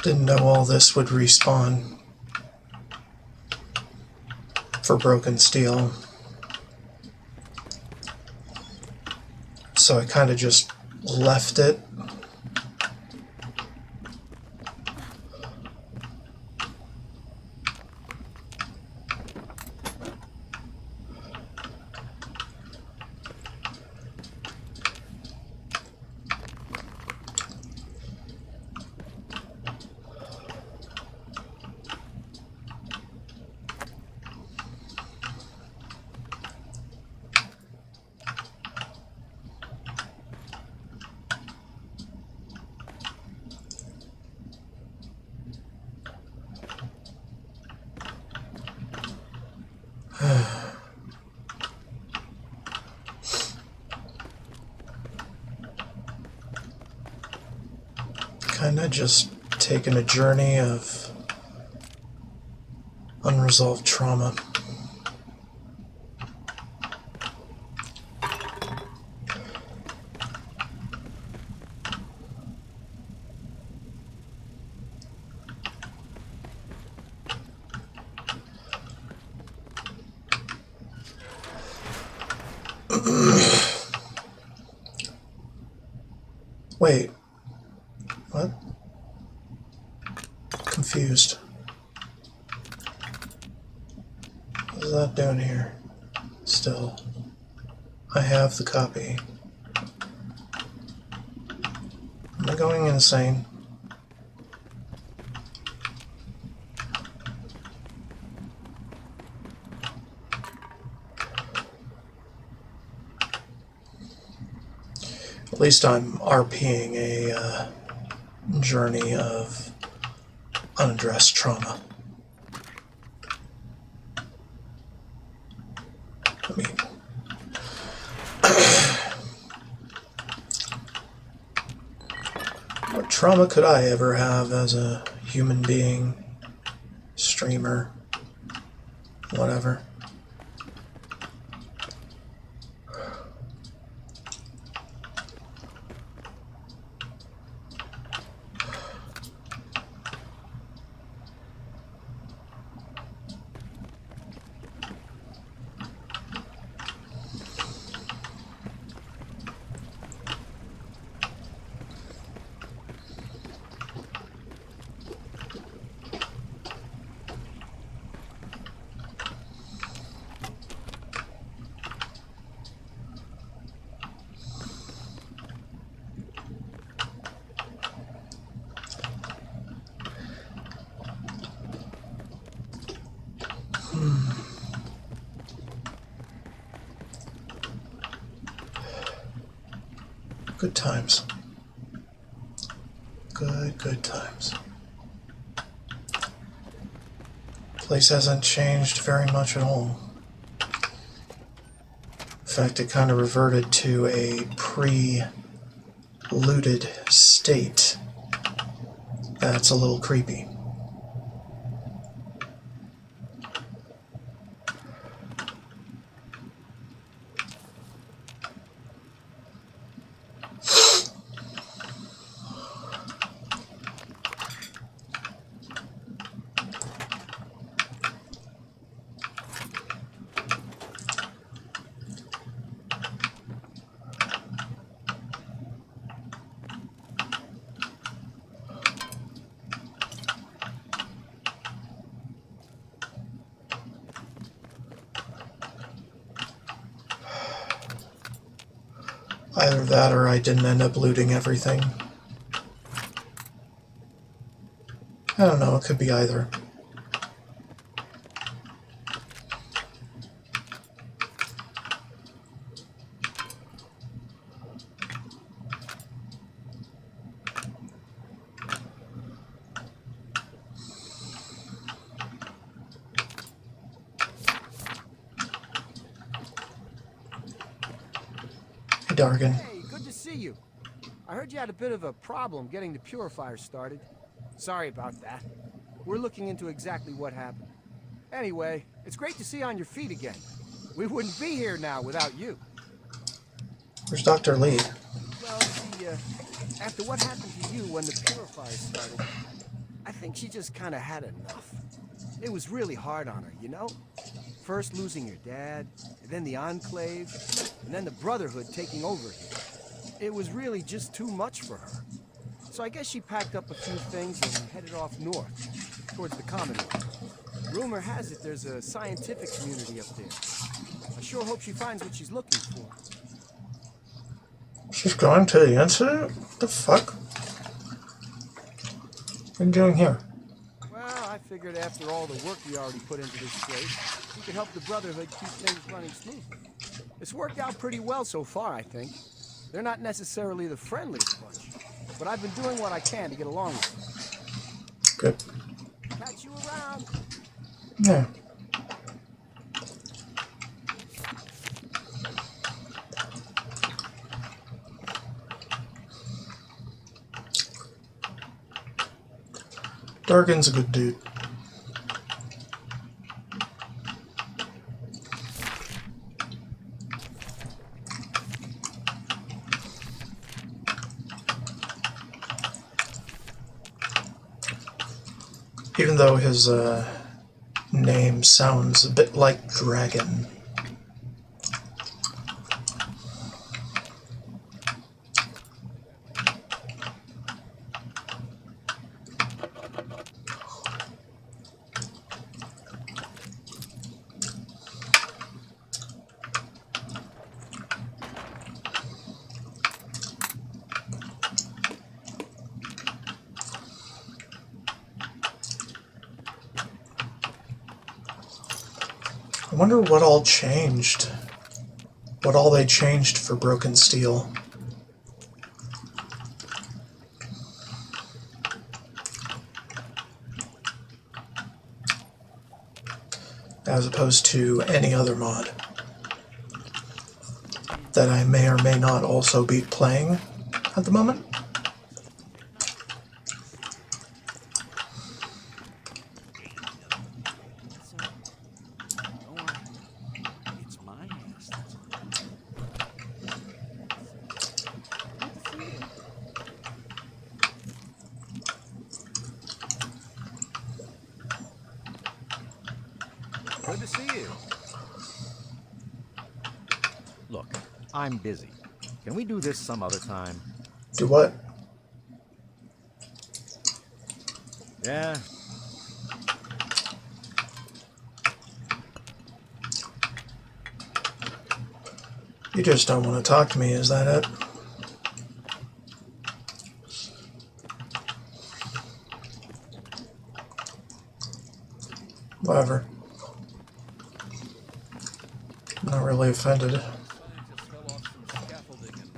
Didn't know all this would respawn. for broken steel. So I kind of just left it. Kinda just taking a journey of unresolved trauma. Wait. What? Confused. What is that doing here? Still. I have the copy. Am I going insane? At least I'm RPing a journey of unaddressed trauma. I mean, what trauma could I ever have as a human being, streamer, whatever? Good times. Good times. Place hasn't changed very much at all. In fact, it kind of reverted to a pre-looted state. That's a little creepy. Either that or I didn't end up looting everything. I don't know, it could be either. Hey, Dargan. Hey, good to see you. I heard you had a bit of a problem getting the purifier started. Sorry about that. We're looking into exactly what happened. Anyway, it's great to see you on your feet again. We wouldn't be here now without you. Where's Dr. Lee? Well, see, after what happened to you when the purifier started, I think she just kind of had enough. It was really hard on her, you know? First losing your dad, and then the Enclave, and then the Brotherhood taking over here. It was really just too much for her. So I guess she packed up a few things and headed off north, towards the Commonwealth. Rumor has it there's a scientific community up there. I sure hope she finds what she's looking for. She's going to the incident? What the fuck? What are you doing here? Well, I figured after all the work we already put into this place, we could help the Brotherhood keep things running smoothly. It's worked out pretty well so far, I think. They're not necessarily the friendliest bunch, but I've been doing what I can to get along with them. Good. Catch you around. Yeah. Dargan's a good dude. Even though his name sounds a bit like dragon. I wonder what all changed. What all they changed for Broken Steel. As opposed to any other mod that I may or may not also be playing at the moment. It's my ass. Good to see you. Look, I'm busy. Can we do this some other time? Do what? Yeah. You just don't want to talk to me, is that it? Whatever. I'm not really offended.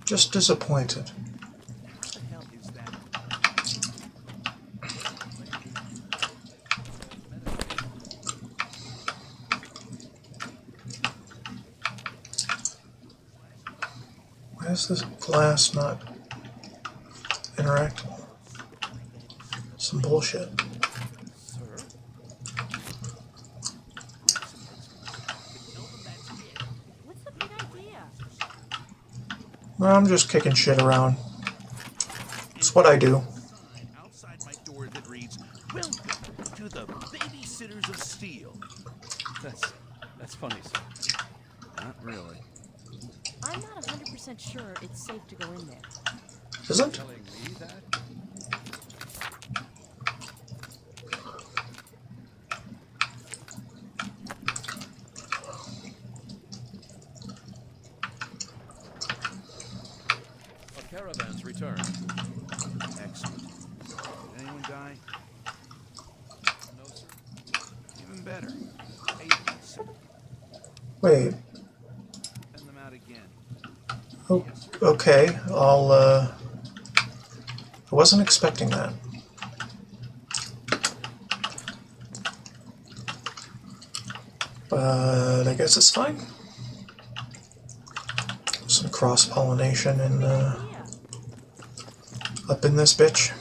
Just disappointed. What the hell is that? Why is this glass not interactable? Some bullshit. What's the big idea? Well, I'm just kicking shit around. It's what I do. Outside my door that reads, "Welcome to the Babysitters of Steel." That's funny, sir. Not really. I'm not 100% sure it's safe to go in there. Isn't? Telling me that? Our caravan's returned. Excellent. Did anyone die? No, sir. Even better. Babies. Wait. Send them out again. Oh, okay. I wasn't expecting that. But I guess it's fine. Some cross-pollination and up in this bitch.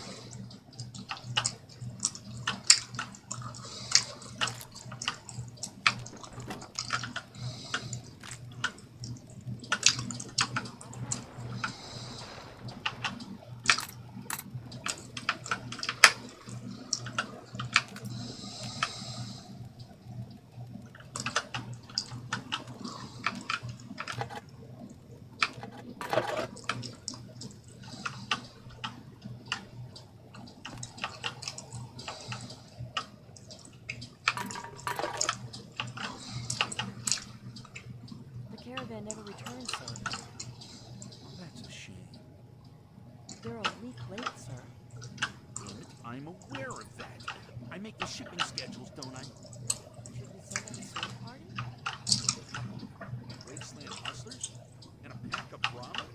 The caravan never returned, sir. Oh, that's a shame. They're a week late, sir. Damn it, I'm aware of that. I make the shipping schedules, don't I? Should we send out a search party? With a couple of wasteland hustlers? And a pack of Brahmin?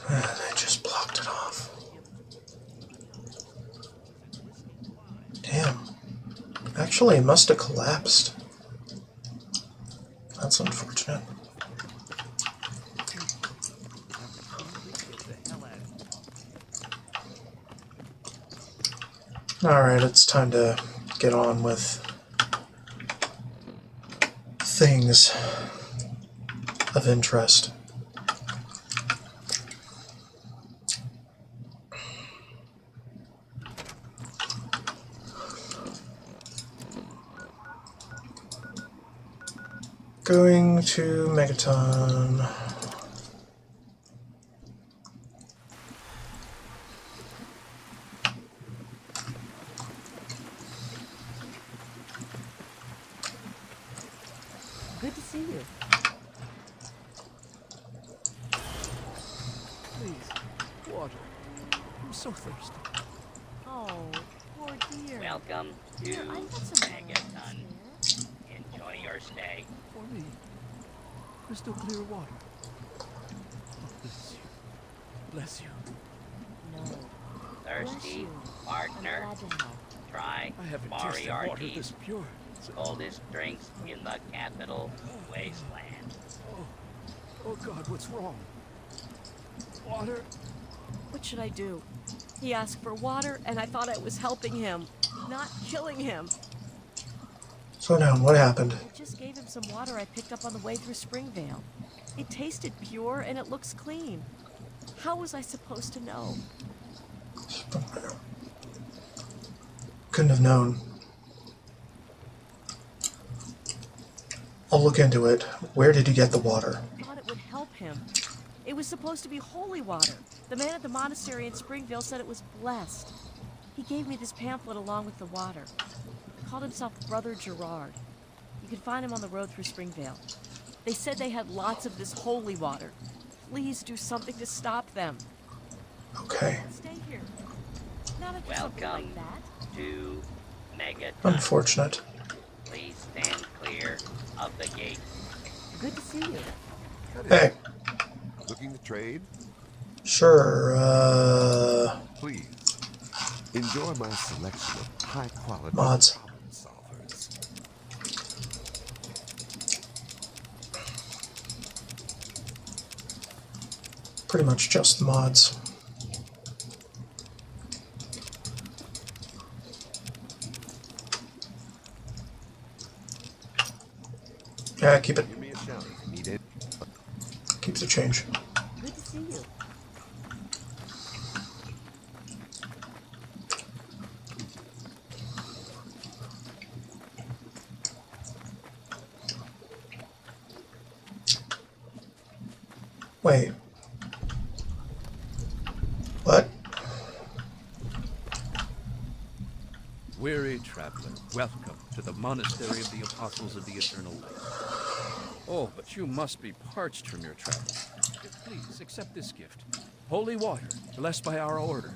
I just blocked it off. Damn. Actually, it must have collapsed. That's unfortunate. Alright, it's time to get on with things of interest. Going to Megaton. Good to see you. Please, water. I'm so thirsty. Oh, poor dear. Welcome to Here, I've got some Megaton. Enjoy your stay. For me, crystal clear water. Oh, bless you. Bless you. No. Bless Thirsty, you. partner? I'm glad to help. Try I haven't tasted water Moriarty's this pure. coldest drinks in the capital wasteland. Oh God, what's wrong? Water? What should I do? He asked for water, and I thought I was helping him, not killing him. Slow down, what happened? I just gave him some water I picked up on the way through Springvale. It tasted pure, and it looks clean. How was I supposed to know? Couldn't have known. I'll look into it. Where did you get the water? I thought it would help him. It was supposed to be holy water. The man at the monastery in Springvale said it was blessed. He gave me this pamphlet along with the water. He called himself Brother Gerard. You can find him on the road through Springvale. They said they had lots of this holy water. Please do something to stop them. Okay. Stay here. Not if something Welcome like that. to Megaton. Unfortunate. Please stand clear of the gate. Good to see you. Hey. Looking to trade? Sure, Please. Enjoy my selection of high-quality mods. problem solvers. Pretty much just the mods. Yeah, keep it. Give me a shout if you need it. Keep the change. Good to see you. Wait. What? Weary traveler, welcome to the monastery of the Apostles of the Eternal Light. Oh, but you must be parched from your travels. Please accept this gift. Holy water, blessed by our order.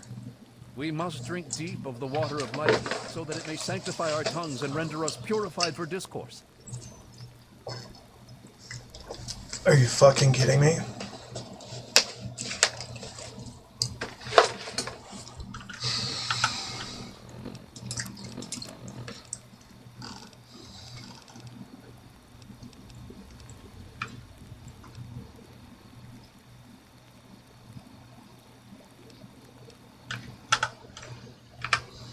We must drink deep of the water of life, so that it may sanctify our tongues and render us purified for discourse. Are you fucking kidding me?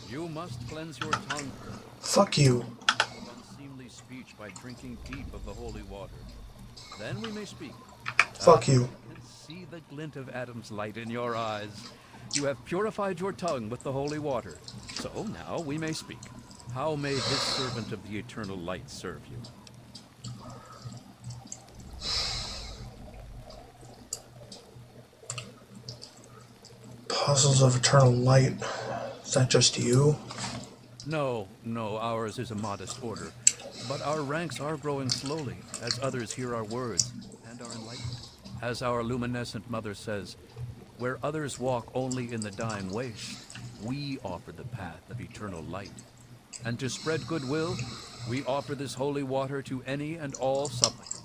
You must cleanse your tongue. Fuck you. Unseemly speech by drinking deep of the holy water. Then we may speak. Fuck you. I can see the glint of Adam's light in your eyes. You have purified your tongue with the holy water. So now we may speak. How may this servant of the eternal light serve you? Apostles of Eternal Light. Is that just you? No, ours is a modest order. But our ranks are growing slowly, as others hear our words and are enlightened. As our luminescent mother says, where others walk only in the dying waste, we offer the path of eternal light. And to spread goodwill, we offer this holy water to any and all supplicants.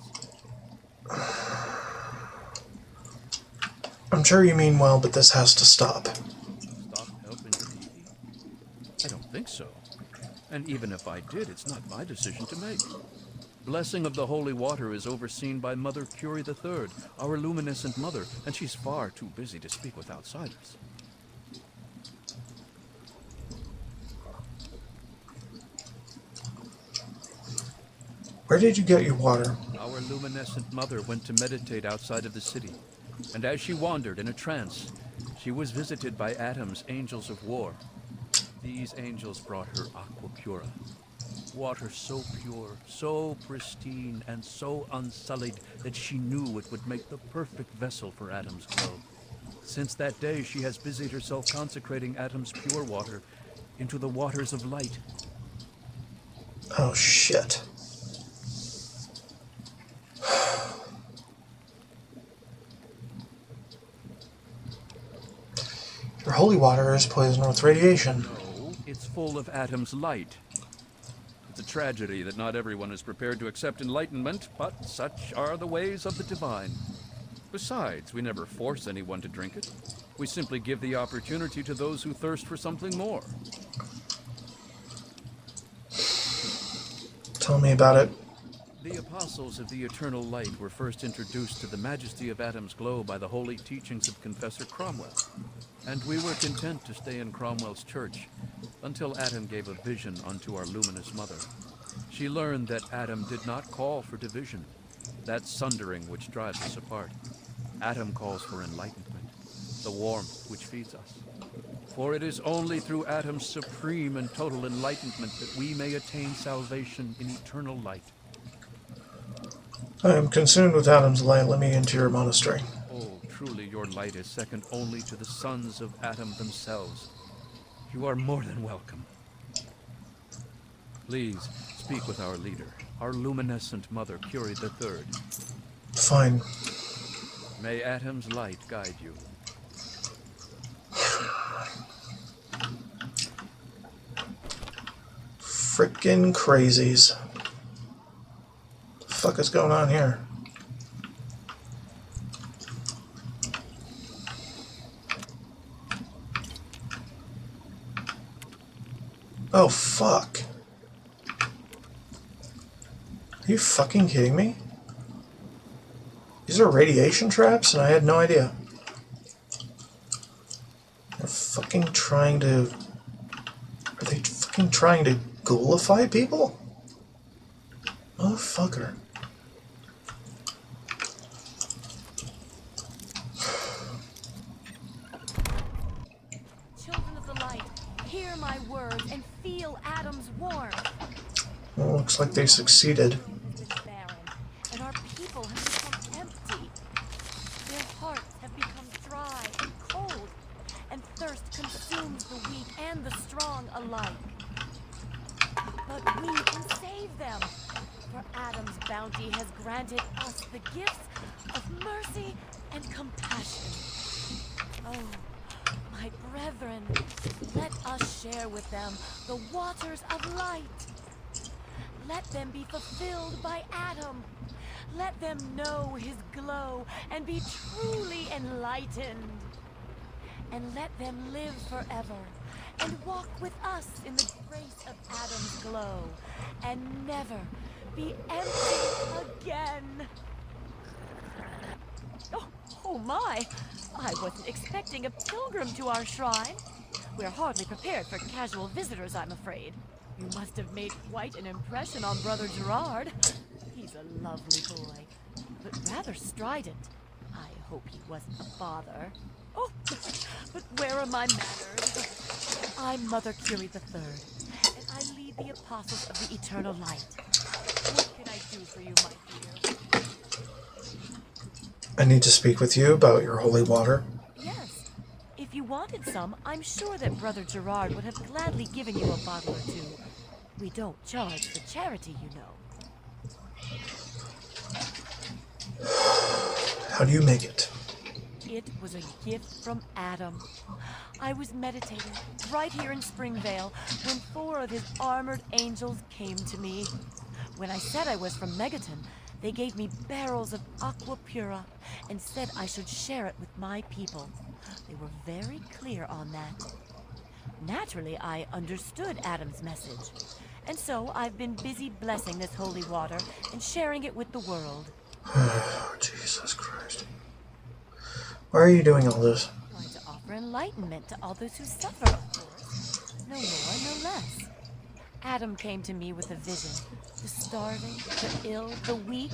I'm sure you mean well, but this has to stop. Stop helping your deity? I don't think so. And even if I did, it's not my decision to make. Blessing of the holy water is overseen by Mother Curie III, our luminescent mother, and she's far too busy to speak with outsiders. Where did you get your water? Our luminescent mother went to meditate outside of the city, and as she wandered in a trance, she was visited by Adam's angels of war. These angels brought her aqua pura, water so pure, so pristine, and so unsullied that she knew it would make the perfect vessel for Adam's glow. Since that day, she has busied herself consecrating Adam's pure water into the waters of light. Oh, shit. Your holy water is poisoned with radiation. No, it's full of Adam's light. It's a tragedy that not everyone is prepared to accept enlightenment, but such are the ways of the divine. Besides, we never force anyone to drink it. We simply give the opportunity to those who thirst for something more. Tell me about it. The apostles of the eternal light were first introduced to the majesty of Adam's glow by the holy teachings of Confessor Cromwell. And we were content to stay in Cromwell's church until Adam gave a vision unto our luminous mother. She learned that Adam did not call for division, that sundering which drives us apart. Adam calls for enlightenment, the warmth which feeds us. For it is only through Adam's supreme and total enlightenment that we may attain salvation in eternal light. I am consumed with Adam's light. Let me into your monastery. Oh, truly your light is second only to the sons of Adam themselves. You are more than welcome. Please, speak with our leader, our luminescent mother, Curie III. Fine. May Adam's light guide you. Frickin' crazies. What the fuck is going on here? Oh, fuck. Are you fucking kidding me? These are radiation traps, and I had no idea. They're fucking trying to... Are they fucking trying to ghoulify people? Motherfucker. Children of the light, hear my words and feel Adam's warmth. Well, looks like they succeeded. Barren, and our people have become empty. Their hearts have become dry and cold, and thirst consumes the weak and the strong alike. But we can save them, for Adam's bounty has granted us the gifts of mercy and compassion. Oh, my brethren, let us share with them the waters of light. Let them be fulfilled by Adam. Let them know his glow and be truly enlightened. And let them live forever and walk with us in the grace of Adam's glow and never be empty again. Oh my! I wasn't expecting a pilgrim to our shrine. We're hardly prepared for casual visitors, I'm afraid. You must have made quite an impression on Brother Gerard. He's a lovely boy, but rather strident. I hope he wasn't a bother. Oh, but where are my manners? I'm Mother Curie III, and I lead apostles of the eternal light. What can I do for you, my dear? I need to speak with you about your holy water. Yes. If you wanted some, I'm sure that Brother Gerard would have gladly given you a bottle or two. We don't charge for charity, you know. How do you make it? It was a gift from Adam. I was meditating right here in Springvale when 4 of his armored angels came to me. When I said I was from Megaton, they gave me barrels of aqua pura and said I should share it with my people. They were very clear on that. Naturally, I understood Adam's message. And so I've been busy blessing this holy water and sharing it with the world. Oh, Jesus Christ. Why are you doing all this? Trying to offer enlightenment to others who suffer, of course. No more, no less. Adam came to me with a vision. The starving, the ill, the weak,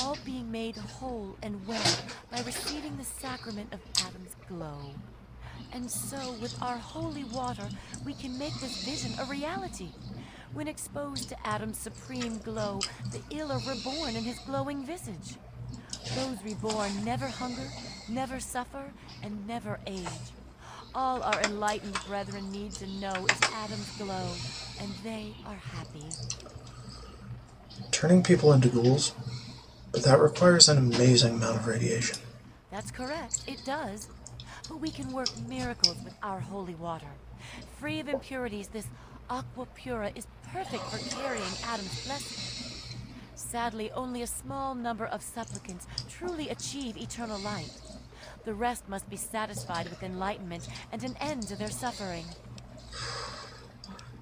all being made whole and well by receiving the sacrament of Adam's glow. And so, with our holy water, we can make this vision a reality. When exposed to Adam's supreme glow, the ill are reborn in his glowing visage. Those reborn never hunger, never suffer, and never age. All our enlightened brethren need to know is Adam's glow, and they are happy. Turning people into ghouls? But that requires an amazing amount of radiation. That's correct, it does. But we can work miracles with our holy water. Free of impurities, this aqua pura is perfect for carrying Adam's blessing. Sadly, only a small number of supplicants truly achieve eternal light. The rest must be satisfied with enlightenment and an end to their suffering.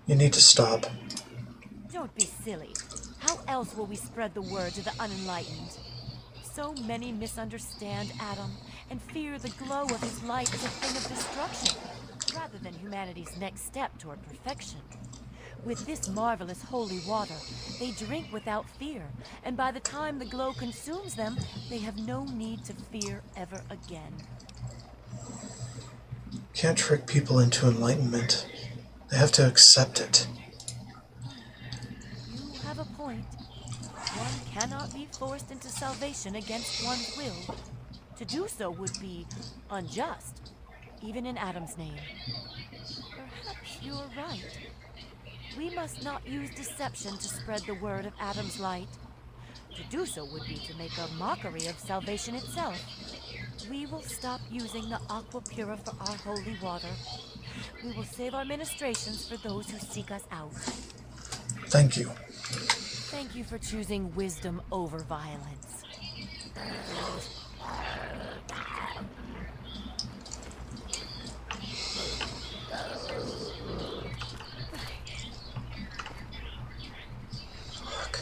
You need to stop. Don't be silly. How else will we spread the word to the unenlightened? So many misunderstand Adam and fear the glow of his light as a thing of destruction, rather than humanity's next step toward perfection. With this marvelous holy water, they drink without fear, and by the time the glow consumes them, they have no need to fear ever again. Can't trick people into enlightenment. They have to accept it. You have a point. One cannot be forced into salvation against one's will. To do so would be unjust, even in Adam's name. Perhaps you're right. We must not use deception to spread the word of Adam's light. To do so would be to make a mockery of salvation itself. We will stop using the aqua pura for our holy water. We will save our ministrations for those who seek us out. Thank you. Thank you for choosing wisdom over violence. Fuck.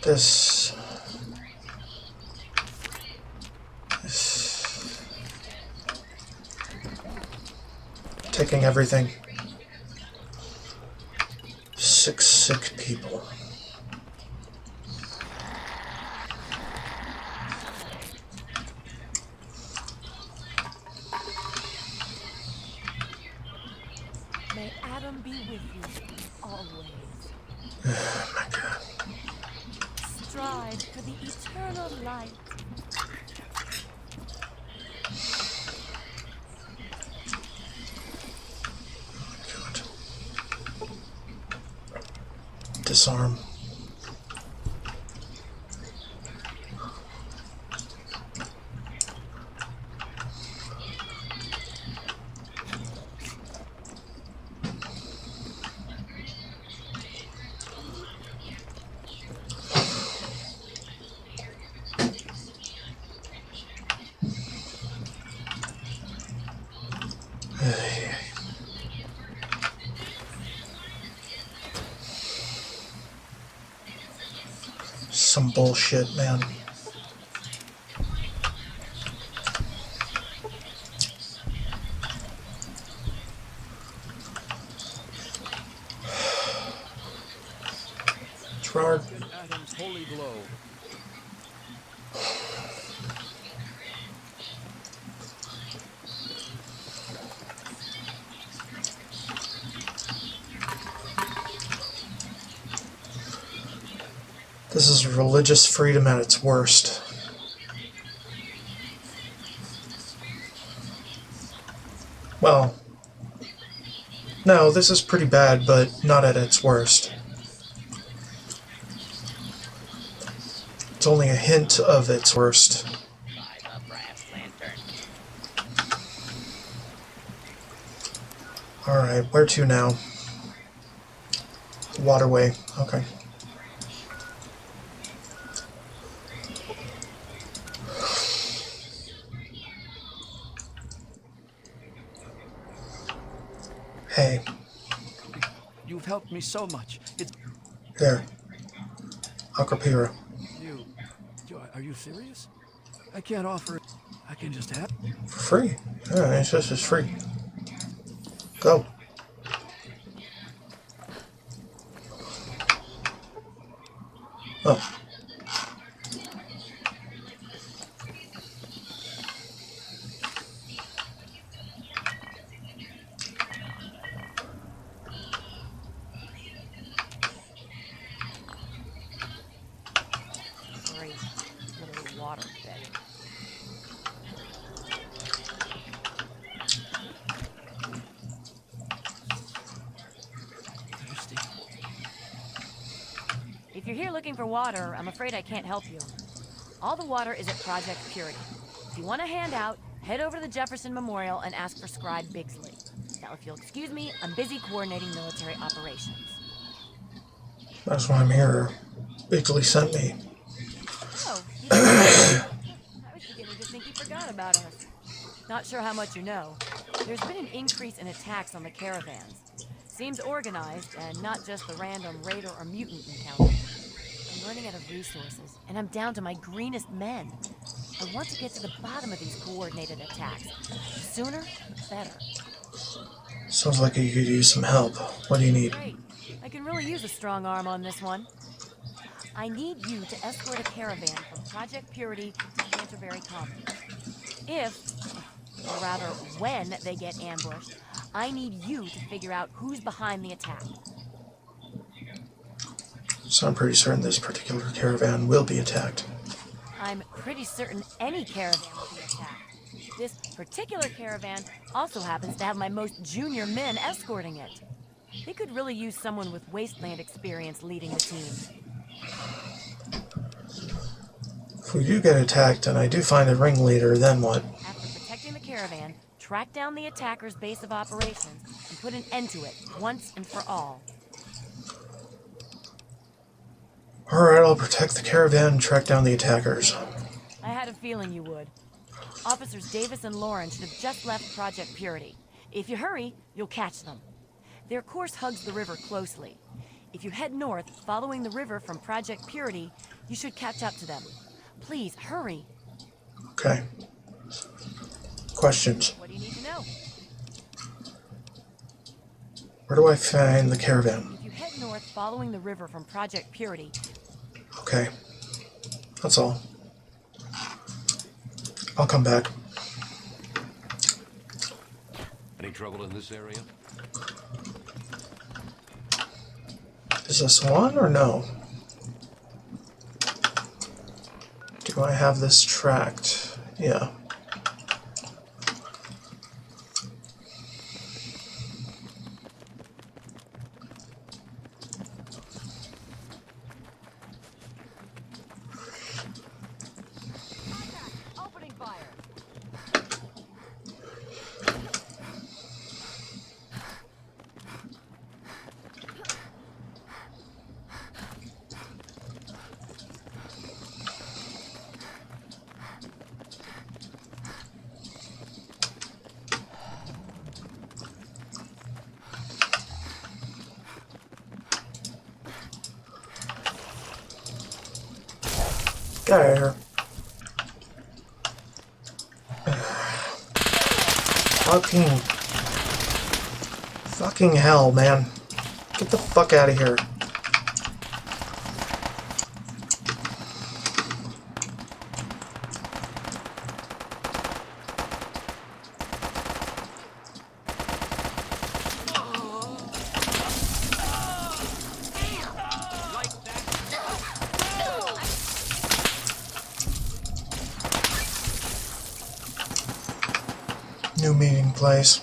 This... Taking everything. Sick people. May Adam be with you always. Oh my God. Strive for the eternal light. Disarm. Some bullshit, man. Gerard. Adam's holy glow. This is religious freedom at its worst. Well, no, this is pretty bad, but not at its worst. It's only a hint of its worst. By the brass lantern. Alright, where to now? Waterway, okay. Hey. You've helped me so much. It's... Here. Acropira. Are you serious? I can't offer it. I can just have... For free. Yeah, it's just it's free. Go. Oh. Great. Little water bed. If you're here looking for water, I'm afraid I can't help you. All the water is at Project Purity. If you want a handout, head over to the Jefferson Memorial and ask for Scribe Bigsley. Now, if you'll excuse me, I'm busy coordinating military operations. That's why I'm here. Bigsley sent me. Oh, I was beginning to think you forgot about us. Not sure how much you know. There's been an increase in attacks on the caravans. Seems organized, and not just the random raider or mutant encounter. I'm running out of resources, and I'm down to my greenest men. I want to get to the bottom of these coordinated attacks. The sooner, the better. Sounds like you could use some help. What do you need? Great. I can really use a strong arm on this one. I need you to escort a caravan from Project Purity to Canterbury Commons. If, or rather when, they get ambushed, I need you to figure out who's behind the attack. So I'm pretty certain this particular caravan will be attacked. I'm pretty certain any caravan will be attacked. This particular caravan also happens to have my most junior men escorting it. They could really use someone with wasteland experience leading the team. If we do get attacked and I do find a ringleader, then what? After protecting the caravan, track down the attacker's base of operations and put an end to it once and for all. Alright, I'll protect the caravan and track down the attackers. I had a feeling you would. Officers Davis and Lauren should have just left Project Purity. If you hurry, you'll catch them. Their course hugs the river closely. If you head north, following the river from Project Purity, you should catch up to them. Please, hurry. Okay. Questions? What do you need to know? Where do I find the caravan? If you head north, following the river from Project Purity... Okay. That's all. I'll come back. Any trouble in this area? Is this one or no? Do I have this tracked? Yeah. Opening fire! Get out of here. Fucking hell, man. Get the fuck out of here. New meeting place.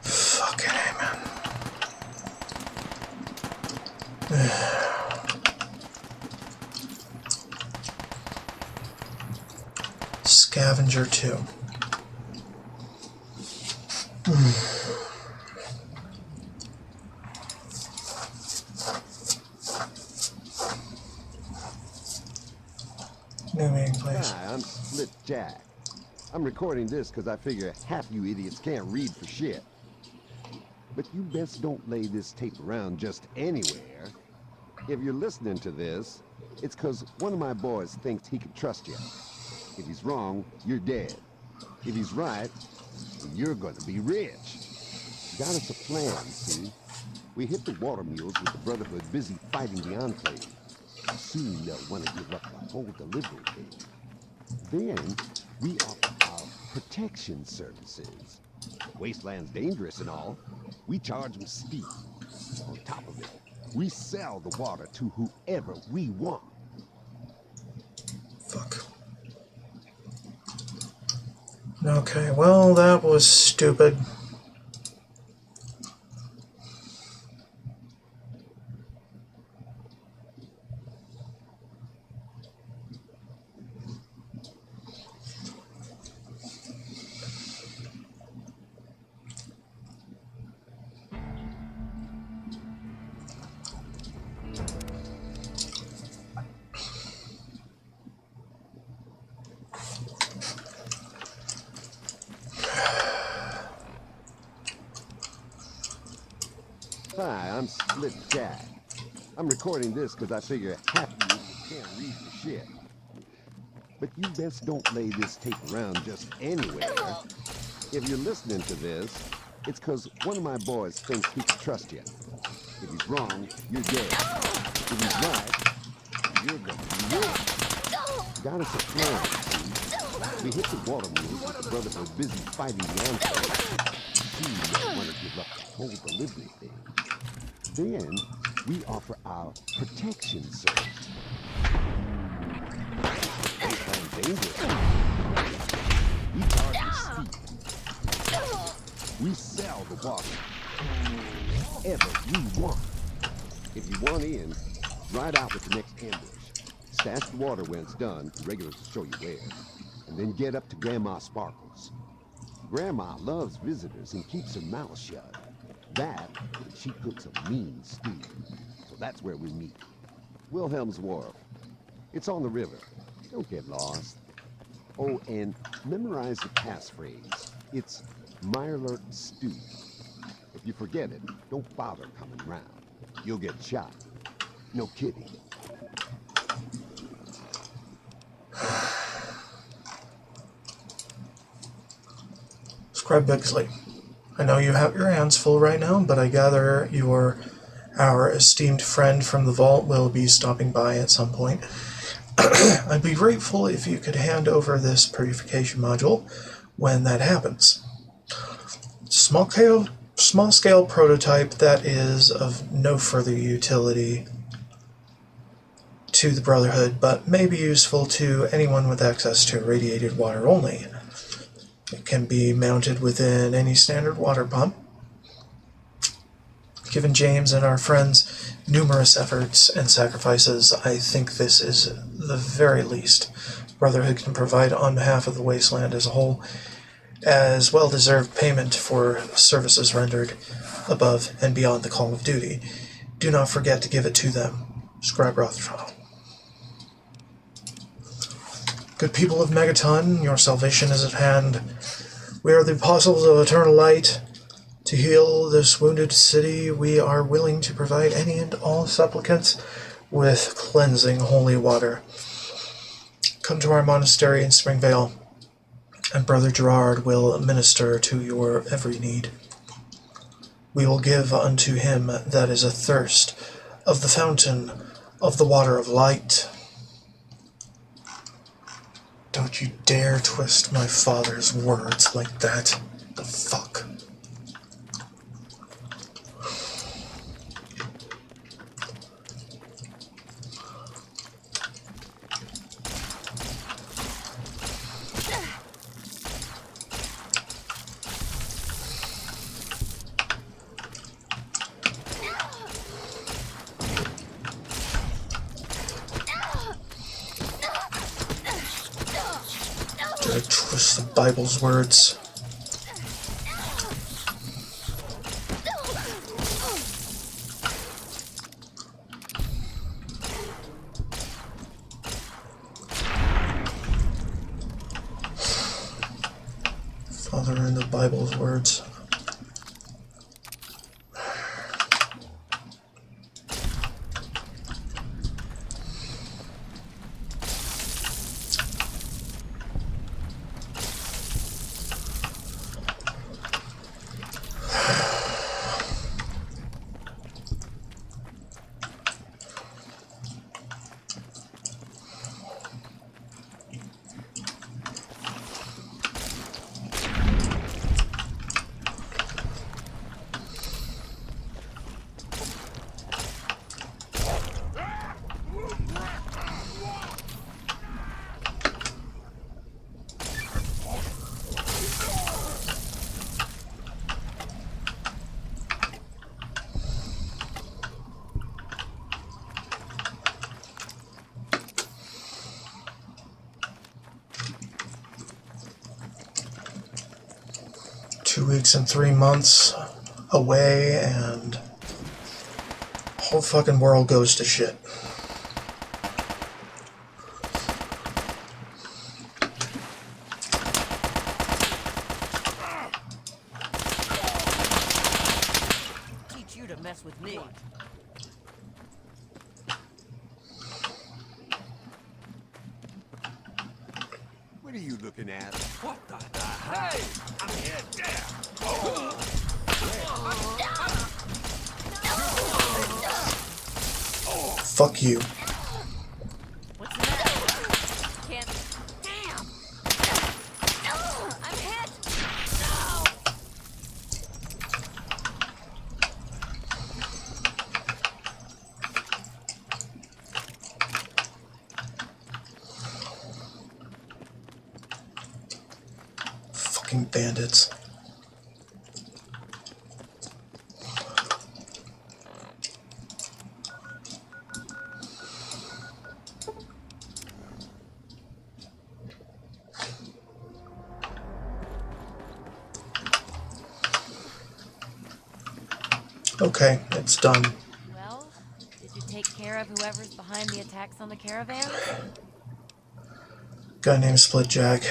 Fucking amen. Scavenger 2. New meeting place. Hi, I'm Split Jack. I'm recording this because I figure half you idiots can't read for shit. But you best don't lay this tape around just anywhere. If you're listening to this, it's because one of my boys thinks he can trust you. If he's wrong, you're dead. If he's right, you're gonna be rich. Got us a plan, see? We hit the water mules with the Brotherhood busy fighting the Enclave. Soon they'll want to give up the whole delivery thing. Then, we offer our protection services. Wasteland's dangerous and all. We charge them steep. On top of it, we sell the water to whoever we want. Fuck. Okay, well, that was stupid. Hi, I'm Split Jack. I'm recording this because I figure half of you can't read for shit. But you best don't lay this tape around just anywhere. If you're listening to this, it's because one of my boys thinks he can trust you. If he's wrong, you're dead. If he's right, you're gonna be rich. Got us a plan, see? We hit the water mules with the Brotherhood busy fighting the Enclave. Soon they'll want to give up the whole delivery thing. Then, we offer our protection service. Wasteland's dangerous. We charge you steep. We sell the water. Whatever we want. If you want in, ride out with the next ambush. Stash the water when it's done, the regulars will show you where. And then get up to Grandma Sparkles. Grandma loves visitors and keeps her mouth shut. That, and she cooks a mean stew. So that's where we meet. Wilhelm's Wharf. It's on the river. Don't get lost. Oh, and memorize the passphrase. It's Mirelurk Stew. If you forget it, don't bother coming round. You'll get shot. No kidding. Scribe Bigsley, I know you have your hands full right now, but I gather our esteemed friend from the vault will be stopping by at some point. I'd be grateful if you could hand over this purification module when that happens. Small-scale prototype that is of no further utility to the Brotherhood, but may be useful to anyone with access to irradiated water only. It can be mounted within any standard water pump. Given James and our friends' numerous efforts and sacrifices, I think this is the very least Brotherhood can provide on behalf of the Wasteland as a whole, as well-deserved payment for services rendered above and beyond the call of duty. Do not forget to give it to them. Scribe Rothschild. Good people of Megaton, your salvation is at hand. We are the apostles of eternal light. To heal this wounded city, we are willing to provide any and all supplicants with cleansing holy water. Come to our monastery in Springvale, and Brother Gerard will minister to your every need. We will give unto him that is athirst of the fountain of the water of light. Don't you dare twist my father's words like that. The fuck? Gonna twist the Bible's words. Father in the Bible's words. 2 weeks and 3 months away, and the whole fucking world goes to shit. Teach you to mess with me. What are you looking at? What the? Hey! I'm here, damn! Fuck you. What's the matter? Can't. Damn! I'm hit! No! Fucking bandits. Okay, it's done. Well, did you take care of whoever's behind the attacks on the caravan? Guy named Splitjack.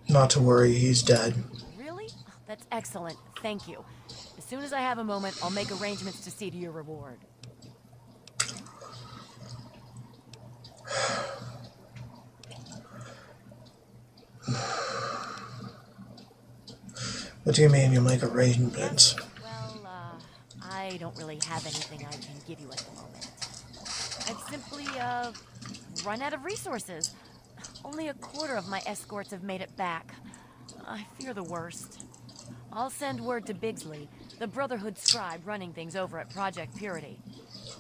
Not to worry, he's dead. Really? That's excellent. Thank you. As soon as I have a moment, I'll make arrangements to see to your reward. What do you mean you'll make arrangements? Well, I don't really have anything I can give you at the moment. I've simply, run out of resources. Only a quarter of my escorts have made it back. I fear the worst. I'll send word to Bigsley, the Brotherhood scribe running things over at Project Purity.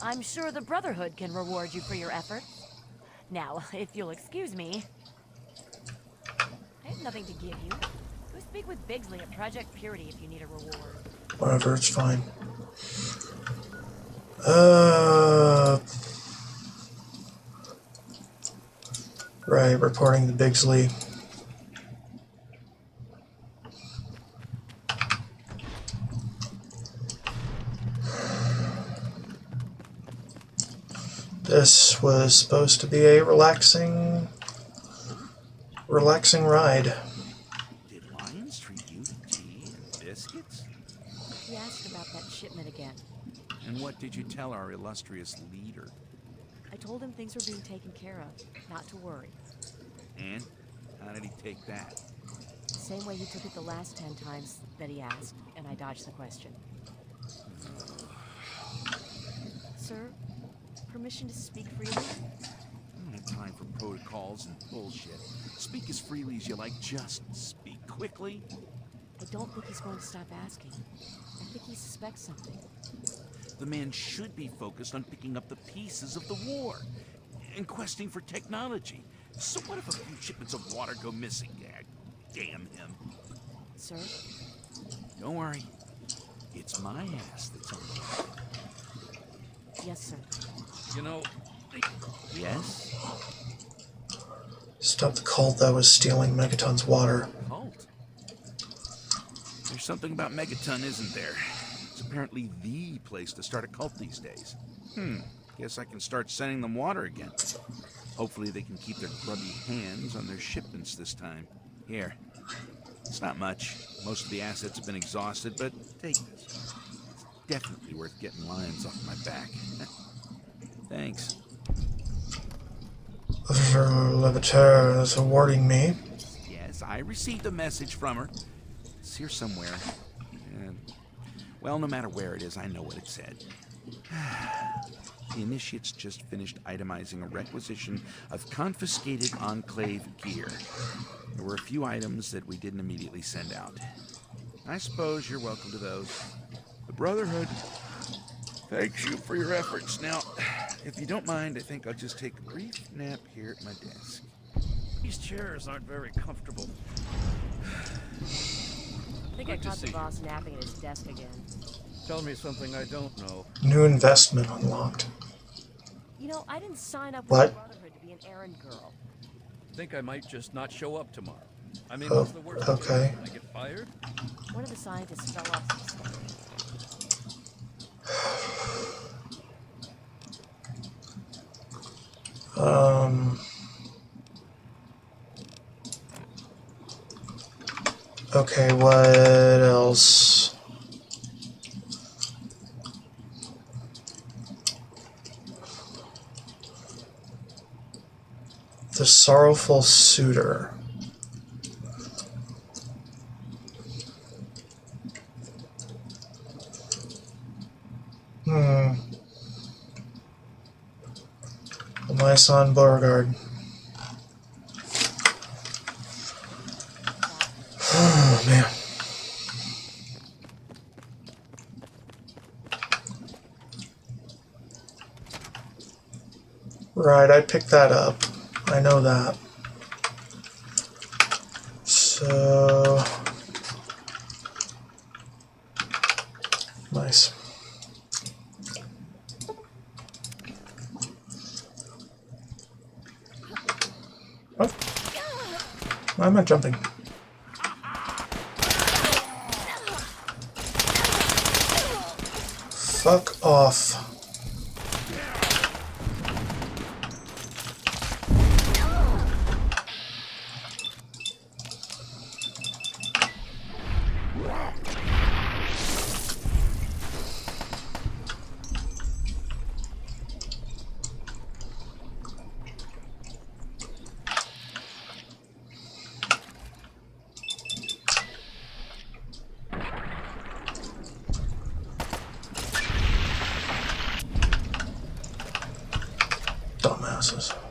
I'm sure the Brotherhood can reward you for your efforts. Now, if you'll excuse me... I have nothing to give you. Go speak with Bigsley at Project Purity if you need a reward. Whatever, it's fine. Right, reporting to Bigsley. This was supposed to be a relaxing ride. Did lions treat you to tea and biscuits? He asked about that shipment again. And what did you tell our illustrious leader? I told him things were being taken care of, not to worry. And how did he take that? The same way he took it the last 10 times that he asked, and I dodged the question. Sir, permission to speak freely? I don't have time for protocols and bullshit. Speak as freely as you like, just speak quickly. I don't think he's going to stop asking. I think he suspects something. The man should be focused on picking up the pieces of the war and questing for technology. So what if a few shipments of water go missing? Damn him. Sir? Don't worry. It's my ass that's on fire. Yes, sir. You know... Yes? Stop the cult that was stealing Megaton's water. Cult? There's something about Megaton, isn't there? It's apparently the place to start a cult these days. Guess I can start sending them water again. Hopefully they can keep their grubby hands on their shipments this time. Here. It's not much. Most of the assets have been exhausted, but take this. It's definitely worth getting lions off my back. Thanks. Leviter is awarding me. Yes, I received a message from her. It's here somewhere. And, well, no matter where it is, I know what it said. The initiates just finished itemizing a requisition of confiscated Enclave gear. There were a few items that we didn't immediately send out. I suppose you're welcome to those. The Brotherhood thanks you for your efforts. Now, if you don't mind, I think I'll just take a brief nap here at my desk. These chairs aren't very comfortable. I think I caught the boss napping at his desk again. Tell me something I don't know. New investment unlocked. You know, I didn't sign up with What? the Brotherhood to be an errand girl. Think I might just not show up tomorrow. I mean, Oh, what's the worst? okay. I get fired? One of the scientists fell off some stuff. Okay, what else? The Sorrowful Suitor. My son Beauregard. Oh, man. Right, I picked that up. I know that. So... nice. Oh. Why am I jumping? Fuck off. Dumbasses.